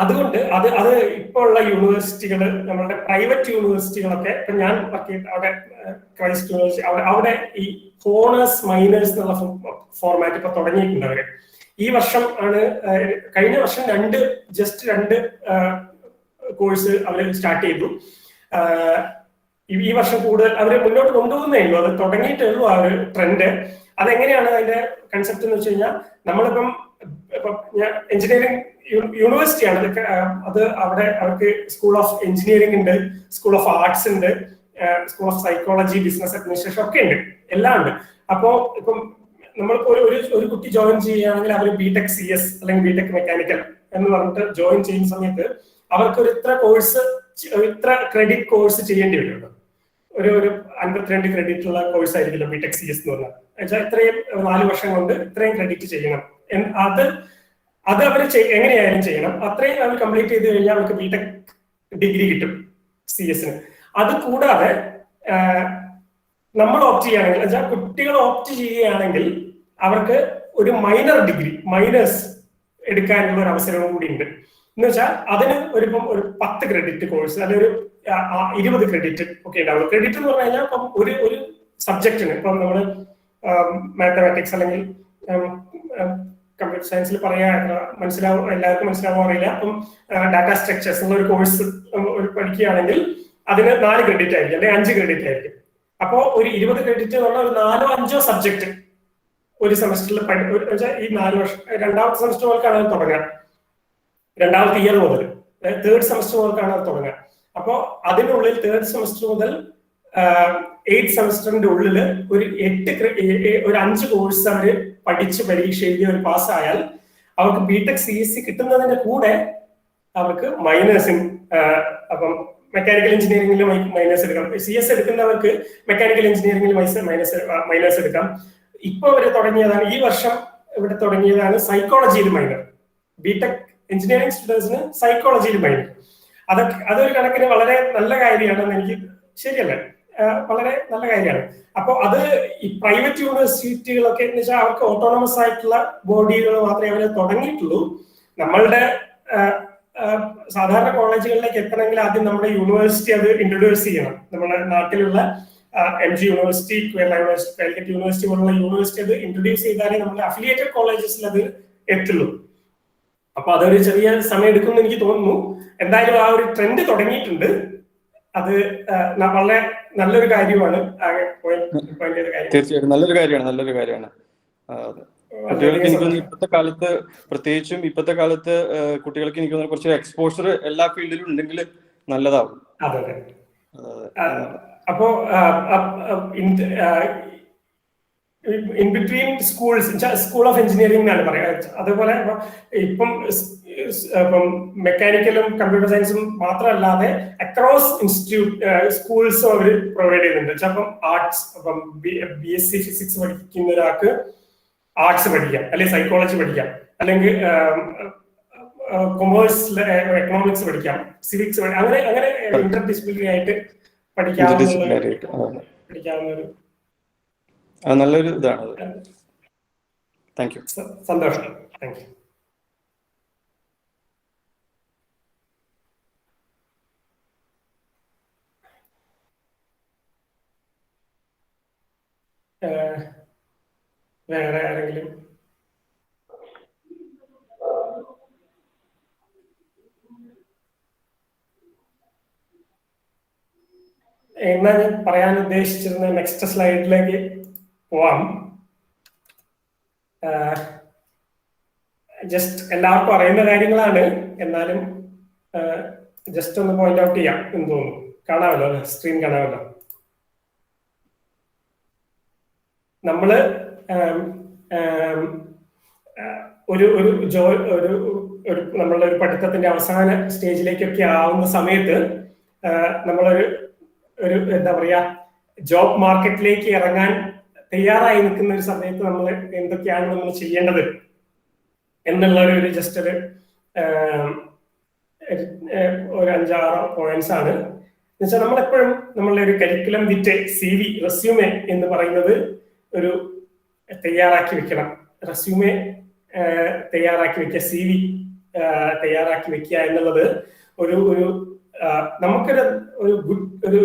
അതുകൊണ്ട് അത് ഇപ്പോൾ ഉള്ള യൂണിവേഴ്സിറ്റികൾ, നമ്മളുടെ പ്രൈവറ്റ് യൂണിവേഴ്സിറ്റികളൊക്കെ, ഇപ്പൊ ഞാൻ അവിടെ ക്രൈസ്റ്റ് യൂണിവേഴ്സിറ്റി അവിടെ ഈ ഹോണേഴ്സ് മൈനേഴ്സ് എന്നുള്ള ഫോർമാറ്റ് ഇപ്പൊ തുടങ്ങിയിട്ടുണ്ട് അവര്. ഈ വർഷം ആണ്, കഴിഞ്ഞ വർഷം രണ്ട് കോഴ്സ് അവർ സ്റ്റാർട്ട് ചെയ്തു. ഈ വർഷം കൂടുതൽ അവർ മുന്നോട്ട് കൊണ്ടുപോകുന്നേ ഉള്ളൂ, അത് തുടങ്ങിയിട്ടേ ഉള്ളൂ ആ ഒരു ട്രെൻഡ്. അതെങ്ങനെയാണ് അതിന്റെ കൺസെപ്റ്റ് എന്ന് വെച്ച് കഴിഞ്ഞാൽ, നമ്മളിപ്പം എഞ്ചിനീയറിംഗ് യൂണിവേഴ്സിറ്റിയാണ് അത് അവിടെ അവർക്ക് സ്കൂൾ ഓഫ് എഞ്ചിനീയറിംഗ് ഉണ്ട്, സ്കൂൾ ഓഫ് ആർട്സ് ഉണ്ട്, school of psychology, business administration ഒക്കെ ഉണ്ട്, എല്ലാം ഉണ്ട്. അപ്പോ ഇപ്പം നമ്മൾക്ക് ഒരു കുട്ടി ജോയിൻ ചെയ്യുകയാണെങ്കിൽ അവർ ബിടെക് CS അല്ലെങ്കിൽ ബിടെക് മെക്കാനിക്കൽ എന്ന് പറഞ്ഞിട്ട് ജോയിൻ ചെയ്യുന്ന സമയത്ത് അവർക്ക് ഒരു ഇത്ര ക്രെഡിറ്റ് കോഴ്സ് ചെയ്യേണ്ടി വരും. ഒരു 52 ക്രെഡിറ്റ് ഉള്ള കോഴ്സ് ആയിരിക്കില്ല ബിടെക് CS എന്ന് പറഞ്ഞാൽ. ഇത്രയും 4 വർഷം കൊണ്ട് ഇത്രയും ക്രെഡിറ്റ് ചെയ്യണം. അത് അവർ എങ്ങനെയായാലും ചെയ്യണം. അത്രയും അവർ കംപ്ലീറ്റ് ചെയ്ത് കഴിഞ്ഞാൽ അവർക്ക് ബിടെക് ഡിഗ്രി കിട്ടും CS-ന്. അത് കൂടാതെ നമ്മൾ ഓപ്റ്റ് ചെയ്യുകയാണെങ്കിൽ, കുട്ടികൾ ഓപ്റ്റ് ചെയ്യുകയാണെങ്കിൽ അവർക്ക് ഒരു മൈനേഴ്സ് എടുക്കാനുള്ള ഒരു അവസരവും കൂടി ഉണ്ട്. എന്ന് വെച്ചാൽ അതിന് ഒരു 10 ക്രെഡിറ്റ് കോഴ്സ് അല്ലെങ്കിൽ ഒരു 20 ക്രെഡിറ്റ് ഒക്കെ ഉണ്ടാവും. ക്രെഡിറ്റ് എന്ന് പറഞ്ഞു കഴിഞ്ഞാൽ ഇപ്പം ഒരു സബ്ജക്റ്റിന്, ഇപ്പം നമ്മൾ മാത്തമാറ്റിക്സ് അല്ലെങ്കിൽ കമ്പ്യൂട്ടർ സയൻസിൽ പറയാൻ എല്ലാവർക്കും മനസ്സിലാവാൻ അറിയില്ല. അപ്പം ഡാറ്റ സ്ട്രക്ചേഴ്സ് എന്നുള്ള ഒരു കോഴ്സ് പഠിക്കുകയാണെങ്കിൽ അതിന് 4 ക്രെഡിറ്റ് ആയിരിക്കും അല്ലെങ്കിൽ 5 ക്രെഡിറ്റ് ആയിരിക്കും. അപ്പോ ഒരു 20 ക്രെഡിറ്റ് എന്ന് പറഞ്ഞാൽ ഒരു 4-5 സബ്ജക്ട് ഒരു സെമസ്റ്ററിൽ ഈ 4 വർഷം, രണ്ടാമത്തെ സെമസ്റ്റർ മുതൽക്കാണ് അത് തുടങ്ങുക, രണ്ടാമത്തെ ഇയർ മുതൽ 3rd സെമസ്റ്റർ മുതൽക്കാണ് അത് തുടങ്ങുക. അപ്പോ അതിനുള്ളിൽ 3rd സെമസ്റ്റർ മുതൽ 8th സെമസ്റ്ററിന്റെ ഉള്ളിൽ ഒരു 5 കോഴ്സ് അവര് പഠിച്ച് പരീക്ഷ എഴുതി ഒരു പാസ്സായാൽ അവർക്ക് ബിടെക് CSC കിട്ടുന്നതിന്റെ കൂടെ അവർക്ക് മൈനേഴ്സിന്, അപ്പം മെക്കാനിക്കൽ എഞ്ചിനീയറിംഗിൽ മൈനേഴ്സ് എടുക്കാം. CS എടുക്കുന്നവർക്ക് മെക്കാനിക്കൽ എഞ്ചിനീയറിംഗിൽ മൈനേഴ്സ് എടുക്കാം. ഇപ്പൊ അവര് തുടങ്ങിയതാണ്, ഈ വർഷം ഇവിടെ തുടങ്ങിയതാണ് സൈക്കോളജിയിൽ മൈനർ. ബിടെക് എഞ്ചിനീയറിംഗ് സ്റ്റുഡൻസിന് സൈക്കോളജിയിൽ മൈനർ. അതൊരു കണക്കിന് വളരെ നല്ല കാര്യമാണെന്ന് എനിക്ക്, ശരിയല്ലേ, വളരെ നല്ല കാര്യമാണ്. അപ്പൊ അത് ഈ പ്രൈവറ്റ് യൂണിവേഴ്സിറ്റികളൊക്കെ എന്ന് വെച്ചാൽ അവർക്ക് ഓട്ടോണമസ് ആയിട്ടുള്ള ബോഡികൾ മാത്രമേ അവര് തുടങ്ങിയിട്ടുള്ളൂ. നമ്മളുടെ സാധാരണ കോളേജുകളിലേക്ക് എത്തണമെങ്കിൽ ആദ്യം നമ്മുടെ യൂണിവേഴ്സിറ്റി അത് ഇൻട്രൊഡ്യൂസ് ചെയ്യണം. നമ്മുടെ നാട്ടിലുള്ള MG university, Kerala university, Calicut university പോലുള്ള യൂണിവേഴ്സിറ്റി അത് ഇൻട്രൊഡ്യൂസ് ചെയ്താലേ നമ്മുടെ അഫിലിയേറ്റഡ് കോളേജസിൽ അത് എത്തുള്ളൂ. അപ്പൊ അതൊരു ചെറിയ സമയം എടുക്കുമെന്ന് എനിക്ക് തോന്നുന്നു. എന്തായാലും ആ ഒരു ട്രെൻഡ് തുടങ്ങിയിട്ടുണ്ട്. അത് വളരെ നല്ലൊരു കാര്യമാണ്. തീർച്ചയായിട്ടും നല്ലൊരു കാര്യമാണ്. കുട്ടികൾക്ക് എനിക്ക് തോന്നുന്നു ഇപ്പോഴത്തെ കാലത്ത്, പ്രത്യേകിച്ചും ഇപ്പോഴത്തെ കാലത്ത് കുട്ടികൾക്ക് എനിക്ക് തോന്നുന്നു കുറച്ച് എക്സ്പോഷർ എല്ലാ ഫീൽഡിലും ഉണ്ടെങ്കിൽ നല്ലതാവും. അതെ. അപ്പോ in between school of engineering എന്നാണ് പറയുക. അതുപോലെ ഇപ്പം മെക്കാനിക്കലും കമ്പ്യൂട്ടർ സയൻസും മാത്രമല്ലാതെ അക്രോസ് സ്കൂൾസും അവർ പ്രൊവൈഡ് ചെയ്യുന്നുണ്ട്. അപ്പം ആർട്സ്, അപ്പം BSc ഫിസിക്സ് പഠിക്കുന്ന ഒരാൾക്ക് ആർട്സ് പഠിക്കാം, അല്ലെങ്കിൽ സൈക്കോളജി പഠിക്കാം, അല്ലെങ്കിൽ കൊമേഴ്സ് എക്കണോമിക്സ് പഠിക്കാം, സിവിക്സ് അങ്ങനെ ഇന്റർ ഡിസിപ്ലിനറി ആയിട്ട് പഠിക്കാവുന്ന ഒരു നല്ലൊരു ഇതാണ്. Thank you. സന്തോഷം. Thank you. വേറെ ആരെങ്കിലും? എന്നാ ഞാൻ പറയാൻ ഉദ്ദേശിച്ചിരുന്ന നെക്സ്റ്റ് സ്ലൈഡിലേക്ക് പോവാം. ജസ്റ്റ് എല്ലാവർക്കും അറിയുന്ന കാര്യങ്ങളാണ്, എന്നാലും ജസ്റ്റ് ഒന്ന് പോയിന്റ് ഔട്ട് ചെയ്യാം എന്ന് തോന്നുന്നു. കാണാമല്ലോ, സ്ക്രീൻ കാണാമല്ലോ. നമ്മള് നമ്മളുടെ ഒരു പഠിത്തത്തിന്റെ അവസാന സ്റ്റേജിലേക്കൊക്കെ ആവുന്ന സമയത്ത് നമ്മളൊരു എന്താ പറയാ, ജോബ് മാർക്കറ്റിലേക്ക് ഇറങ്ങാൻ തയ്യാറായി നിൽക്കുന്ന ഒരു സമയത്ത് നമ്മൾ എന്തൊക്കെയാണ് നമ്മൾ ചെയ്യേണ്ടത് എന്നുള്ള ഒരു ജസ്റ്റ് ഒരു 5-6 പോയിന്റ്സ് ആണ്. എന്നുവെച്ചാൽ നമ്മളെപ്പോഴും നമ്മളുടെ ഒരു കരിക്കുലം വിറ്റ് CV റെസ്യൂമെ എന്ന് പറയുന്നത് ഒരു തയ്യാറാക്കി വെക്കണം. റെസ്യൂമെ തയ്യാറാക്കി വെക്കുക, CV തയ്യാറാക്കി വെക്കുക എന്നുള്ളത് ഒരു ഒരു നമുക്കൊരു ഒരു ഗുഡ് ഒരു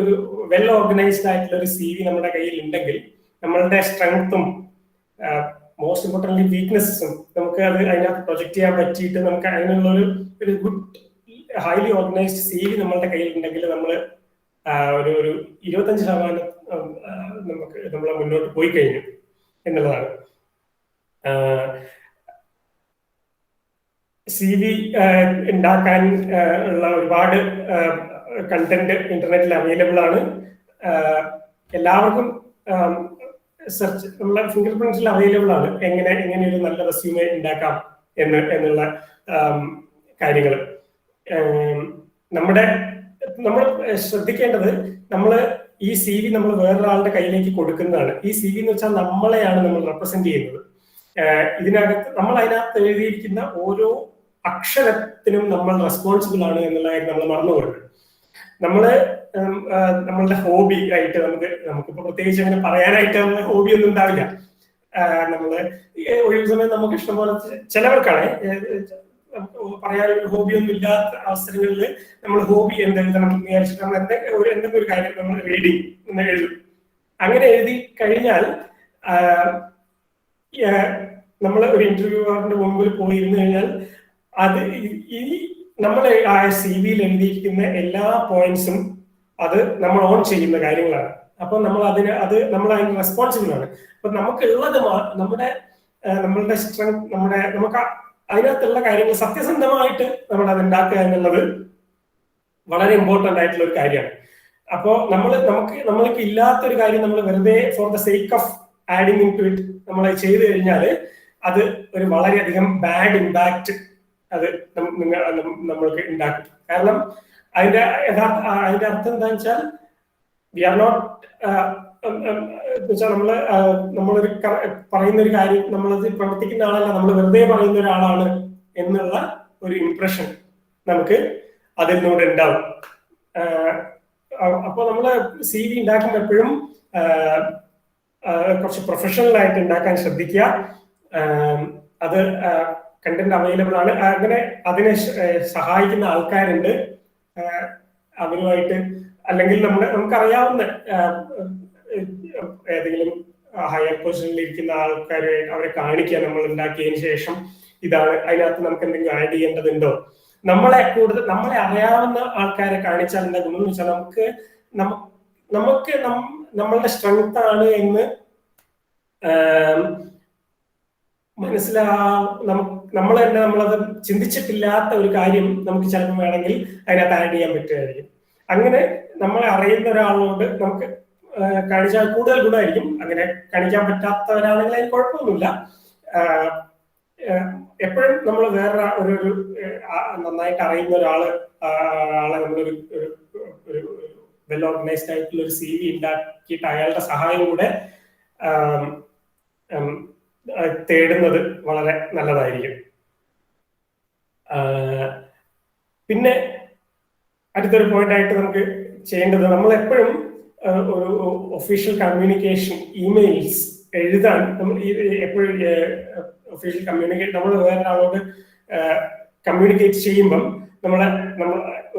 വെൽ ഓർഗനൈസ്ഡ് ആയിട്ടുള്ള ഒരു CV നമ്മുടെ കയ്യിൽ ഉണ്ടെങ്കിൽ നമ്മളുടെ സ്ട്രെങ്ത്തും മോസ്റ്റ് ഇമ്പോർട്ടൻ്റ്ലി വീക്ക്നെസ്സും നമുക്ക് അത് അതിനകത്ത് പ്രൊജക്ട് ചെയ്യാൻ പറ്റിയിട്ട് നമുക്ക് അതിനുള്ള ഒരു ഗുഡ് ഹൈലി ഓർഗനൈസ്ഡ് CV നമ്മളുടെ കയ്യിൽ ഉണ്ടെങ്കിൽ നമ്മൾ ഒരു 25% നമുക്ക് നമ്മൾ മുന്നോട്ട് പോയി കഴിഞ്ഞു എന്നുള്ളതാണ്. CV ഉണ്ടാക്കാൻ ഉള്ള ഒരുപാട് കണ്ടന്റ് ഇന്റർനെറ്റിൽ അവൈലബിൾ ആണ്. എല്ലാവർക്കും സെർച്ച് നമ്മളെ ഫിംഗർ പ്രിന്റ്സിൽ അവൈലബിൾ ആണ് എങ്ങനെ ഒരു നല്ല റെസ്യൂമെ ഉണ്ടാക്കാം എന്നുള്ള കാര്യങ്ങൾ. നമ്മൾ ശ്രദ്ധിക്കേണ്ടത് നമ്മൾ ഈ CV നമ്മൾ വേറൊരാളുടെ കയ്യിലേക്ക് കൊടുക്കുന്നതാണ്. ഈ CV എന്ന് വെച്ചാൽ നമ്മളെയാണ് നമ്മൾ റെപ്രസെന്റ് ചെയ്യുന്നത്. ഇതിനകത്ത് നമ്മൾ അതിനകത്ത് എഴുതിയിരിക്കുന്ന ഓരോ അക്ഷരത്തിനും നമ്മൾ റെസ്പോൺസിബിൾ ആണ് എന്നുള്ള കാര്യം നമ്മൾ മറന്നുപോകരുത്. നമ്മളുടെ ഹോബി ആയിട്ട് നമുക്കിപ്പോ പ്രത്യേകിച്ച് അങ്ങനെ പറയാനായിട്ട് നമ്മളെ ഹോബി ഒന്നും ഉണ്ടാവില്ല. നമ്മള് ഒഴിവ് സമയം നമുക്ക് ഇഷ്ടംപോലെ ചിലവർക്കാണ് പറയാനൊരു ഹോബി ഒന്നും ഇല്ലാത്ത അവസരങ്ങളിൽ നമ്മൾ ഹോബി എന്തെഴുതണം എന്ന് വിചാരിച്ചിട്ട് നമ്മൾ എന്തെങ്കിലും ഒരു കാര്യം നമ്മൾ റീഡിങ് എന്ന് എഴുതും. അങ്ങനെ എഴുതി കഴിഞ്ഞാൽ നമ്മൾ ഒരു ഇന്റർവ്യൂവറിന്റെ മുമ്പിൽ പോയിരുന്നു കഴിഞ്ഞാൽ അത് ഈ നമ്മൾ ആ CV എഴുതിയിരിക്കുന്ന എല്ലാ പോയിന്റ്സും അത് നമ്മൾ ഓൺ ചെയ്യുന്ന കാര്യങ്ങളാണ്. അപ്പൊ നമ്മൾ അതിന് റെസ്പോൺസിബിൾ ആണ്. അപ്പൊ നമുക്കുള്ളത് നമ്മളുടെ സ്ട്രെങ്ത് നമുക്ക് അതിനകത്തുള്ള കാര്യങ്ങൾ സത്യസന്ധമായിട്ട് നമ്മൾ അത് ഉണ്ടാക്കുക എന്നുള്ളത് വളരെ ഇമ്പോർട്ടന്റ് ആയിട്ടുള്ള ഒരു കാര്യമാണ്. അപ്പോ നമ്മൾക്ക് ഇല്ലാത്തൊരു കാര്യം നമ്മൾ വെറുതെ for the sake of adding into it നമ്മൾ ചെയ്തു കഴിഞ്ഞാൽ അത് ഒരു വളരെയധികം ബാഡ് ഇമ്പാക്ട് അത് നമ്മൾക്ക് ഉണ്ടാക്കും. കാരണം അതിന്റെ അർത്ഥം എന്താണെന്ന് വെച്ചാൽ വി ആർ നോട്ട് നമ്മളൊരു പറയുന്ന ഒരു കാര്യം നമ്മളത് പ്രവർത്തിക്കുന്ന ആളല്ല, നമ്മൾ വെറുതെ പറയുന്ന ഒരാളാണ് എന്നുള്ള ഒരു ഇംപ്രഷൻ നമുക്ക് അതിൽ നിന്നൂടെ ഉണ്ടാവും. അപ്പൊ നമ്മള് CV ഉണ്ടാക്കുമ്പോൾ എപ്പോഴും കുറച്ച് പ്രൊഫഷണൽ ആയിട്ട് ഉണ്ടാക്കാൻ ശ്രദ്ധിക്കുക. അത് കണ്ടന്റ് അവൈലബിൾ ആണ്. അങ്ങനെ അതിനെ സഹായിക്കുന്ന ആൾക്കാരുണ്ട്. അവരുമായിട്ട് അല്ലെങ്കിൽ നമുക്കറിയാവുന്ന ഏതെങ്കിലും ഹയർ പൊസിഷനിൽ ഇരിക്കുന്ന ആൾക്കാരെ അവരെ കാണിക്കുക നമ്മൾ ഉണ്ടാക്കിയതിനു ശേഷം ഇതാണ് അതിനകത്ത് നമുക്ക് എന്തെങ്കിലും ആഡ് ചെയ്യേണ്ടതുണ്ടോ. നമ്മളെ അറിയാവുന്ന ആൾക്കാരെ കാണിച്ചാൽ എന്താ ഗുണം എന്ന് വെച്ചാൽ നമുക്ക് നമ്മളുടെ സ്ട്രെങ്ത് ആണ് എന്ന് നമ്മൾ തന്നെ നമ്മളത് ചിന്തിച്ചിട്ടില്ലാത്ത ഒരു കാര്യം നമുക്ക് ചിലപ്പോൾ വേണമെങ്കിൽ അതിനകത്ത് ആഡ് ചെയ്യാൻ പറ്റുമായിരിക്കും. അങ്ങനെ നമ്മളെ അറിയുന്ന ഒരാളോട് നമുക്ക് കാണിച്ചാൽ കൂടുതൽ ഗുണമായിരിക്കും. അങ്ങനെ കാണിക്കാൻ പറ്റാത്തവരാണെങ്കിൽ അതിന് കുഴപ്പമൊന്നുമില്ല. എപ്പോഴും നമ്മൾ വേറെ ഒരു നന്നായിട്ട് അറിയുന്ന ഒരാളെ നമ്മളൊരു വെൽ ഓർഗനൈസ്ഡ് ആയിട്ടുള്ള ഒരു CV ഉണ്ടാക്കിയിട്ട് അയാളുടെ സഹായം കൂടെ തേടുന്നത് വളരെ നല്ലതായിരിക്കും. പിന്നെ അടുത്തൊരു പോയിന്റ് ആയിട്ട് നമുക്ക് ചെയ്യേണ്ടത് നമ്മൾ എപ്പോഴും ഒരു ഒഫീഷ്യൽ കമ്മ്യൂണിക്കേഷൻ ഇമെയിൽസ് എഴുതാൻ നമ്മൾ എപ്പോഴും ഒഫീഷ്യൽ നമ്മൾ വേറൊരാളോട് കമ്മ്യൂണിക്കേറ്റ് ചെയ്യുമ്പം നമ്മൾ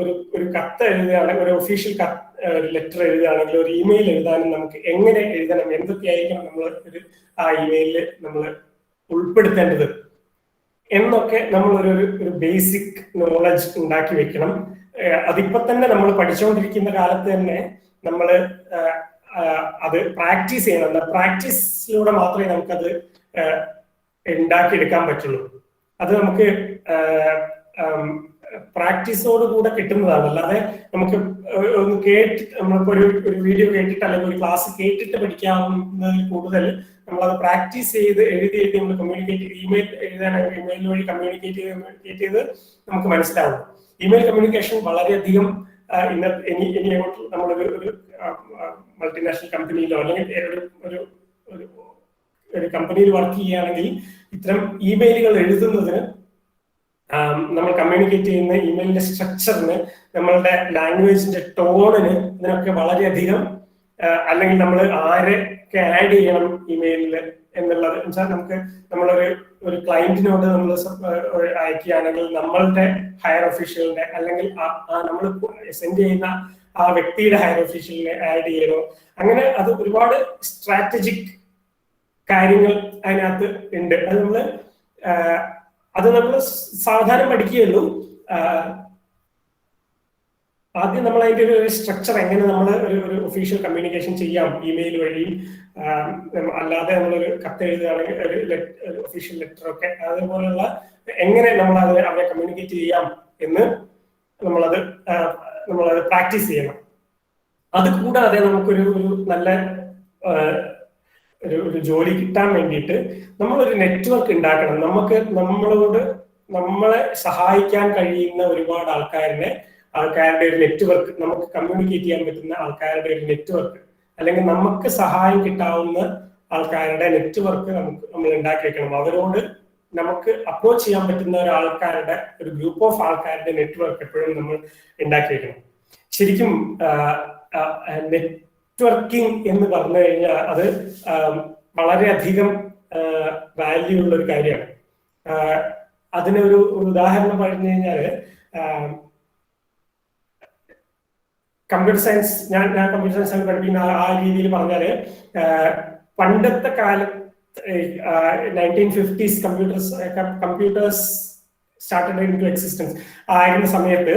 ഒരു കത്ത് എഴുതുകയാണെങ്കിൽ ഒരു ഒഫീഷ്യൽ ലെറ്റർ എഴുതുകയാണെങ്കിൽ ഒരു ഇമെയിൽ എഴുതാനും നമുക്ക് എങ്ങനെ എഴുതണം, എന്തൊക്കെയായിരിക്കണം നമ്മൾ ആ ഇമെയിലിൽ നമ്മൾ ഉൾപ്പെടുത്തേണ്ടത് എന്നൊക്കെ നമ്മൾ ഒരു ബേസിക് നോളജ് ഉണ്ടാക്കി വെക്കണം. അതിപ്പോ തന്നെ നമ്മൾ പഠിച്ചുകൊണ്ടിരിക്കുന്ന കാലത്ത് തന്നെ നമ്മൾ അത് പ്രാക്ടീസ് ചെയ്യണം. പ്രാക്ടീസിലൂടെ മാത്രമേ നമുക്കത് ഉണ്ടാക്കിയെടുക്കാൻ പറ്റുള്ളൂ. അത് നമുക്ക് പ്രാക്ടീസോട് കൂടെ കിട്ടുന്നതാണ്. അല്ലാതെ നമുക്ക് ഒന്ന് നമ്മളിപ്പോ ഒരു വീഡിയോ കേട്ടിട്ട് അല്ലെങ്കിൽ ഒരു ക്ലാസ് കേട്ടിട്ട് പഠിക്കാവുന്നതിൽ കൂടുതൽ നമ്മളത് പ്രാക്ടീസ് ചെയ്ത് എഴുതി നമ്മൾ കമ്മ്യൂണിക്കേറ്റ് ഇമെയിൽ എഴുതാനാണെങ്കിൽ ഇമെയിൽ വഴി കമ്മ്യൂണിക്കേറ്റ് ചെയ്ത് നമുക്ക് മനസ്സിലാവും. ഇമെയിൽ കമ്മ്യൂണിക്കേഷൻ വളരെയധികം ഇനി നമ്മളൊരു മൾട്ടിനാഷണൽ കമ്പനിയിലോ അല്ലെങ്കിൽ ഒരു കമ്പനിയിൽ വർക്ക് ചെയ്യുകയാണെങ്കിൽ ഇത്തരം ഇമെയിലുകൾ എഴുതുന്നതിന് നമ്മൾ കമ്മ്യൂണിക്കേറ്റ് ചെയ്യുന്ന ഇമെയിലിന്റെ സ്ട്രക്ചറിന്, നമ്മളുടെ ലാംഗ്വേജിന്റെ ടോണിന് ഇതിനൊക്കെ വളരെയധികം അല്ലെങ്കിൽ നമ്മൾ ആരെ ഒക്കെ ആഡ് ചെയ്യണം ഇമെയിലിൽ എന്നുള്ളത് വെച്ചാൽ നമ്മളൊരു ക്ലയന്റിനോട് നമ്മൾ അയക്കുകയാണെങ്കിൽ നമ്മളുടെ ഹയർ ഒഫീഷ്യലിന്റെ അല്ലെങ്കിൽ നമ്മൾ സെൻഡ് ചെയ്യുന്ന ആ വ്യക്തിയുടെ ഹയർ ഒഫീഷ്യലിനെ ആഡ് ചെയ്യണോ, അങ്ങനെ അത് ഒരുപാട് സ്ട്രാറ്റജിക് കാര്യങ്ങൾ അതിനകത്ത് ഉണ്ട്. അത് നമ്മൾ സാവധാനം പഠിക്കുകയുള്ളൂ. ആദ്യം നമ്മൾ അതിന്റെ ഒരു സ്ട്രക്ചർ എങ്ങനെ നമ്മൾ ഒരു ഒഫീഷ്യൽ കമ്മ്യൂണിക്കേഷൻ ചെയ്യാം ഇമെയിൽ വഴി, അല്ലാതെ നമ്മളൊരു കത്ത് എഴുതുകയാണെങ്കിൽ ഒരു ഒഫീഷ്യൽ ലെറ്റർ ഒക്കെ, അതുപോലുള്ള എങ്ങനെ നമ്മൾ അവരെ കമ്മ്യൂണിക്കേറ്റ് ചെയ്യാം എന്ന് നമ്മളത് പ്രാക്ടീസ് ചെയ്യണം. അത് കൂടാതെ നമുക്കൊരു നല്ല ഒരു ജോലി കിട്ടാൻ വേണ്ടിയിട്ട് നമ്മളൊരു നെറ്റ്വർക്ക് ഉണ്ടാക്കണം. നമ്മളെ സഹായിക്കാൻ കഴിയുന്ന ഒരുപാട് ആൾക്കാരുടെ ഒരു നെറ്റ്വർക്ക്, നമുക്ക് കമ്മ്യൂണിക്കേറ്റ് ചെയ്യാൻ പറ്റുന്ന ആൾക്കാരുടെ ഒരു നെറ്റ്വർക്ക്, അല്ലെങ്കിൽ നമുക്ക് സഹായം കിട്ടാവുന്ന ആൾക്കാരുടെ നെറ്റ്വർക്ക് നമ്മൾ ഉണ്ടാക്കി വെക്കണം. അവരോട് നമുക്ക് അപ്രോച്ച് ചെയ്യാൻ പറ്റുന്ന ഒരു ഗ്രൂപ്പ് ഓഫ് ആൾക്കാരുടെ നെറ്റ്വർക്ക് എപ്പോഴും നമ്മൾ ഉണ്ടാക്കി വെക്കണം. ശരിക്കും നെറ്റ്വർക്കിംഗ് എന്ന് പറഞ്ഞു കഴിഞ്ഞാൽ അത് വളരെയധികം വാല്യൂ ഉള്ള ഒരു കാര്യമാണ്. അതിനൊരു ഉദാഹരണം പറഞ്ഞു കഴിഞ്ഞാല് കമ്പ്യൂട്ടർ സയൻസ്, ഞാൻ കമ്പ്യൂട്ടർ സയൻസ് പഠിപ്പിക്കുന്ന ആ രീതിയിൽ പറഞ്ഞാല് പണ്ടത്തെ കാലത്ത് 1950s computers started into existence ആയിരുന്ന സമയത്ത്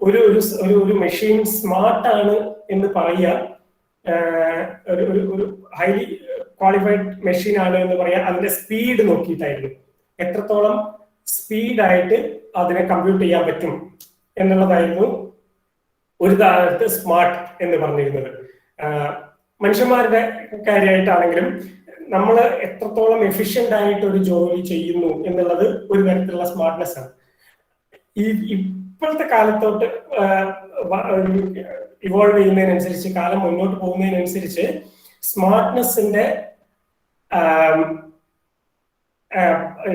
ഒരു മെഷീൻ സ്മാർട്ട് ആണ് എന്ന് പറയുക, ഒരു ഹൈലി ക്വാളിഫൈഡ് മെഷീൻ ആണ് എന്ന് പറയാം അതിന്റെ സ്പീഡ് നോക്കിയിട്ടായിരുന്നു. എത്രത്തോളം സ്പീഡായിട്ട് അതിനെ കമ്പ്യൂട്ട് ചെയ്യാൻ പറ്റും എന്നുള്ളതായിരുന്നു ഒരു കാലത്ത് സ്മാർട്ട് എന്ന് പറഞ്ഞിരുന്നത്. മനുഷ്യന്മാരുടെ കാര്യമായിട്ടാണെങ്കിലും നമ്മൾ എത്രത്തോളം എഫിഷ്യന്റ് ആയിട്ട് ഒരു ജോലി ചെയ്യുന്നു എന്നുള്ളത് ഒരു തരത്തിലുള്ള സ്മാർട്ട്നെസ് ആണ്. ഇപ്പോഴത്തെ കാലത്തോട്ട് ഇവോൾവ് ചെയ്യുന്നതിനനുസരിച്ച്, കാലം മുന്നോട്ട് പോകുന്നതിനനുസരിച്ച് സ്മാർട്ട്നെസ്സിന്റെ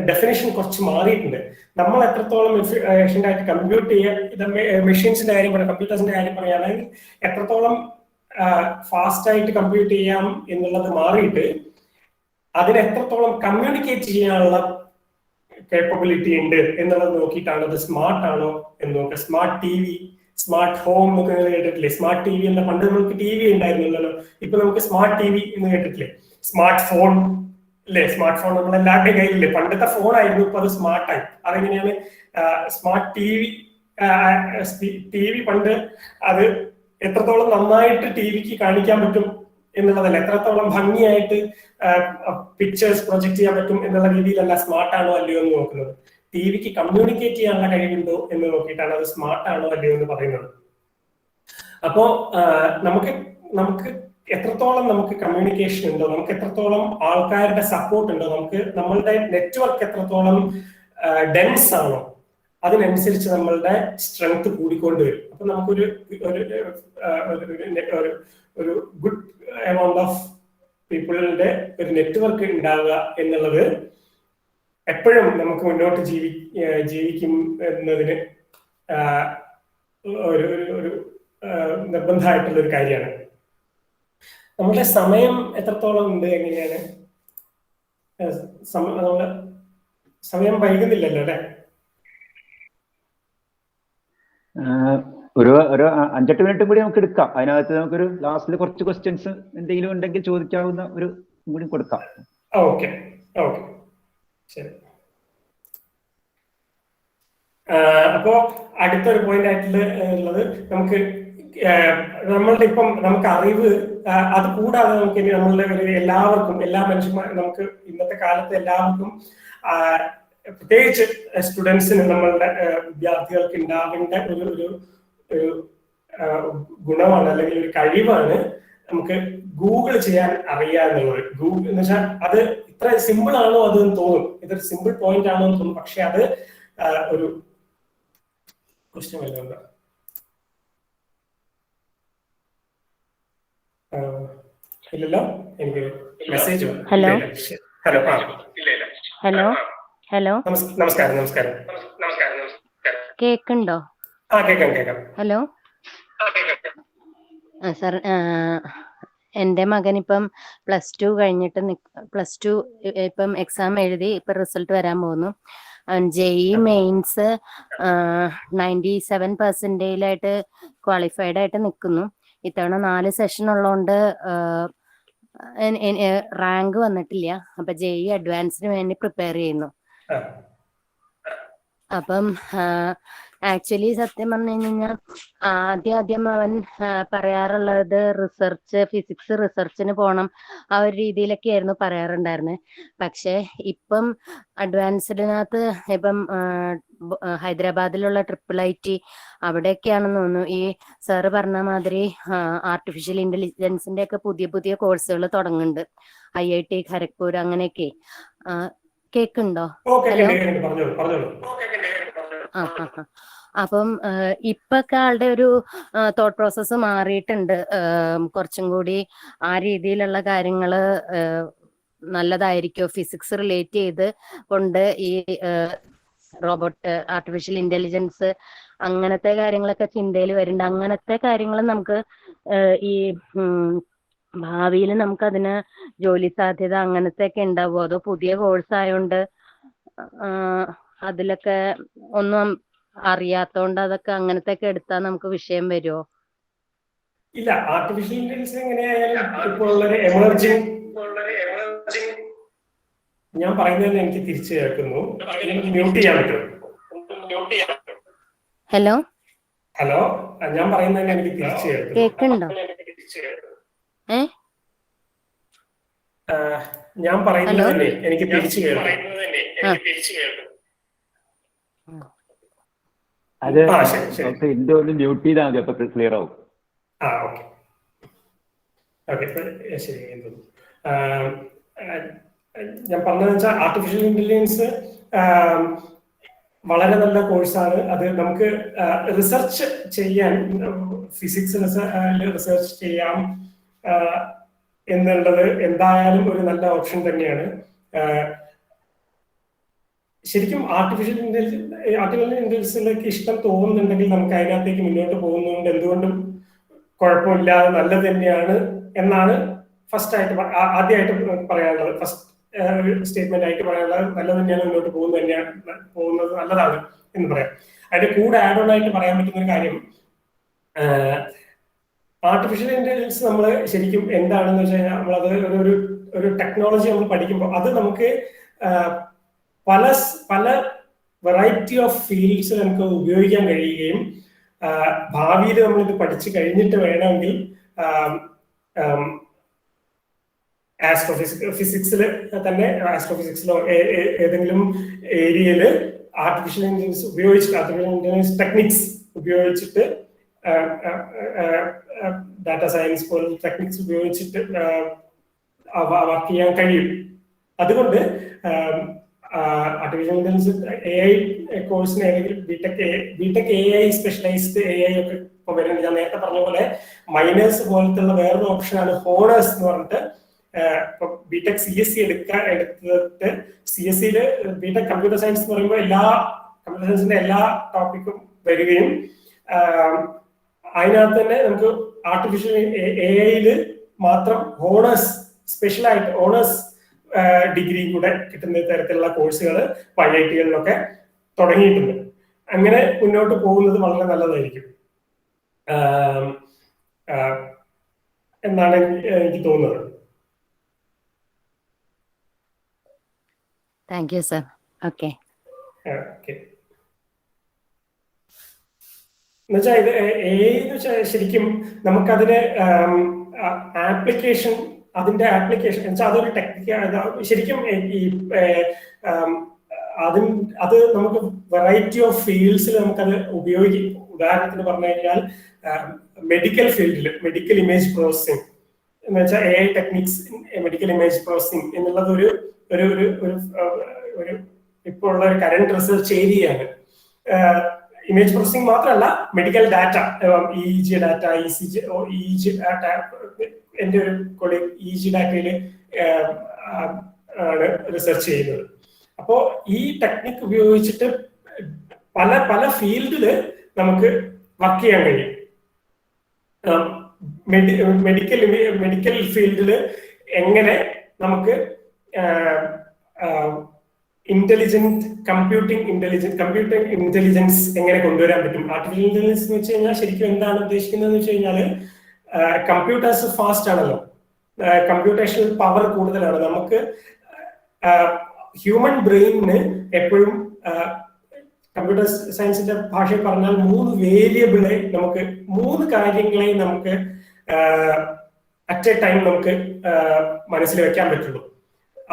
ഡെഫിനേഷൻ കുറച്ച് മാറിയിട്ടുണ്ട്. നമ്മൾ എത്രത്തോളം എഫിഷ്യന്റ് ആയിട്ട് കമ്പ്യൂട്ട് ചെയ്യാൻ, മെഷീൻസിന്റെ കാര്യം പറയാം, കമ്പ്യൂട്ടേഴ്സിന്റെ കാര്യം പറയുകയാണെങ്കിൽ എത്രത്തോളം ഫാസ്റ്റ് ആയിട്ട് കമ്പ്യൂട്ട് ചെയ്യാം എന്നുള്ളത് മാറിയിട്ട് അതിന് എത്രത്തോളം കമ്മ്യൂണിക്കേറ്റ് ചെയ്യാനുള്ള കേപ്പബിലിറ്റി ഉണ്ട് എന്നുള്ളത് നോക്കിയിട്ടാണ് അത് സ്മാർട്ട് ആണോ എന്ന് നോക്കുക. സ്മാർട്ട് TV, സ്മാർട്ട് ഹോം എന്നൊക്കെ കേട്ടിട്ടില്ലേ? സ്മാർട്ട് TV എന്ന പണ്ട് നമുക്ക് TV ഉണ്ടായിരുന്നല്ലോ, ഇപ്പൊ നമുക്ക് സ്മാർട്ട് TV എന്ന് കേട്ടിട്ടില്ലേ? സ്മാർട്ട് ഫോൺ അല്ലേ? സ്മാർട്ട് ഫോൺ നമ്മളെല്ലാവരുടെയും കയ്യിലില്ലേ? പണ്ടത്തെ ഫോൺ ആയിരുന്നു, ഇപ്പൊ അത് സ്മാർട്ടായി. അതെങ്ങനെയാണ്? സ്മാർട്ട് TV പണ്ട് അത് എത്രത്തോളം നന്നായിട്ട് TVക്ക് കാണിക്കാൻ പറ്റും എന്നുള്ളതല്ല, എത്രത്തോളം ഭംഗിയായിട്ട് പിക്ചേഴ്സ് പ്രൊജക്ട് ചെയ്യാൻ പറ്റും എന്നുള്ള രീതിയിലല്ല സ്മാർട്ട് ആണോ അല്ലയോ എന്ന് നോക്കുന്നത്. TVക്ക് കമ്മ്യൂണിക്കേറ്റ് ചെയ്യാനുള്ള കഴിവുണ്ടോ എന്ന് നോക്കിയിട്ടാണ് അത് സ്മാർട്ട് ആണോ അല്ലയോ എന്ന് പറയുന്നത്. അപ്പോ നമുക്ക് എത്രത്തോളം നമുക്ക് കമ്മ്യൂണിക്കേഷൻ ഉണ്ടോ, നമുക്ക് എത്രത്തോളം ആൾക്കാരുടെ സപ്പോർട്ട് ഉണ്ടോ, നമ്മളുടെ നെറ്റ്വർക്ക് എത്രത്തോളം ഡെൻസ് ആണോ, അതിനനുസരിച്ച് നമ്മളുടെ സ്ട്രെങ്ത് കൂടിക്കൊണ്ടുവരും. അപ്പൊ നമുക്കൊരു ഒരു ഗുഡ് എമൗണ്ട് ഓഫ് പീപ്പിളിന്റെ ഒരു നെറ്റ്വർക്ക് ഉണ്ടാവുക എന്നുള്ളത് എപ്പോഴും നമുക്ക് മുന്നോട്ട് ജീവിക്കും എന്നതിന് ഒരു നിർബന്ധമായിട്ടുള്ള ഒരു കാര്യമാണ്. നമ്മുടെ സമയം എത്രത്തോളം ഉണ്ട്, എങ്ങനെയാണ് നമ്മുടെ സമയം വൈകുന്നില്ലല്ലോ അല്ലെ? ഒരു 5-8 മിനിറ്റും കൂടി നമുക്ക് എടുക്കാം. അതിനകത്ത് നമുക്കൊരു ലാസ്റ്റിൽ കുറച്ച് ക്വസ്റ്റ്യൻസ് എന്തെങ്കിലും ഉണ്ടെങ്കിൽ ചോദിക്കാവുന്ന ഒരു കൂടി കൊടുക്കാം. ഓക്കെ ശരി. അപ്പോ അടുത്തൊരു പോയിന്റ് ആയിട്ടുള്ളത് നമുക്ക് അറിവ്, അത് കൂടാതെ നമുക്ക് എല്ലാവർക്കും, എല്ലാ മനുഷ്യന്മാർ, നമുക്ക് ഇന്നത്തെ കാലത്ത് എല്ലാവർക്കും, പ്രത്യേകിച്ച് സ്റ്റുഡൻസിന്, നമ്മളുടെ വിദ്യാർത്ഥികൾക്ക് ഉണ്ടാവേണ്ട ഒരു ഗുണമാണ് അല്ലെങ്കിൽ ഒരു കഴിവാണ് നമുക്ക് ഗൂഗിൾ ചെയ്യാൻ അറിയാന്നുള്ളത്. ഗൂഗിൾ എന്ന് വെച്ചാൽ അത് ഇത്ര സിമ്പിൾ ആണോ അത് തോന്നും, ഇതൊരു സിമ്പിൾ പോയിന്റ് ആണോ എന്ന് തോന്നും, പക്ഷെ അത് ഒരു ക്വസ്റ്റ്യൻ വല്ലതുണ്ട്. ഇല്ലല്ലോ, എനിക്കൊരു message. Hello hello hello hello നമസ്കാരം. കേക്കുണ്ടോ? കേക്കാം. ഹലോ സാർ, എൻ്റെ മകൻ ഇപ്പം +2 കഴിഞ്ഞിട്ട് +2 ഇപ്പം എക്സാം എഴുതി ഇപ്പം റിസൾട്ട് വരാൻ പോകുന്നു. JEE മെയിൻസ് 97% ക്വാളിഫൈഡ് ആയിട്ട് നിൽക്കുന്നു. ഇത്തവണ 4 സെഷൻ ഉള്ളതുകൊണ്ട് റാങ്ക് വന്നിട്ടില്ല. അപ്പൊ JEE അഡ്വാൻസിന് വേണ്ടി പ്രിപ്പയർ ചെയ്യുന്നു. അപ്പം ആക്ച്വലി സത്യം പറഞ്ഞു കഴിഞ്ഞാൽ ആദ്യം അവൻ പറയാറുള്ളത് ഫിസിക്സ് റിസർച്ചിന് പോകണം, ആ ഒരു രീതിയിലൊക്കെ ആയിരുന്നു പറയാറുണ്ടായിരുന്നത്. പക്ഷെ ഇപ്പം അഡ്വാൻസ്ഡിനകത്ത് ഇപ്പം ഹൈദരാബാദിലുള്ള IIIT അവിടെയൊക്കെയാണെന്ന് തോന്നുന്നു ഈ സാറ് പറഞ്ഞ മാതിരി ആർട്ടിഫിഷ്യൽ ഇന്റലിജൻസിന്റെ ഒക്കെ പുതിയ കോഴ്സുകൾ തുടങ്ങുന്നുണ്ട്. IIT ഖരഗ്പൂർ അങ്ങനെയൊക്കെ. കേക്കുണ്ടോ? ഹലോ. അപ്പം ഇപ്പൊക്കെ ആളുടെ ഒരു തോട്ട് പ്രോസസ്സ് മാറിയിട്ടുണ്ട്. കുറച്ചും കൂടി ആ രീതിയിലുള്ള കാര്യങ്ങള് നല്ലതായിരിക്കും. ഫിസിക്സ് റിലേറ്റ് ചെയ്ത് കൊണ്ട് ഈ റോബോട്ട്, ആർട്ടിഫിഷ്യൽ ഇന്റലിജൻസ് അങ്ങനത്തെ കാര്യങ്ങളൊക്കെ ചിന്തയിൽ വരുന്നുണ്ട്. അങ്ങനത്തെ കാര്യങ്ങൾ നമുക്ക് ഈ ഭാവിയിൽ നമുക്കതിന് ജോലി സാധ്യത അങ്ങനത്തെ ഒക്കെ ഉണ്ടാവുമോ? അതോ പുതിയ കോഴ്സ് ആയതുകൊണ്ട് അതിലൊക്കെ ഒന്നും അറിയാത്തോണ്ട് അതൊക്കെ അങ്ങനത്തെ ഒക്കെ എടുത്താൽ നമുക്ക് വിഷയം വരുമോ? ഇല്ല, ആർട്ടിഫിഷ്യൽ ഇന്റലിജൻസ് എങ്ങനെയായാലും ഇപ്പോൾ ഉള്ളൊരു എമർജിങ്, ഞാൻ പറയുന്നത് എനിക്ക് തിരിച്ചു കേൾക്കുന്നു. മ്യൂട്ട് ചെയ്യാൻ പറ്റുമോ? ഹലോ ഹലോ, ഞാൻ പറയുന്നത് എനിക്ക് തിരിച്ചു കേൾക്കുന്നുണ്ടോ? ഞാൻ പറയുന്നത് തന്നെ എനിക്ക് തിരിച്ചു കേൾക്കും. അത് എന്തോ ഒന്ന് മ്യൂട്ട് ചെയ്താൽ മതി, അപ്പൊ ക്ലിയർ ആവും. ഓക്കെ ശരി. ഞാൻ പറഞ്ഞതെന്ന് വെച്ചാൽ ആർട്ടിഫിഷ്യൽ ഇന്റലിജൻസ് വളരെ നല്ല കോഴ്സാണ്. അത് നമുക്ക് റിസർച്ച് ചെയ്യാൻ, ഫിസിക്സ് റിസർച്ച് ചെയ്യാം എന്നുള്ളത് എന്തായാലും ഒരു നല്ല ഓപ്ഷൻ തന്നെയാണ്. ശരിക്കും ആർട്ടിഫിഷ്യൽ ഇന്റലിജൻസിലേക്ക് ഇഷ്ടം തോന്നുന്നുണ്ടെങ്കിൽ നമുക്ക് അതിനകത്തേക്ക് മുന്നോട്ട് പോകുന്നതുകൊണ്ട് എന്തുകൊണ്ടും കുഴപ്പമില്ലാതെ നല്ലത് തന്നെയാണ് എന്നാണ് ആദ്യമായിട്ട് പറയാനുള്ളത്. ഫസ്റ്റ് സ്റ്റേറ്റ്മെന്റ് ആയിട്ട് പറയാനുള്ളത് നല്ലത് തന്നെയാണ്, മുന്നോട്ട് പോകുന്നത് നല്ലതാണ് എന്ന് പറയാം. അതിന്റെ കൂടെ ആഡ് ഓൺ ആയിട്ട് പറയാൻ പറ്റുന്ന ഒരു കാര്യം, ആർട്ടിഫിഷ്യൽ ഇന്റലിജൻസ് നമ്മൾ ശരിക്കും എന്താണെന്ന് വെച്ച് കഴിഞ്ഞാൽ നമ്മളത് ഒരു ടെക്നോളജി നമ്മൾ പഠിക്കുമ്പോൾ അത് നമുക്ക് പല വെറൈറ്റി ഓഫ് ഫീൽഡ്സിൽ നമുക്ക് ഉപയോഗിക്കാൻ കഴിയുകയും ഭാവിയിൽ നമ്മളിത് പഠിച്ചു കഴിഞ്ഞിട്ട് വേണമെങ്കിൽ ഫിസിക്സിൽ തന്നെ, ആസ്ട്രോഫിസിക്സിലോ ഏതെങ്കിലും ഏരിയയിൽ ആർട്ടിഫിഷ്യൽ ഇന്റലിജൻസ് ടെക്നിക്സ് ഉപയോഗിച്ചിട്ട്, ഡാറ്റ സയൻസ് പോലുള്ള ടെക്നിക്സ് ഉപയോഗിച്ചിട്ട് വർക്ക് ചെയ്യാൻ കഴിയും. അതുകൊണ്ട് ആർട്ടിഫിഷ്യൽ ഇന്റലിജൻസ് AI കോഴ്സിന് ഏതെങ്കിലും ബിടെക് AI സ്പെഷ്യലൈസ്ഡ് AI ഒക്കെ ഇപ്പൊ വരുന്നുണ്ട്. ഞാൻ നേരത്തെ പറഞ്ഞ പോലെ മൈനേഴ്സ് പോലത്തുള്ള വേറൊരു ഓപ്ഷനാണ് ഹോണേഴ്സ് എന്ന് പറഞ്ഞിട്ട്. ഇപ്പൊ ബിടെക് CSC എടുത്തിട്ട് CSCയില് ബിടെക് കമ്പ്യൂട്ടർ സയൻസ് എന്ന് പറയുമ്പോൾ കമ്പ്യൂട്ടർ സയൻസിന്റെ എല്ലാ ടോപ്പിക്കും വരികയും അതിനകത്ത് തന്നെ നമുക്ക് ആർട്ടിഫിഷ്യൽ AIയില് മാത്രം ഹോണേഴ്സ്, സ്പെഷ്യലായിട്ട് ഹോണേഴ്സ് ഡിഗ്രി കൂടെ കിട്ടുന്ന തരത്തിലുള്ള കോഴ്സുകൾ IITകളിലൊക്കെ തുടങ്ങിയിട്ടുണ്ട്. അങ്ങനെ മുന്നോട്ട് പോകുന്നത് വളരെ നല്ലതായിരിക്കും എന്നാണ് എനിക്ക് തോന്നുന്നത്. Thank you sir. ഓക്കെ. എന്നുവെച്ചാൽ ഇത് AI ശരിക്കും നമുക്കതിന് ആപ്ലിക്കേഷൻ, അതിന്റെ ആപ്ലിക്കേഷൻ വെച്ചാൽ അതൊരു ടെക്നിക്ക് ശരിക്കും അത് നമുക്ക് വെറൈറ്റി ഓഫ് ഫീൽഡ്സിൽ നമുക്കത് ഉപയോഗിക്കും. ഉദാഹരണത്തിന് പറഞ്ഞു കഴിഞ്ഞാൽ മെഡിക്കൽ ഫീൽഡിൽ മെഡിക്കൽ ഇമേജ് പ്രോസസ്സിംഗ് എന്ന് വെച്ചാൽ AI techniques medical image processing എന്നുള്ളത് ഒരു ഇപ്പോൾ ഉള്ള ഒരു കറന്റ് റിസർച്ച് ഏരിയയാണ്. ഇമേജ് പ്രോസസ്സിംഗ് മാത്രമല്ല, medical data, EEG data, EEG data, എൻ്റെ ഒരു കൊളീഗ് EEG ഡാറ്റയിൽ ആണ് റിസർച്ച് ചെയ്യുന്നത്. അപ്പോ ഈ ടെക്നിക്ക് ഉപയോഗിച്ചിട്ട് പല ഫീൽഡില് നമുക്ക് വർക്ക് ചെയ്യാൻ കഴിയും. മെഡിക്കൽ ഫീൽഡിൽ എങ്ങനെ നമുക്ക് കമ്പ്യൂട്ടിംഗ് ഇന്റലിജൻസ് എങ്ങനെ കൊണ്ടുവരാൻ പറ്റും. ആർട്ടിഫിഷ്യൽ ഇന്റലിജൻസ് എന്ന് വെച്ച് കഴിഞ്ഞാൽ ശരിക്കും എന്താണ് ഉദ്ദേശിക്കുന്നത് എന്ന് വെച്ച് കഴിഞ്ഞാൽ കമ്പ്യൂട്ടേഴ്സ് ഫാസ്റ്റ് ആണല്ലോ, കമ്പ്യൂട്ടേഷണൽ പവർ കൂടുതലാണ്. നമുക്ക് ഹ്യൂമൻ ബ്രെയിനിന് എപ്പോഴും കമ്പ്യൂട്ടർ സയൻസിന്റെ ഭാഷയിൽ പറഞ്ഞാൽ 3 വേരിയബിളെ നമുക്ക് 3 കാര്യങ്ങളെ നമുക്ക് അറ്റ് എ ടൈം നമുക്ക് മനസ്സിൽ വെക്കാൻ പറ്റുള്ളൂ.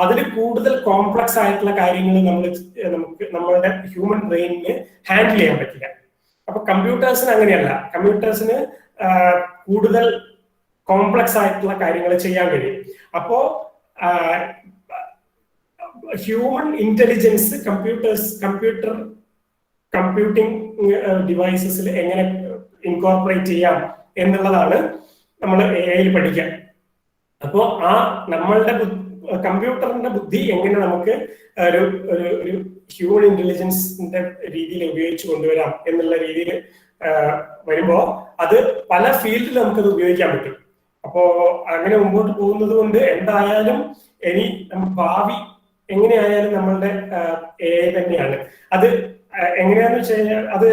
അതിൽ കൂടുതൽ കോംപ്ലക്സ് ആയിട്ടുള്ള കാര്യങ്ങൾ നമുക്ക് നമ്മളുടെ ഹ്യൂമൻ ബ്രെയിനിന് ഹാൻഡിൽ ചെയ്യാൻ പറ്റില്ല. അപ്പൊ കമ്പ്യൂട്ടേഴ്സിന് അങ്ങനെയല്ല. കമ്പ്യൂട്ടേഴ്സിന് കൂടുതൽ കോംപ്ലക്സ് ആയിട്ടുള്ള കാര്യങ്ങൾ ചെയ്യാൻ കഴിയും. അപ്പോ ഹ്യൂമൻ ഇന്റലിജൻസ് കമ്പ്യൂട്ടിംഗ് ഡിവൈസസിൽ എങ്ങനെ ഇൻകോർപ്പറേറ്റ് ചെയ്യാം എന്നുള്ളതാണ് നമ്മൾ AI പഠിക്കാൻ. അപ്പോ നമ്മളുടെ കമ്പ്യൂട്ടറിന്റെ ബുദ്ധി എങ്ങനെ നമുക്ക് ഒരു ഹ്യൂമൻ ഇന്റലിജൻസിന്റെ രീതിയിൽ ഉപയോഗിച്ച് കൊണ്ടുവരാം എന്നുള്ള രീതിയിൽ വരുമ്പോ അത് പല ഫീൽഡിൽ നമുക്കത് ഉപയോഗിക്കാൻ പറ്റും. അപ്പോ അങ്ങനെ മുമ്പോട്ട് പോകുന്നത് കൊണ്ട് എന്തായാലും ഇനി ഭാവി എങ്ങനെയായാലും നമ്മളുടെ AI തന്നെയാണ്. അത് എങ്ങനെയാന്ന് വെച്ച് കഴിഞ്ഞാൽ അത്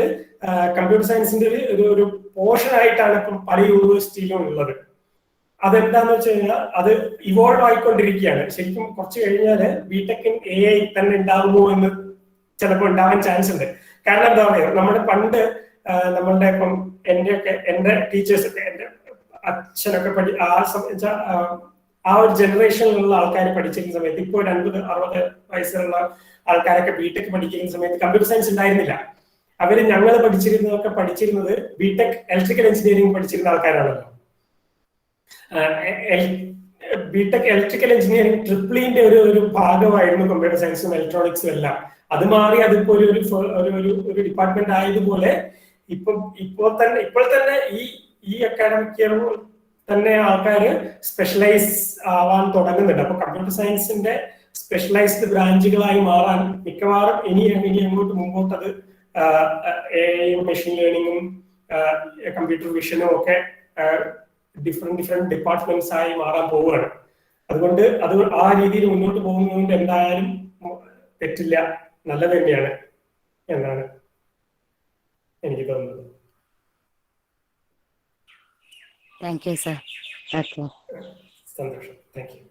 കമ്പ്യൂട്ടർ സയൻസിന്റെ ഒരു പോർഷൻ ആയിട്ടാണ് ഇപ്പം പല യൂണിവേഴ്സിറ്റിയിലും ഉള്ളത്. അതെന്താന്ന് വെച്ച് കഴിഞ്ഞാൽ അത് ഇവോൾവ് ആയിക്കൊണ്ടിരിക്കുകയാണ്. ശരിക്കും കുറച്ച് കഴിഞ്ഞാല് ബിടെക് ഇൻ AI തന്നെ ഉണ്ടാകുമോ എന്ന് ചിലപ്പോൾ ഉണ്ടാവാൻ ചാൻസ് ഉണ്ട്. കാരണം എന്താ പറയുക, നമ്മുടെ പണ്ട് നമ്മളുടെ ഇപ്പം എന്റെ ടീച്ചേഴ്സ് ഒക്കെ, എന്റെ അച്ഛനൊക്കെ ആ ഒരു ജനറേഷനിലുള്ള ആൾക്കാർ പഠിച്ചിരുന്ന സമയത്ത്, ഇപ്പോൾ 50-60 വയസ്സുള്ള ആൾക്കാരൊക്കെ ബിടെക് പഠിക്കുന്ന സമയത്ത് കമ്പ്യൂട്ടർ സയൻസ് ഉണ്ടായിരുന്നില്ല. ഞങ്ങൾ പഠിച്ചിരുന്നത് ബിടെക് ഇലക്ട്രിക്കൽ എഞ്ചിനീയറിംഗ് പഠിച്ചിരുന്ന ആൾക്കാരാണല്ലോ. ബിടെക് ഇലക്ട്രിക്കൽ എഞ്ചിനീയറിംഗ് ട്രിപ്പിളിന്റെ ഒരു ഭാഗമായിരുന്നു കമ്പ്യൂട്ടർ സയൻസും ഇലക്ട്രോണിക്സും എല്ലാം. അത് മാറി അതിപ്പോ ഒരു ഡിപ്പാർട്ട്മെന്റ് ആയതുപോലെ ഇപ്പോൾ തന്നെ ഈ അക്കാഡമിക് ഇയർ തന്നെ ആൾക്കാർ സ്പെഷ്യലൈസ് ആവാൻ തുടങ്ങുന്നുണ്ട്. അപ്പൊ കമ്പ്യൂട്ടർ സയൻസിന്റെ സ്പെഷ്യലൈസ്ഡ് ബ്രാഞ്ചുകളായി മാറാൻ മിക്കവാറും ഇനി മുമ്പോട്ട് അത് AI മെഷീൻ ലേണിംഗും കമ്പ്യൂട്ടർ വിഷനും ഒക്കെ ഡിഫറെന്റ് ഡിപ്പാർട്ട്മെന്റ്സ് ആയി മാറാൻ പോവുകയാണ്. അതുകൊണ്ട് ആ രീതിയിൽ മുന്നോട്ട് പോകുന്നതുകൊണ്ട് എന്തായാലും തെറ്റില്ല, നല്ലത് തന്നെയാണ് എന്നാണ് എനിക്ക് തോന്നുന്നത്. Thank you sir. ഓക്കെ, സന്തോഷം. Thank U.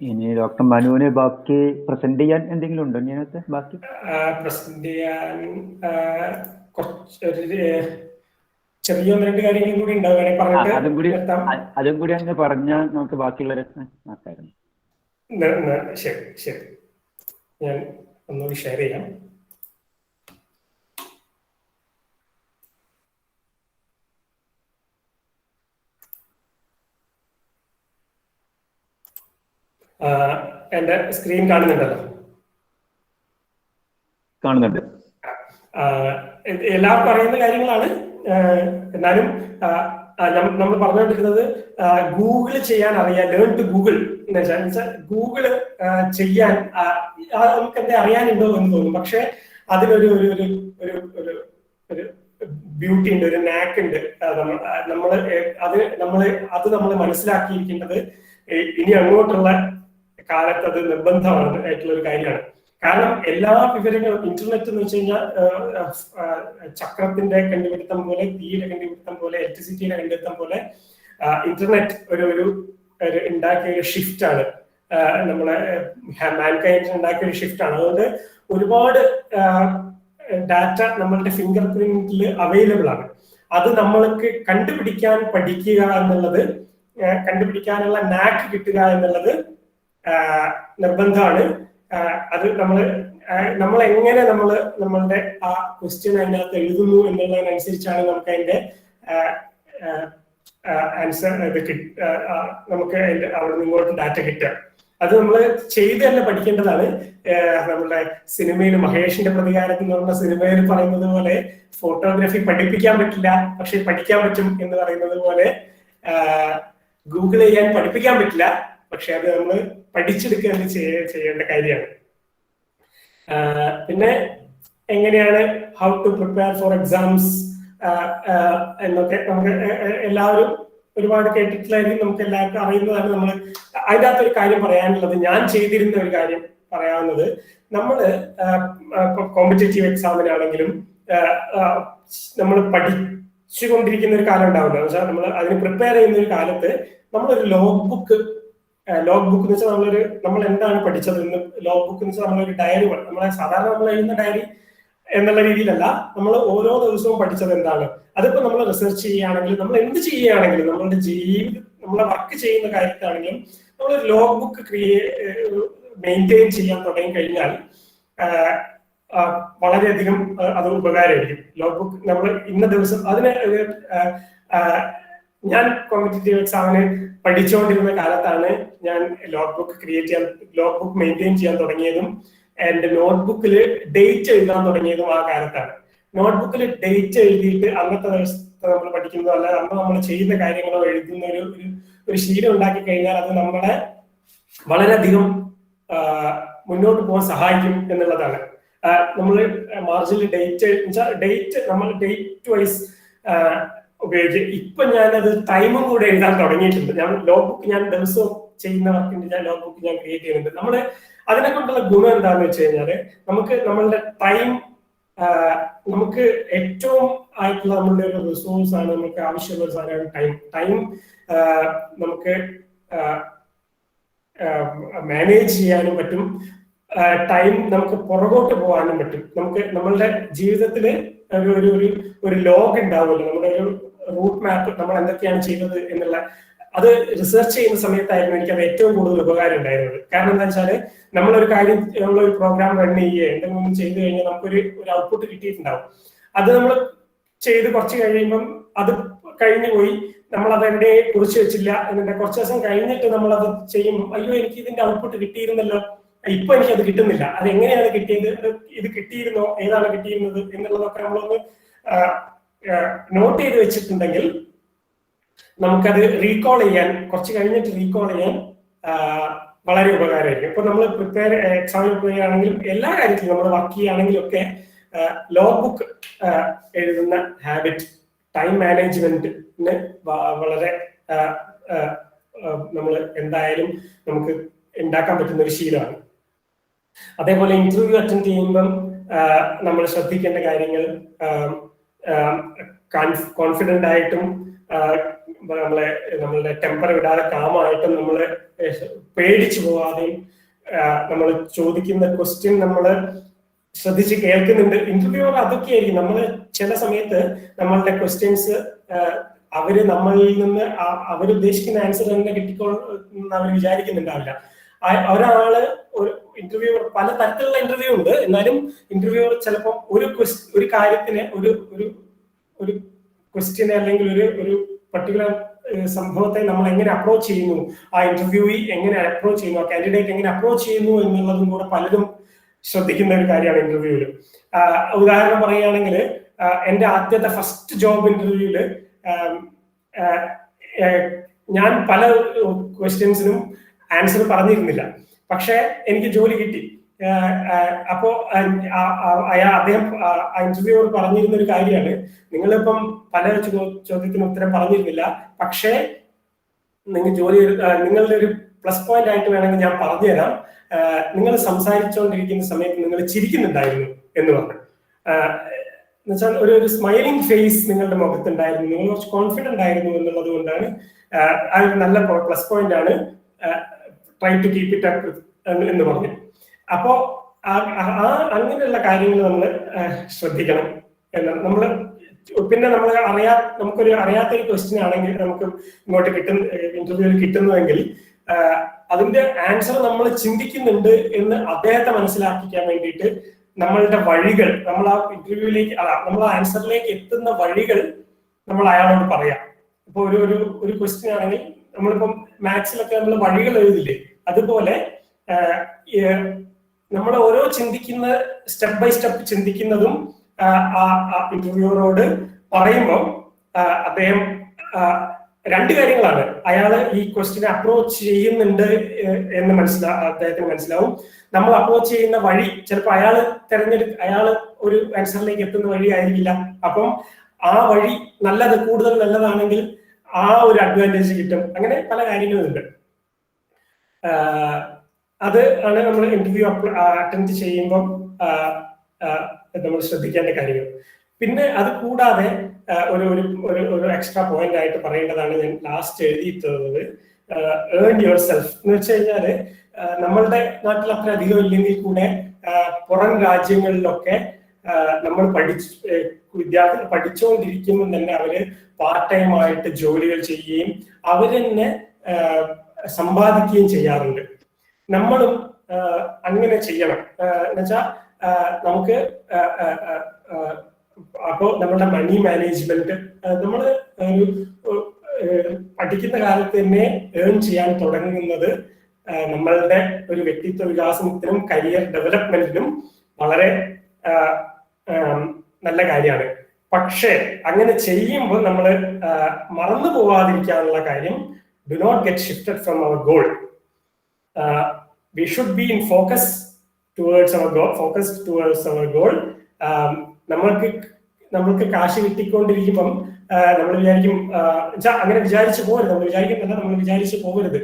ഇനി ഡോക്ടർ മനുവിന് ബാക്കി പ്രസന്റ് ചെയ്യാൻ എന്തെങ്കിലും ഉണ്ടോ? ഇതിനകത്ത് ബാക്കി പ്രസന്റ് ചെയ്യാൻ ചെറിയ 1-2 കാര്യങ്ങളും കൂടി ഉണ്ടാവും. അതും കൂടി അങ്ങ് പറഞ്ഞാൽ നമുക്ക് ബാക്കിയുള്ളവരൊക്കെ ആക്കായിരുന്നു. ശരി, ഞാൻ ഒന്നുകൂടി ഷെയർ ചെയ്യാം. എന്റെ സ്ക്രീൻ കാണുന്നുണ്ടല്ലോ? കാണുന്നുണ്ട്. എല്ലാവർക്കും അറിയുന്ന കാര്യങ്ങളാണ്. എന്നാലും നമ്മൾ പറഞ്ഞുകൊണ്ടിരുന്നത് ഗൂഗിള് ചെയ്യാൻ അറിയാം, ലേൺ ടു ഗൂഗിൾ എന്ന് വെച്ചാൽ ഗൂഗിള് ചെയ്യാൻ നമുക്ക് എന്താ അറിയാനുണ്ടോ എന്ന് തോന്നും. പക്ഷെ അതിനൊരു ബ്യൂട്ടി ഉണ്ട്, ഒരു നാക്ക് ഉണ്ട്. നമ്മൾ മനസ്സിലാക്കിയിരിക്കേണ്ടത് ഇനി അങ്ങോട്ടുള്ള കാലത്ത് അത് നിർബന്ധമാണ് ആയിട്ടുള്ള ഒരു കാര്യമാണ്. കാരണം എല്ലാ വിവരങ്ങളും ഇന്റർനെറ്റ് എന്ന് വെച്ച് കഴിഞ്ഞാൽ ചക്രത്തിന്റെ കണ്ടുപിടുത്തം പോലെ, തീയുടെ കണ്ടുപിടുത്തം പോലെ, ഇലക്ട്രിസിറ്റിയുടെ കണ്ടുപിടുത്തം പോലെ ഇന്റർനെറ്റ് ഒരു ഉണ്ടാക്കിയ ഒരു ഷിഫ്റ്റ് ആണ്. നമ്മളെ മാൻകൈൻഡ് ഉണ്ടാക്കിയ ഒരു ഷിഫ്റ്റ് ആണ്. അതുകൊണ്ട് ഒരുപാട് ഡാറ്റ നമ്മളുടെ ഫിംഗർ പ്രിന്റിൽ അവൈലബിൾ ആണ്. അത് നമ്മൾക്ക് കണ്ടുപിടിക്കാൻ പഠിക്കുക എന്നുള്ളത്, കണ്ടുപിടിക്കാനുള്ള നാക്ക് കിട്ടുക എന്നുള്ളത് നിർബന്ധമാണ്. അത് നമ്മൾ എങ്ങനെ നമ്മളുടെ ആ ക്വസ്റ്റ്യൻ അതിനകത്ത് എഴുതുന്നു എന്നുള്ളതിനനുസരിച്ചാണ് നമുക്ക് അതിന്റെ ആൻസർ നമുക്ക് അവിടെ നിന്ന് ഇങ്ങോട്ട് ഡാറ്റ കിട്ടുക. അത് നമ്മൾ ചെയ്ത് തന്നെ പഠിക്കേണ്ടതാണ്. നമ്മളുടെ സിനിമയിൽ മഹേഷിന്റെ പ്രതികാരത്തിൽ എന്ന് പറഞ്ഞ സിനിമയിൽ പറയുന്നത് പോലെ ഫോട്ടോഗ്രാഫി പഠിപ്പിക്കാൻ പറ്റില്ല, പക്ഷെ പഠിക്കാൻ പറ്റും എന്ന് പറയുന്നത് പോലെ ഗൂഗിൾ ചെയ്യാൻ പഠിപ്പിക്കാൻ പറ്റില്ല, പക്ഷെ അത് നമ്മൾ പഠിച്ചെടുക്കുക ചെയ്യേണ്ട കാര്യമാണ്. പിന്നെ എങ്ങനെയാണ് how to prepare for exams, എന്നൊക്കെ നമുക്ക് എല്ലാവരും ഒരുപാട് കേട്ടിട്ടില്ലായിരിക്കും, നമുക്ക് എല്ലാവർക്കും അറിയുന്നതാണ്. നമ്മൾ അതിൻ്റെ അകത്തൊരു കാര്യം പറയാനുള്ളത്, ഞാൻ ചെയ്തിരുന്ന ഒരു കാര്യം പറയാവുന്നത്, നമ്മള് കോമ്പറ്റേറ്റീവ് എക്സാമിനാണെങ്കിലും നമ്മൾ പഠിച്ചുകൊണ്ടിരിക്കുന്ന ഒരു കാലം ഉണ്ടാവില്ല. എന്ന് വെച്ചാൽ നമ്മൾ അതിന് പ്രിപ്പയർ ചെയ്യുന്ന ഒരു കാലത്ത് നമ്മളൊരു ലോഗ് ബുക്ക് എന്ന് വെച്ചാൽ നമ്മൾ എന്താണ് പഠിച്ചത് എന്ന്, ലോഗ് ബുക്ക് എന്ന് വെച്ചാൽ നമ്മളൊരു ഡയറി, നമ്മളെ സാധാരണ നമ്മൾ എഴുതുന്ന ഡയറി എന്നുള്ള രീതിയിലല്ല, നമ്മൾ ഓരോ ദിവസവും പഠിച്ചത് എന്താണ്. അതിപ്പോ നമ്മൾ റിസർച്ച് ചെയ്യുകയാണെങ്കിലും നമ്മൾ എന്ത് ചെയ്യുകയാണെങ്കിലും നമ്മളുടെ നമ്മളെ വർക്ക് ചെയ്യുന്ന കാര്യത്താണെങ്കിലും നമ്മളൊരു ലോഗ് ബുക്ക് മെയിൻറ്റെയിൻ ചെയ്യാൻ തുടങ്ങി കഴിഞ്ഞാൽ വളരെയധികം അത് ഉപകാരമായിരിക്കും. ലോഗ് ബുക്ക് നമ്മൾ ഇന്ന ദിവസം അതിന് ഞാൻ കോമ്പറ്റേറ്റീവ് എക്സാമിന് പഠിച്ചുകൊണ്ടിരുന്ന കാലത്താണ് ഞാൻ ലോഗ് ബുക്ക് മെയിൻറ്റെയിൻ ചെയ്യാൻ തുടങ്ങിയതും എന്റെ നോട്ട്ബുക്കിൽ ഡേറ്റ് എഴുതാൻ തുടങ്ങിയതും ആ കാലത്താണ്. നോട്ട്ബുക്കിൽ ഡേറ്റ് എഴുതിയിട്ട് അന്നത്തെ ദിവസത്തെ നമ്മൾ പഠിക്കുന്നതോ അല്ല അന്ന് നമ്മൾ ചെയ്യുന്ന കാര്യങ്ങളോ എഴുതുന്ന ഒരു ശീലം ഉണ്ടാക്കി കഴിഞ്ഞാൽ അത് നമ്മളെ വളരെയധികം മുന്നോട്ട് പോകാൻ സഹായിക്കും എന്നുള്ളതാണ്. നമ്മൾ മാർജിനിൽ ഡേറ്റ് നമ്മൾ ഡേറ്റ് വൈസ് ഉപയോഗിച്ച് ഇപ്പൊ ഞാനത് ടൈമും കൂടെ എഴുതാൻ തുടങ്ങിയിട്ടുണ്ട്. ഞാൻ ലോഗ് ബുക്ക് ഞാൻ ദിവസവും ചെയ്യുന്ന വർക്കിന്റെ ഞാൻ ലോഗ് ബുക്ക് ഞാൻ ക്രിയേറ്റ് ചെയ്യുന്നുണ്ട്. നമ്മള് അതിനെ കൊണ്ടുള്ള ഗുണം എന്താന്ന് വെച്ച് കഴിഞ്ഞാല് നമുക്ക് നമ്മളുടെ ടൈം, നമുക്ക് ഏറ്റവും ആയിട്ടുള്ള നമ്മളുടെ ഒരു റിസോഴ്സ് ആണ്, നമുക്ക് ആവശ്യമുള്ള ഒരു സാധനമാണ് ടൈം നമുക്ക് മാനേജ് ചെയ്യാനും പറ്റും, ടൈം നമുക്ക് പുറകോട്ട് പോകാനും പറ്റും. നമുക്ക് നമ്മളുടെ ജീവിതത്തില് ഒരു ലോഗ് ഉണ്ടാവുമല്ലോ, നമ്മുടെ ഒരു റൂട്ട് മാപ്പ്, നമ്മൾ എന്തൊക്കെയാണ് ചെയ്തത് എന്നുള്ള അത് റിസർച്ച് ചെയ്യുന്ന സമയത്തായിരുന്നു എനിക്ക് അത് ഏറ്റവും കൂടുതൽ ഉപകാരം ഉണ്ടായിരുന്നത്. കാരണം എന്താ വെച്ചാല് നമ്മളൊരു കാര്യം, നമ്മളൊരു പ്രോഗ്രാം റൺ ചെയ്യുക എന്തെങ്കിലും ചെയ്തു കഴിഞ്ഞാൽ നമുക്കൊരു ഔട്ട്പുട്ട് കിട്ടിയിട്ടുണ്ടാവും. അത് നമ്മൾ ചെയ്ത് കുറച്ച് കഴിയുമ്പം അത് കഴിഞ്ഞു പോയി, നമ്മൾ അതെവിടെ കുറിച്ച് വെച്ചില്ല എന്നിട്ട് കുറച്ച് ദിവസം കഴിഞ്ഞിട്ട് നമ്മൾ അത് ചെയ്യും, അയ്യോ എനിക്ക് ഇതിന്റെ ഔട്ട്പുട്ട് കിട്ടിയിരുന്നല്ലോ, ഇപ്പൊ എനിക്ക് അത് കിട്ടുന്നില്ല, അത് എങ്ങനെയാണ് കിട്ടിയത്, ഇത് കിട്ടിയിരുന്നോ, ഏതാണ് കിട്ടിയിരുന്നത് എന്നുള്ളതൊക്കെ നമ്മളൊന്ന് നോട്ട് ചെയ്ത് വെച്ചിട്ടുണ്ടെങ്കിൽ നമുക്കത് റീകോൾ ചെയ്യാൻ, കുറച്ച് കഴിഞ്ഞിട്ട് റീകോൾ ചെയ്യാൻ വളരെ ഉപകാരമായിരിക്കും. ഇപ്പൊ നമ്മൾ എക്സാമിന് പോവുകയാണെങ്കിലും എല്ലാ കാര്യത്തിലും നമ്മൾ വർക്ക് ചെയ്യുകയാണെങ്കിലും ഒക്കെ ലോഗ് ബുക്ക് എഴുതുന്ന ഹാബിറ്റ് ടൈം മാനേജ്മെന്റിന് വളരെ നമ്മൾ എന്തായാലും നമുക്ക് ഉണ്ടാക്കാൻ പറ്റുന്ന ഒരു ശീലമാണ്. അതേപോലെ ഇന്റർവ്യൂ അറ്റൻഡ് ചെയ്യുമ്പം നമ്മൾ ശ്രദ്ധിക്കേണ്ട കാര്യങ്ങൾ, കോൺഫിഡന്റ് ആയിട്ടും നമ്മളുടെ ടെമ്പർ വിടാതെ കാമായിട്ടും നമ്മള് പേടിച്ചു പോവാതെയും നമ്മൾ ചോദിക്കുന്ന ക്വസ്റ്റ്യൻ നമ്മൾ ശ്രദ്ധിച്ച് കേൾക്കുന്നുണ്ട്. ഇന്റർവ്യൂവർ അതൊക്കെയായിരിക്കും നമ്മൾ ചില സമയത്ത് നമ്മളുടെ ക്വസ്റ്റ്യൻസ് അവര് നമ്മളിൽ നിന്ന് അവരുദ്ദേശിക്കുന്ന ആൻസർ തന്നെ കിട്ടിക്കോളെന്ന് അവർ വിചാരിക്കുന്നുണ്ടാവില്ല. ഒരാള് ഒരു ഇന്റർവ്യൂവർ, പല തരത്തിലുള്ള ഇന്റർവ്യൂ ഉണ്ട്, എന്നാലും ഇന്റർവ്യൂവർ ചിലപ്പോൾ ഒരു കാര്യത്തിന് ഒരു ക്വസ്റ്റ്യനെ അല്ലെങ്കിൽ ഒരു പർട്ടിക്കുലർ സംഭവത്തെ നമ്മൾ എങ്ങനെ അപ്രോച്ച് ചെയ്യുന്നു, ആ ഇന്റർവ്യൂയി എങ്ങനെ അപ്രോച്ച് ചെയ്യുന്നു, ആ കാൻഡിഡേറ്റ് എങ്ങനെ അപ്രോച്ച് ചെയ്യുന്നു എന്നുള്ളതും കൂടെ പലരും ശ്രദ്ധിക്കുന്ന ഒരു കാര്യമാണ് ഇന്റർവ്യൂവില്. ഉദാഹരണം പറയുകയാണെങ്കിൽ എന്റെ ആദ്യത്തെ ഫസ്റ്റ് ജോബ് ഇന്റർവ്യൂവില് ഞാൻ പല ക്വസ്റ്റ്യൻസിനും ആൻസർ പറഞ്ഞിരുന്നില്ല, പക്ഷെ എനിക്ക് ജോലി കിട്ടി. അപ്പോ അദ്ദേഹം ഇന്റർവ്യൂവർ പറഞ്ഞിരുന്ന ഒരു കാര്യമാണ്, നിങ്ങളിപ്പം പല ചോദ്യത്തിന് ഉത്തരം പറഞ്ഞിരുന്നില്ല, പക്ഷേ നിങ്ങളുടെ ഒരു പ്ലസ് പോയിന്റ് ആയിട്ട് വേണമെങ്കിൽ ഞാൻ പറഞ്ഞുതരാം, നിങ്ങൾ സംസാരിച്ചുകൊണ്ടിരിക്കുന്ന സമയത്ത് നിങ്ങൾ ചിരിക്കുന്നുണ്ടായിരുന്നു എന്ന് പറഞ്ഞു. എന്നുവെച്ചാൽ ഒരു സ്മൈലിംഗ് ഫേസ് നിങ്ങളുടെ മുഖത്തുണ്ടായിരുന്നു, നിങ്ങൾ കുറച്ച് കോൺഫിഡന്റ് ആയിരുന്നു എന്നുള്ളത് കൊണ്ടാണ് ആ ഒരു നല്ല പ്ലസ് പോയിന്റ് ആണ്, try to keep it up എന്ന് പറഞ്ഞു. അപ്പോ അങ്ങനെയുള്ള കാര്യങ്ങൾ നമ്മൾ ശ്രദ്ധിക്കണം എന്നാണ് നമ്മള്. പിന്നെ നമുക്കൊരു അറിയാത്തൊരു ക്വസ്റ്റ്യൻ ആണെങ്കിൽ നമുക്ക് ഇങ്ങോട്ട് ഇന്റർവ്യൂവിൽ കിട്ടുന്നുവെങ്കിൽ അതിന്റെ ആൻസർ നമ്മൾ ചിന്തിക്കുന്നുണ്ട് എന്ന് അദ്ദേഹത്തെ മനസ്സിലാക്കിക്കാൻ വേണ്ടിയിട്ട് നമ്മളുടെ വഴികൾ, നമ്മൾ ആ ഇന്റർവ്യൂവിലേക്ക് നമ്മൾ ആ ആൻസറിലേക്ക് എത്തുന്ന വഴികൾ നമ്മൾ അയാളോട് പറയാം. ഇപ്പൊ ഒരു ക്വസ്റ്റ്യൻ ആണെങ്കിൽ നമ്മളിപ്പം മാത്സിലൊക്കെ നമ്മൾ വഴികൾ എഴുതില്ലേ, അതുപോലെ നമ്മൾ ഓരോ ചിന്തിക്കുന്ന സ്റ്റെപ്പ് ബൈ സ്റ്റെപ്പ് ചിന്തിക്കുന്നതും ഇന്റർവ്യൂവറോട് പറയുമ്പോൾ അദ്ദേഹം രണ്ട് കാര്യങ്ങളാണ്, അയാള് ഈ ക്വസ്റ്റ്യനെ അപ്രോച്ച് ചെയ്യുന്നുണ്ട് എന്ന് അദ്ദേഹത്തിന് മനസ്സിലാവും. നമ്മൾ അപ്രോച്ച് ചെയ്യുന്ന വഴി ചിലപ്പോൾ അയാള് ഒരു ആൻസറിലേക്ക് എത്തുന്ന വഴി ആയിരിക്കില്ല. അപ്പം ആ വഴി കൂടുതൽ നല്ലതാണെങ്കിൽ ആ ഒരു അഡ്വാൻറ്റേജ് കിട്ടും. അങ്ങനെ പല കാര്യങ്ങളുണ്ട്. അത് ആണ് നമ്മൾ ഇന്റർവ്യൂ അറ്റൻഡ് ചെയ്യുമ്പം നമ്മൾ ശ്രദ്ധിക്കേണ്ട കാര്യങ്ങൾ. പിന്നെ അത് കൂടാതെ ഒരു എക്സ്ട്രാ പോയിന്റ് ആയിട്ട് പറയേണ്ടതാണ് ഞാൻ ലാസ്റ്റ് എഴുതിയിട്ടുള്ളത്, ഏൺ യുവർ സെൽഫ് എന്ന് വെച്ച് കഴിഞ്ഞാല് നമ്മളുടെ നാട്ടിൽ അത്ര അധികം ഇല്ലെങ്കിൽ കൂടെ പുറം രാജ്യങ്ങളിലൊക്കെ നമ്മൾ വിദ്യാർത്ഥികൾ പഠിച്ചുകൊണ്ടിരിക്കുമ്പോൾ തന്നെ അവര് പാർട്ട് ടൈം ആയിട്ട് ജോലികൾ ചെയ്യുകയും അവരെന്നെ സമ്പാദിക്കുകയും ചെയ്യാറുണ്ട്. നമ്മളും അങ്ങനെ ചെയ്യണം. എന്നുവെച്ചാൽ നമുക്ക് അപ്പോ നമ്മളുടെ മണി മാനേജ്മെന്റ് നമ്മൾ പഠിക്കുന്ന കാലത്ത് തന്നെ ഏൺ ചെയ്യാൻ തുടങ്ങുന്നത് നമ്മളുടെ ഒരു വ്യക്തിത്വ വികാസത്തിനും കരിയർ ഡെവലപ്മെന്റിനും വളരെ നല്ല കാര്യമാണ്. പക്ഷേ അങ്ങനെ ചെയ്യുമ്പോൾ നമ്മൾ മറന്നു പോവാതിരിക്കാനുള്ള കാര്യം, do not get shifted from our goal. We should be in focus towards our goal. നമ്മൾക്ക് കാശ് കിട്ടിക്കൊണ്ടിരിക്കുമ്പം നമ്മൾ വിചാരിക്കും, അങ്ങനെ വിചാരിച്ചു പോകരുത്. നമ്മൾ വിചാരിച്ചു പോകരുത്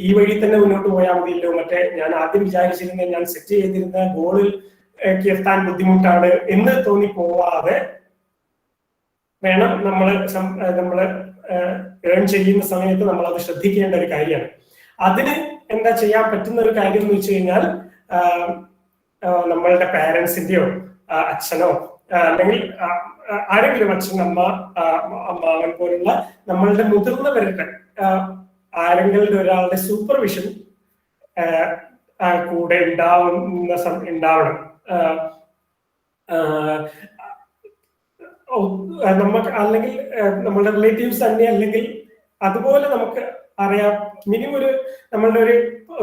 ഈ വഴി തന്നെ മുന്നോട്ട് പോയാൽ മതിയല്ലോ, മറ്റേ ഞാൻ ആദ്യം വിചാരിച്ചിരുന്ന, ഞാൻ സെറ്റ് ചെയ്തിരുന്ന ഗോളിൽ എത്താൻ ബുദ്ധിമുട്ടാണ് എന്ന് തോന്നി പോവാതെ വേണം നമ്മള് ഏൺ ചെയ്യുന്ന സമയത്ത് നമ്മൾ അത് ശ്രദ്ധിക്കേണ്ട ഒരു കാര്യമാണ്. അതിന് എന്താ ചെയ്യാൻ പറ്റുന്ന ഒരു കാര്യം എന്ന് വെച്ച് കഴിഞ്ഞാൽ, നമ്മളുടെ പാരന്റ്സിന്റെയോ അച്ഛനോ അല്ലെങ്കിൽ ആരെങ്കിലും അച്ഛൻ, അമ്മാവൻ പോലുള്ള നമ്മളുടെ മുതിർന്നവരുടെ ആരെങ്കിലും ഒരാളുടെ സൂപ്പർവിഷൻ കൂടെ ഉണ്ടാവണം. നമുക്ക് അല്ലെങ്കിൽ നമ്മളുടെ റിലേറ്റീവ്സ് തന്നെ, അല്ലെങ്കിൽ അതുപോലെ നമുക്ക് അറിയാം, മിനിമം നമ്മളുടെ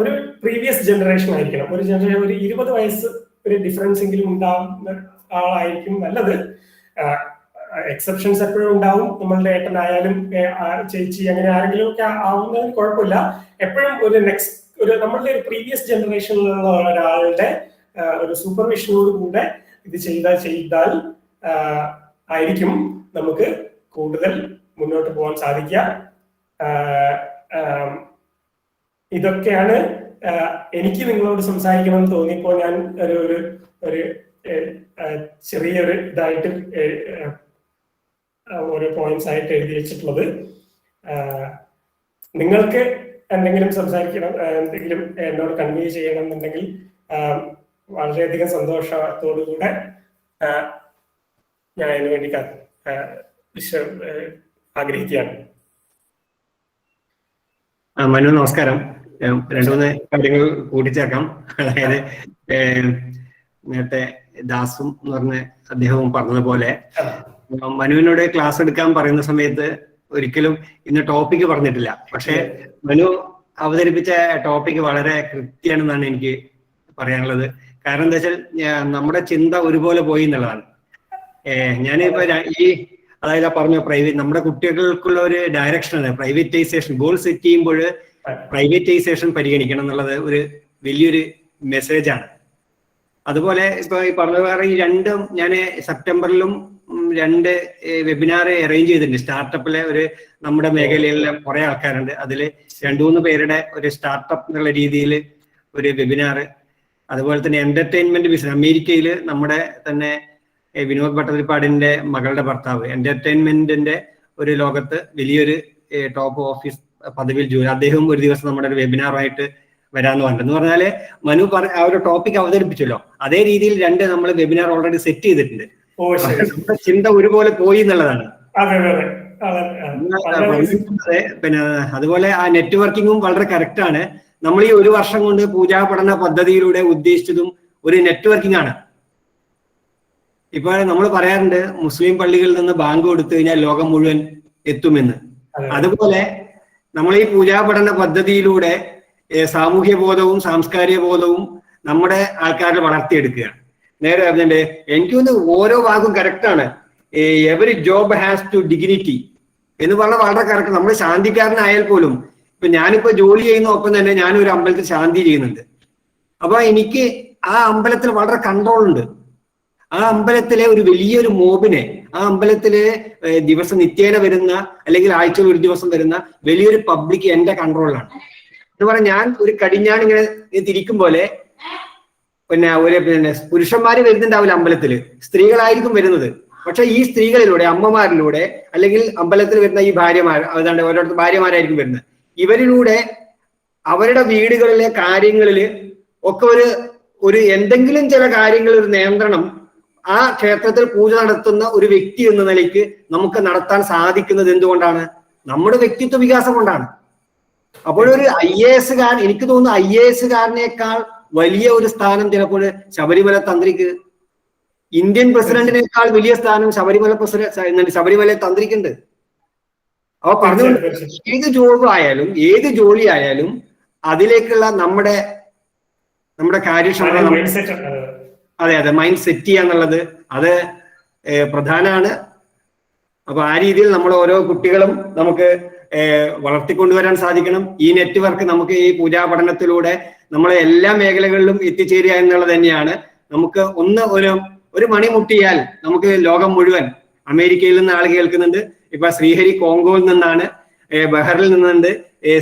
ഒരു പ്രീവിയസ് ജനറേഷൻ ആയിരിക്കണം. ഒരു 20 വയസ്സ് ഒരു ഡിഫറൻസ് എങ്കിലും ഉണ്ടാവുന്ന ആളായിരിക്കും നല്ലത്. എക്സെപ്ഷൻസ് എപ്പോഴും ഉണ്ടാവും. നമ്മളുടെ ഏട്ടനായാലും ചേച്ചി അങ്ങനെ ആരെങ്കിലും ഒക്കെ ആവുന്നതിന് കുഴപ്പമില്ല. എപ്പോഴും നമ്മളുടെ ഒരു പ്രീവിയസ് ജനറേഷനിലുള്ള ഒരാളുടെ ഒരു സൂപ്പർവിഷനോട് കൂടെ ഇത് ചെയ്താൽ ആയിരിക്കും നമുക്ക് കൂടുതൽ മുന്നോട്ട് പോകാൻ സാധിക്കുക. ഇതൊക്കെയാണ് എനിക്ക് നിങ്ങളോട് സംസാരിക്കണമെന്ന് തോന്നിയപ്പോൾ ഞാൻ ഒരു ചെറിയൊരു ഇതായിട്ട് ഓരോ പോയിന്റ്സ് ആയിട്ട് എഴുതി വെച്ചിട്ടുള്ളത്. നിങ്ങൾക്ക് എന്തെങ്കിലും സംസാരിക്കണം, എന്തെങ്കിലും എന്നോട് കൺവേ ചെയ്യണം എന്നുണ്ടെങ്കിൽ വളരെയധികം സന്തോഷത്തോടുകൂടെ ഞാൻ അതിനു വേണ്ടി ആഗ്രഹിക്കുകയാണ്. മനു, നമസ്കാരം. 2-3 കാര്യങ്ങൾ കൂട്ടിച്ചേർക്കാം. അതായത് നേരത്തെ ദാസും എന്ന് പറഞ്ഞ അദ്ദേഹവും പറഞ്ഞതുപോലെ, മനുവിനോട് ക്ലാസ് എടുക്കാൻ പറയുന്ന സമയത്ത് ഒരിക്കലും ഇന്ന് ടോപ്പിക്ക് പറഞ്ഞിട്ടില്ല. പക്ഷെ മനു അവതരിപ്പിച്ച ടോപ്പിക്ക് വളരെ കൃത്യമാണെന്നാണ് എനിക്ക് പറയാനുള്ളത്. കാരണം എന്താ വെച്ചാൽ നമ്മുടെ ചിന്ത ഒരുപോലെ പോയി എന്നുള്ളതാണ്. ഞാനിപ്പോ അതായത് പറഞ്ഞ നമ്മുടെ കുട്ടികൾക്കുള്ള ഒരു ഡയറക്ഷനാണ് പ്രൈവറ്റൈസേഷൻ. ഗോൾ സെറ്റ് ചെയ്യുമ്പോൾ പ്രൈവറ്റൈസേഷൻ പരിഗണിക്കണം എന്നുള്ളത് ഒരു വലിയൊരു മെസ്സേജാണ്. അതുപോലെ ഇപ്പൊ ഈ പറഞ്ഞ വേറെ ഈ രണ്ടും ഞാൻ സെപ്റ്റംബറിലും 2 വെബിനാർ അറേഞ്ച് ചെയ്തിട്ടുണ്ട്. സ്റ്റാർട്ടപ്പിലെ നമ്മുടെ മേഖലയിലെ കുറെ ആൾക്കാരുണ്ട്. അതിൽ 2-3 പേരുടെ ഒരു സ്റ്റാർട്ടപ്പ് എന്നുള്ള രീതിയിൽ ഒരു വെബിനാർ. അതുപോലെ തന്നെ എന്റർടൈൻമെന്റ് ബിസിനസ്, അമേരിക്കയിൽ നമ്മുടെ തന്നെ വിനോദ് ഭട്ടതിരിപ്പാടിന്റെ മകളുടെ ഭർത്താവ് എന്റർടൈൻമെന്റിന്റെ ഒരു ലോകത്ത് വലിയൊരു ടോപ്പ് ഓഫീസ് പദവിയിൽ ജോലി, അദ്ദേഹം ഒരു ദിവസം നമ്മുടെ ഒരു വെബിനാറായിട്ട് വരാന്ന് പറഞ്ഞിട്ട്. എന്ന് പറഞ്ഞാല് മനു ആ ഒരു ടോപ്പിക് അവതരിപ്പിച്ചല്ലോ, അതേ രീതിയിൽ 2 നമ്മൾ വെബിനാർ ഓൾറെഡി സെറ്റ് ചെയ്തിട്ടുണ്ട്. നമ്മുടെ ചിന്ത ഒരുപോലെ പോയി എന്നുള്ളതാണ്. പിന്നെ അതുപോലെ ആ നെറ്റ്വർക്കിങ്ങും വളരെ കറക്റ്റ് ആണ്. നമ്മൾ ഈ 1 വർഷം കൊണ്ട് പൂജാ പഠന പദ്ധതിയിലൂടെ ഉദ്ദേശിച്ചതും ഒരു നെറ്റ്വർക്കിംഗ് ആണ്. ഇപ്പൊ നമ്മൾ പറയാറുണ്ട് മുസ്ലിം പള്ളികളിൽ നിന്ന് ബാങ്ക് കൊടുത്തു കഴിഞ്ഞാൽ ലോകം മുഴുവൻ എത്തുമെന്ന്. അതുപോലെ നമ്മൾ ഈ പൂജാ പഠന പദ്ധതിയിലൂടെ സാമൂഹ്യ ബോധവും സാംസ്കാരിക ബോധവും നമ്മുടെ ആൾക്കാരെ വളർത്തിയെടുക്കുക. നേരെ പറഞ്ഞിട്ട് എനിക്ക് തോന്നുന്നു ഓരോ വാക്കും കറക്റ്റാണ്. Every job has to dignity എന്ന് പറഞ്ഞാൽ വളരെ കറക്റ്റ്. നമ്മൾ ശാന്തിക്കാരനായാൽ പോലും ഇപ്പൊ ഞാനിപ്പോ ജോലി ചെയ്യുന്ന ഒപ്പം തന്നെ ഞാനൊരു അമ്പലത്തിൽ ശാന്തി ചെയ്യുന്നുണ്ട്. അപ്പൊ എനിക്ക് ആ അമ്പലത്തിൽ വളരെ കൺട്രോൾ ഉണ്ട്. ആ അമ്പലത്തിലെ ഒരു വലിയൊരു മോബിനെ ആ അമ്പലത്തില് ദിവസം നിത്യേന വരുന്ന അല്ലെങ്കിൽ ആഴ്ചയിൽ ഒരു ദിവസം വരുന്ന വലിയൊരു പബ്ലിക് എന്റെ കൺട്രോളിലാണ് എന്ന് പറഞ്ഞാൽ ഞാൻ ഒരു കടിഞ്ഞാൺ ഇങ്ങനെ തിരിക്കും പോലെ പിന്നെ പുരുഷന്മാര് വരുന്നുണ്ടാവില്ല അമ്പലത്തില്, സ്ത്രീകളായിരിക്കും വരുന്നത്. പക്ഷെ ഈ സ്ത്രീകളിലൂടെ, അമ്മമാരിലൂടെ, അല്ലെങ്കിൽ അമ്പലത്തിൽ വരുന്ന ഈ ഭാര്യമാർ, അതാണ്ട് ഓരോരുത്തർ ഭാര്യമാരായിരിക്കും വരുന്നത്, ഇവരിലൂടെ അവരുടെ വീടുകളിലെ കാര്യങ്ങളില് ഒക്കെ ഒരു എന്തെങ്കിലും ചില കാര്യങ്ങളിൽ ഒരു നിയന്ത്രണം ആ ക്ഷേത്രത്തിൽ പൂജ നടത്തുന്ന ഒരു വ്യക്തി എന്ന നിലയ്ക്ക് നമുക്ക് നടത്താൻ സാധിക്കുന്നത് എന്തുകൊണ്ടാണ്? നമ്മുടെ വ്യക്തിത്വ വികാസം കൊണ്ടാണ്. അപ്പോഴൊരു IAS കാരൻ, എനിക്ക് തോന്നുന്നു IAS കാരനേക്കാൾ വലിയ ഒരു സ്ഥാനം ചിലപ്പോൾ ശബരിമല തന്ത്രിക്ക്, ഇന്ത്യൻ പ്രസിഡന്റിനേക്കാൾ വലിയ സ്ഥാനം ശബരിമല തന്ത്രിക്കുണ്ട്. അപ്പൊ പറഞ്ഞുകൊണ്ട് ഏത് ജോബ് ആയാലും ഏത് ജോലി ആയാലും അതിലേക്കുള്ള നമ്മുടെ കാര്യക്ഷമത, അതെ മൈൻഡ് സെറ്റ് ചെയ്യാന്നുള്ളത് അത് പ്രധാനമാണ്. അപ്പൊ ആ രീതിയിൽ നമ്മൾ ഓരോ കുട്ടികളും നമുക്ക് വളർത്തിക്കൊണ്ടുവരാൻ സാധിക്കണം. ഈ നെറ്റ്വർക്ക് നമുക്ക് ഈ പൂജാ പഠനത്തിലൂടെ നമ്മളെ എല്ലാ മേഖലകളിലും എത്തിച്ചേരുക എന്നുള്ളത് തന്നെയാണ്. നമുക്ക് ഒരു മണി മുട്ടിയാൽ നമുക്ക് ലോകം മുഴുവൻ, അമേരിക്കയിൽ നിന്ന് ആൾ കേൾക്കുന്നുണ്ട്, ഇപ്പൊ ശ്രീഹരി കോങ്കോയിൽ നിന്നാണ്, ബഹറിൽ നിന്നുണ്ട്,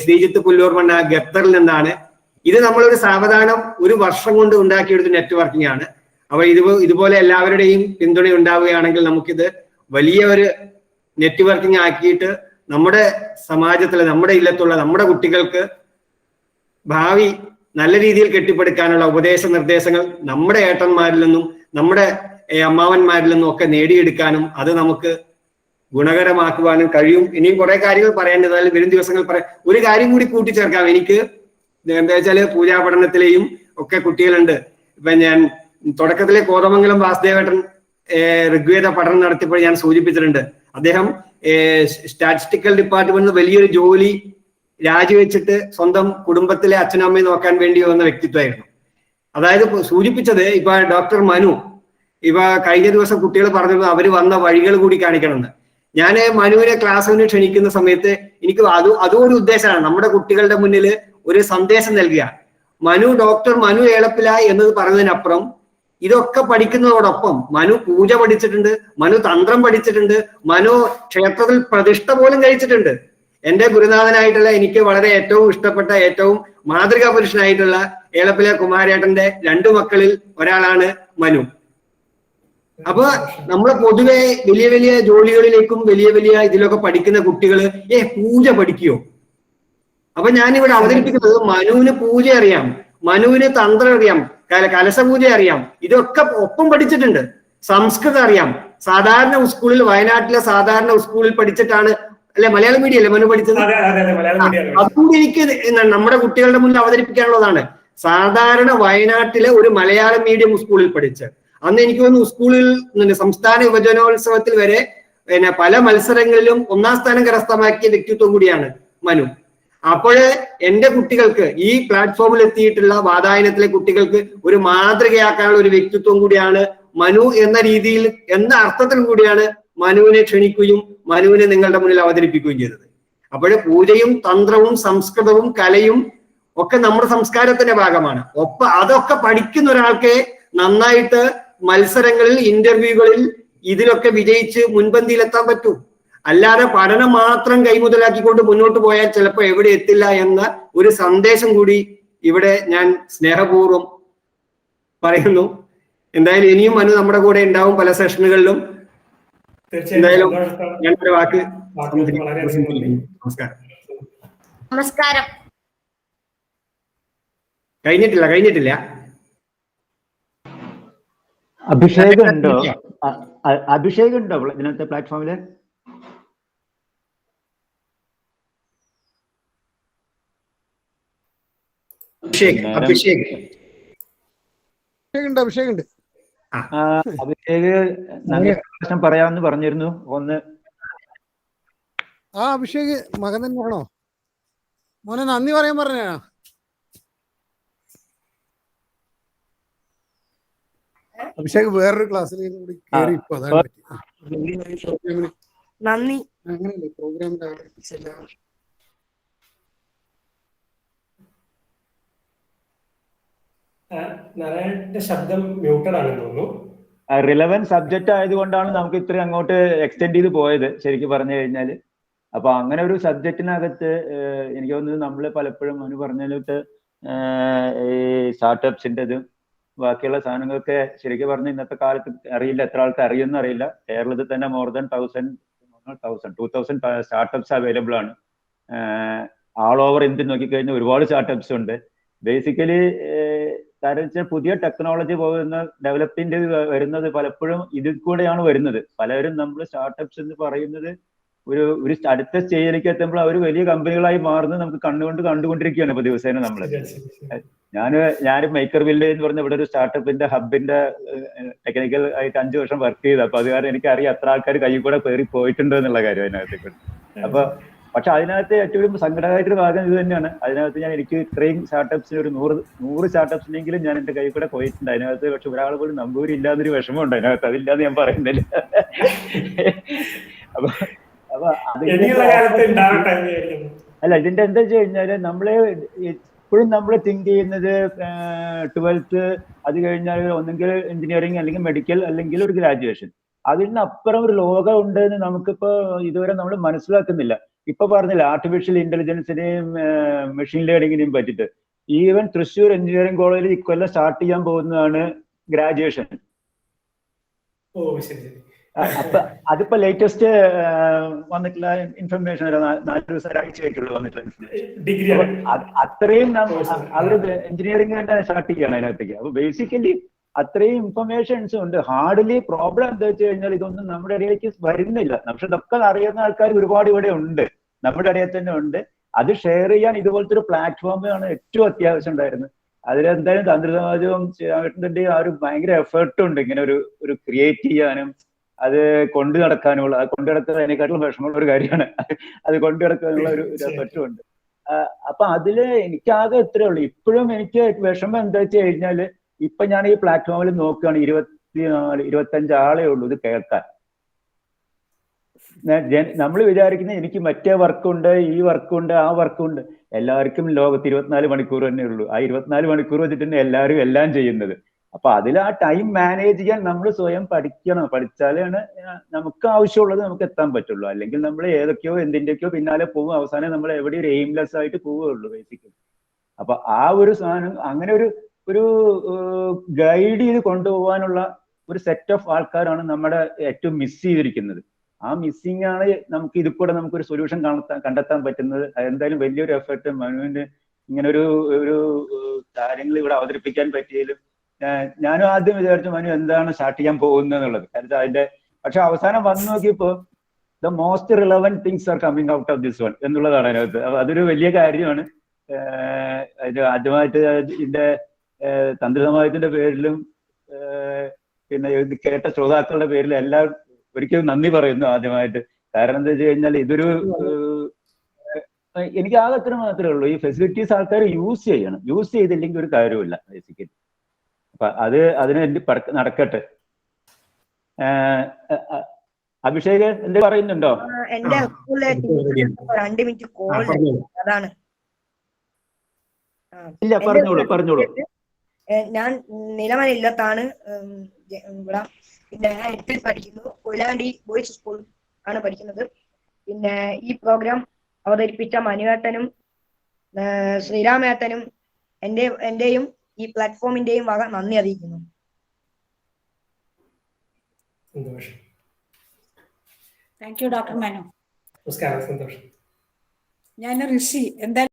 ശ്രീജിത്ത് പുല്ലൂർമണ്ണ ഖത്തറിൽ നിന്നാണ്. ഇത് നമ്മളൊരു സാവധാനം ഒരു വർഷം കൊണ്ട് ഉണ്ടാക്കിയെടുത്ത നെറ്റ്വർക്കിംഗ് ആണ്. അപ്പൊ ഇതുപോലെ എല്ലാവരുടെയും പിന്തുണ ഉണ്ടാവുകയാണെങ്കിൽ നമുക്കിത് വലിയ ഒരു നെറ്റ്വർക്കിംഗ് ആക്കിയിട്ട് നമ്മുടെ സമാജത്തിലെ, നമ്മുടെ ഇല്ലത്തുള്ള നമ്മുടെ കുട്ടികൾക്ക് ഭാവി നല്ല രീതിയിൽ കെട്ടിപ്പടുക്കാനുള്ള ഉപദേശ നിർദ്ദേശങ്ങൾ നമ്മുടെ ഏട്ടന്മാരിൽ നിന്നും നമ്മുടെ അമ്മാവന്മാരിൽ നിന്നും ഒക്കെ നേടിയെടുക്കാനും അത് നമുക്ക് ഗുണകരമാക്കുവാനും കഴിയും. ഇനിയും കുറെ കാര്യങ്ങൾ പറയേണ്ടത് വരും ദിവസങ്ങൾ ഒരു കാര്യം കൂടി കൂട്ടിച്ചേർക്കാം. എനിക്ക് എന്താ വെച്ചാല് പൂജാ പഠനത്തിലെയും ഒക്കെ കുട്ടികളുണ്ട്. ഇപ്പൊ ഞാൻ തുടക്കത്തിലെ കോതമംഗലം വാസുദേവേട്ടൻ ഋഗ്വേദ പഠനം നടത്തിയപ്പോൾ ഞാൻ സൂചിപ്പിച്ചിട്ടുണ്ട്. അദ്ദേഹം സ്റ്റാറ്റിസ്റ്റിക്കൽ ഡിപ്പാർട്ട്മെന്റിൽ വലിയൊരു ജോലി രാജിവെച്ചിട്ട് സ്വന്തം കുടുംബത്തിലെ അച്ഛനും അമ്മയും നോക്കാൻ വേണ്ടി വന്ന വ്യക്തിത്വമായിരുന്നു. അതായത് സൂചിപ്പിച്ചത് ഇപ്പൊ ഡോക്ടർ മനു, ഇപ്പൊ കഴിഞ്ഞ ദിവസം കുട്ടികൾ പറഞ്ഞിരുന്നു അവര് വന്ന വഴികൾ കൂടി കാണിക്കണമെന്ന്. ഞാൻ മനുവിനെ ക്ലാസ്സിന് ക്ഷണിക്കുന്ന സമയത്ത് എനിക്ക് അതും ഒരു ഉദ്ദേശമാണ്, നമ്മുടെ കുട്ടികളുടെ മുന്നിൽ ഒരു സന്ദേശം നൽകുക. ഡോക്ടർ മനു ഏളപ്പില എന്നത് പറഞ്ഞതിനപ്പുറം ഇതൊക്കെ പഠിക്കുന്നതോടൊപ്പം മനു പൂജ പഠിച്ചിട്ടുണ്ട്, മനു തന്ത്രം പഠിച്ചിട്ടുണ്ട്, മനു ക്ഷേത്രത്തിൽ പ്രതിഷ്ഠ പോലും കഴിച്ചിട്ടുണ്ട്. എന്റെ ഗുരുനാഥനായിട്ടുള്ള, എനിക്ക് വളരെ ഏറ്റവും ഇഷ്ടപ്പെട്ട, ഏറ്റവും മാതൃകാ പുരുഷനായിട്ടുള്ള ഏളപ്പില കുമാരേട്ടന്റെ 2 മക്കളിൽ ഒരാളാണ് മനു. അപ്പൊ നമ്മള് പൊതുവെ വലിയ വലിയ ജോലികളിലേക്കും വലിയ വലിയ ഇതിലൊക്കെ പഠിക്കുന്ന കുട്ടികള് പൂജ പഠിക്കുകയോ? അപ്പൊ ഞാനിവിടെ അവതരിപ്പിക്കുന്നത് മനുവിന് പൂജ അറിയാം, മനുവിന് തന്ത്രം അറിയാം, കലശപൂജ അറിയാം, ഇതൊക്കെ ഒപ്പം പഠിച്ചിട്ടുണ്ട്. സംസ്കൃതം അറിയാം. സാധാരണ സ്കൂളിൽ, വയനാട്ടിലെ സാധാരണ സ്കൂളിൽ പഠിച്ചിട്ടാണ്, അല്ലെ മലയാളം മീഡിയം അല്ലേ മനു പഠിച്ചത്? അതുകൊണ്ട് എനിക്ക് നമ്മുടെ കുട്ടികളുടെ മുന്നിൽ അവതരിപ്പിക്കാനുള്ളതാണ്. സാധാരണ വയനാട്ടിലെ ഒരു മലയാളം മീഡിയം സ്കൂളിൽ പഠിച്ച്, അന്ന് എനിക്ക് തോന്നുന്നു സ്കൂളിൽ സംസ്ഥാന യുവജനോത്സവത്തിൽ വരെ പല മത്സരങ്ങളിലും 1ാം സ്ഥാനം കരസ്ഥമാക്കിയ വ്യക്തിത്വം കൂടിയാണ് മനു. അപ്പോഴ് എന്റെ കുട്ടികൾക്ക്, ഈ പ്ലാറ്റ്ഫോമിൽ എത്തിയിട്ടുള്ള വാതായനത്തിലെ കുട്ടികൾക്ക് ഒരു മാതൃകയാക്കാനുള്ള ഒരു വ്യക്തിത്വം കൂടിയാണ് മനു എന്ന രീതിയിൽ, എന്ന അർത്ഥത്തിൽ കൂടിയാണ് മനുവിനെ ക്ഷണിക്കുകയും മനുവിനെ നിങ്ങളുടെ മുന്നിൽ അവതരിപ്പിക്കുകയും ചെയ്തത്. അപ്പോഴ് പൂജയും തന്ത്രവും സംസ്കൃതവും കലയും ഒക്കെ നമ്മുടെ സംസ്കാരത്തിന്റെ ഭാഗമാണ്. അതൊക്കെ പഠിക്കുന്ന ഒരാൾക്ക് നന്നായിട്ട് മത്സരങ്ങളിൽ, ഇന്റർവ്യൂകളിൽ ഇതിലൊക്കെ വിജയിച്ച് മുൻപന്തിയിലെത്താൻ പറ്റൂ. അല്ലാതെ പഠനം മാത്രം കൈമുതലാക്കിക്കൊണ്ട് മുന്നോട്ട് പോയാൽ ചിലപ്പോൾ എവിടെ എത്തില്ല എന്ന ഒരു സന്ദേശം കൂടി ഇവിടെ ഞാൻ സ്നേഹപൂർവ്വം പറയുന്നു. എന്തായാലും ഇനിയും മനു നമ്മുടെ കൂടെ ഉണ്ടാവും പല സെഷനുകളിലും. എന്തായാലും ഞാനൊരു വാക്ക് നമസ്കാരം. കഴിഞ്ഞിട്ടില്ല. അഭിഷേക് ഉണ്ടോ ഇതിനകത്തെ പ്ലാറ്റ്ഫോമില്? അഭിഷേക് പ്രശ്നം പറയാമെന്ന് പറഞ്ഞിരുന്നു. അഭിഷേക് മകൻ തന്നെയാണോ? മോനെ നന്ദി പറയാൻ പറഞ്ഞാ? അഭിഷേക് വേറൊരു ക്ലാസ്സിൽ കൂടി കയറി ഇപ്പൊ അതാണ് നന്ദി. അങ്ങനെയല്ലേ പ്രോഗ്രാമിന്റെ നാരായണന്റെ ശബ്ദം മ്യൂട്ടഡ് ആണെന്ന് തോന്നുന്നു. റിലവൻറ്റ് സബ്ജക്റ്റ് ആയതുകൊണ്ടാണ് നമുക്ക് ഇത്രയും അങ്ങോട്ട് എക്സ്റ്റെൻഡ് ചെയ്ത് പോയത് ശരിക്കും പറഞ്ഞു കഴിഞ്ഞാൽ. അപ്പൊ അങ്ങനെ ഒരു സബ്ജക്റ്റിനകത്ത് എനിക്ക് തോന്നുന്നത് നമ്മൾ പലപ്പോഴും മനു പറഞ്ഞിട്ട് ഈ സ്റ്റാർട്ടപ്സിൻ്റെതും ബാക്കിയുള്ള സാധനങ്ങളൊക്കെ ശരിക്കും പറഞ്ഞ ഇന്നത്തെ കാലത്ത് അറിയില്ല, എത്ര ആൾക്ക് അറിയുമെന്ന് അറിയില്ല. കേരളത്തിൽ തന്നെ മോർ ദാൻ 2000 സ്റ്റാർട്ടപ്സ് അവൈലബിൾ ആണ്. ആൾ ഓവർ ഇന്ത്യ നോക്കിക്കഴിഞ്ഞാൽ ഒരുപാട് സ്റ്റാർട്ടപ്സ് ഉണ്ട്. ബേസിക്കലി കാരണം വെച്ചാൽ പുതിയ ടെക്നോളജി ഡെവലപ്പിന്റെ വരുന്നത് പലപ്പോഴും ഇതിൽ കൂടെയാണ് വരുന്നത്. പലരും നമ്മൾ സ്റ്റാർട്ടപ്സ് എന്ന് പറയുന്നത് ഒരു അടുത്ത സ്റ്റേജിലേക്ക് എത്തുമ്പോൾ അവർ വലിയ കമ്പനികളായി മാറുന്നത് നമുക്ക് കണ്ടുകൊണ്ടിരിക്കുകയാണ് ഇപ്പൊ ദിവസേന നമ്മൾ. ഞാൻ മേക്കർ വില്ലേജ് എന്ന് പറഞ്ഞ ഇവിടെ ഒരു സ്റ്റാർട്ടപ്പിന്റെ ഹബിന്റെ ടെക്നിക്കൽ ആയിട്ട് 5 വർഷം വർക്ക് ചെയ്ത്. അപ്പൊ അത് കാരണം എനിക്കറിയാം എത്ര ആൾക്കാർ കൈ കൂടെ കയറി പോയിട്ടുണ്ടോ എന്നുള്ള കാര്യം അതിനകത്തേക്ക്. അപ്പൊ പക്ഷെ അതിനകത്ത് ഏറ്റവും സങ്കടമായിട്ടൊരു ഭാഗം ഇത് തന്നെയാണ്. അതിനകത്ത് എനിക്ക് ഇത്രയും സ്റ്റാർട്ടപ്സിന് ഒരു 100 സ്റ്റാർട്ടപ്സിനെങ്കിലും ഞാൻ എന്റെ കൈ കൂടെ പോയിട്ടുണ്ട് അതിനകത്ത്. പക്ഷെ ഒരാൾ പോലും നമ്പൂരില്ലാന്നൊരു വിഷമമുണ്ട് അതിനകത്ത്. അതില്ലാന്ന് ഞാൻ പറയുന്നില്ല. അപ്പൊ അല്ല, ഇതിന്റെ എന്താ വെച്ച് കഴിഞ്ഞാല് നമ്മളെ ഇപ്പോഴും നമ്മൾ തിങ്ക് ചെയ്യുന്നത് 12th അത് കഴിഞ്ഞാൽ ഒന്നെങ്കിൽ എഞ്ചിനീയറിംഗ് അല്ലെങ്കിൽ മെഡിക്കൽ അല്ലെങ്കിൽ ഒരു ഗ്രാജുവേഷൻ. അതിനപ്പുറം ഒരു ലോകം ഉണ്ട് എന്ന് നമുക്കിപ്പോ ഇതുവരെ നമ്മൾ മനസ്സിലാക്കുന്നില്ല. ഇപ്പൊ പറഞ്ഞില്ല ആർട്ടിഫിഷ്യൽ ഇന്റലിജൻസിനെയും മെഷീൻ ലേണിങ്ങിനെയും പറ്റിയിട്ട്. ഈവൻ തൃശ്ശൂർ എഞ്ചിനീയറിംഗ് കോളേജിൽ ഇക്കൊല്ലം സ്റ്റാർട്ട് ചെയ്യാൻ പോകുന്നതാണ് ഗ്രാജുവേഷൻ. അപ്പൊ അതിപ്പോ ലേറ്റസ്റ്റ് വന്നിട്ടുള്ള ഇൻഫർമേഷൻ 4 ദിവസം ഒരാഴ്ചയായിട്ടുള്ളൂ വന്നിട്ടുള്ള ഇൻഫർമേഷൻ. അത്രയും അവര് എഞ്ചിനീയറിംഗ് തന്നെ സ്റ്റാർട്ട് ചെയ്യാണ് അതിനകത്തേക്ക്. അപ്പൊ ബേസിക്കലി അത്രയും ഇൻഫർമേഷൻസ് ഉണ്ട്. ഹാർഡ്ലി പ്രോബ്ലം എന്താ വെച്ച് കഴിഞ്ഞാൽ ഇതൊന്നും നമ്മുടെ ഇടയിലേക്ക് വരുന്നില്ല. പക്ഷെ ഇതൊക്കെ അറിയുന്ന ആൾക്കാർ ഒരുപാട് ഇവിടെ ഉണ്ട്, നമ്മുടെ ഇടയിൽ തന്നെ ഉണ്ട്. അത് ഷെയർ ചെയ്യാൻ ഇതുപോലത്തെ ഒരു പ്ലാറ്റ്ഫോമാണ് ഏറ്റവും അത്യാവശ്യം ഉണ്ടായിരുന്നത്. അതിലെന്തായാലും തന്ത്രസമാജവും ആ ഒരു ഭയങ്കര എഫേർട്ടും ഉണ്ട് ഇങ്ങനെ ഒരു ക്രിയേറ്റ് ചെയ്യാനും അത് കൊണ്ടു നടക്കാനുള്ള. കൊണ്ടു നടക്കുന്നതിനെക്കാട്ടിലും വിഷമമുള്ള ഒരു കാര്യമാണ് അത് കൊണ്ടു നടക്കാനുള്ള ഒരു എഫേർട്ടും ഉണ്ട്. അപ്പൊ അതില് എനിക്കാകെ ഇത്രേ ഉള്ളൂ. ഇപ്പോഴും എനിക്ക് വിഷമം എന്താ വെച്ച് കഴിഞ്ഞാല് ഇപ്പൊ ഞാൻ ഈ പ്ലാറ്റ്ഫോമിൽ നോക്കുകയാണ് 24-25 ആളേ ഉള്ളൂ ഇത് കേൾക്കാൻ. നമ്മൾ വിചാരിക്കുന്നത് എനിക്ക് മറ്റേ വർക്കുണ്ട്, ഈ വർക്കുണ്ട്, ആ വർക്കുണ്ട്. എല്ലാവർക്കും ലോകത്ത് 24 മണിക്കൂർ തന്നെ ഉള്ളൂ. ആ 24 മണിക്കൂർ വെച്ചിട്ട് തന്നെ എല്ലാവരും എല്ലാം ചെയ്യുന്നത്. അപ്പൊ അതിൽ ആ ടൈം മാനേജ് ചെയ്യാൻ നമ്മൾ സ്വയം പഠിക്കണം. പഠിച്ചാലാണ് നമുക്ക് ആവശ്യമുള്ളത് നമുക്ക് എത്താൻ പറ്റുള്ളൂ. അല്ലെങ്കിൽ നമ്മൾ ഏതൊക്കെയോ എന്തിൻ്റെയൊക്കെയോ പിന്നാലെ പോകും. അവസാനം നമ്മൾ എവിടെ ഒരു എയിംലെസ് ആയിട്ട് പോവുകയുള്ളൂ ബേസിക്കലി. അപ്പൊ ആ ഒരു സാധനം അങ്ങനെ ഒരു ഗൈഡ് ചെയ്ത് കൊണ്ടുപോകാനുള്ള ഒരു സെറ്റ് ഓഫ് ആൾക്കാരാണ് നമ്മുടെ ഏറ്റവും മിസ് ചെയ്തിരിക്കുന്നത്. ആ മിസ്സിംഗ് ആണ് നമുക്ക് ഇതിൽ കൂടെ നമുക്കൊരു സൊല്യൂഷൻ കണ്ടെത്താൻ പറ്റുന്നത്. എന്തായാലും വലിയൊരു എഫേർട്ട് മനുവിന് ഇങ്ങനെ ഒരു കാര്യങ്ങൾ ഇവിടെ അവതരിപ്പിക്കാൻ പറ്റിയതിലും ഞാനും ആദ്യം വിചാരിച്ചു മനു എന്താണ് സ്റ്റാർട്ട് ചെയ്യാൻ പോകുന്നത് എന്നുള്ളത്. കാരണം അതിന്റെ പക്ഷെ അവസാനം വന്നു നോക്കിയപ്പോ the most relevant things are coming out of this one എന്നുള്ളതാണ് അതിനകത്ത്. അതൊരു വലിയ കാര്യമാണ്. ആദ്യമായിട്ട് ഇതിന്റെ തന്ത്രസമാജത്തിന്റെ പേരിലും പിന്നെ ഇത് കേട്ട ശ്രോതാക്കളുടെ പേരിലും എല്ലാം ഒരിക്കലും നന്ദി പറയുന്നു ആദ്യമായിട്ട്. കാരണം എന്താ വെച്ച് കഴിഞ്ഞാൽ ഇതൊരു എനിക്ക് ആകെ അത്ര മാത്രമേ ഉള്ളൂ. ഈ ഫെസിലിറ്റീസ് ആൾക്കാർ യൂസ് ചെയ്യണം. യൂസ് ചെയ്തില്ലെങ്കിൽ ഒരു കാര്യമില്ല ബേസിക്കലി. അപ്പൊ അതിന് നടക്കട്ടെ. അഭിഷേക് എന്ത് പറയുന്നുണ്ടോ? എന്റെ 2 മിനിറ്റ് കോൾ അതാണ്. ഇല്ല, പറഞ്ഞോളൂ. ഞാൻ നിലമലയില്ലത്താണ് ഇവിടെ. പിന്നെ ഞാൻ 8th പഠിക്കുന്നു. കൊയിലാണ്ടി ബോയ്സ് സ്കൂൾ ആണ് പഠിക്കുന്നത്. പിന്നെ ഈ പ്രോഗ്രാം അവതരിപ്പിച്ച മനുവേട്ടനും ശ്രീരാമേട്ടനും എന്റെയും ഈ പ്ലാറ്റ്ഫോമിന്റെയും വക നന്ദി അറിയിക്കുന്നു. Thank you doctor Manu. നമസ്കാരം. സന്തോഷം. ഞാൻ ഋഷി. എന്തായാലും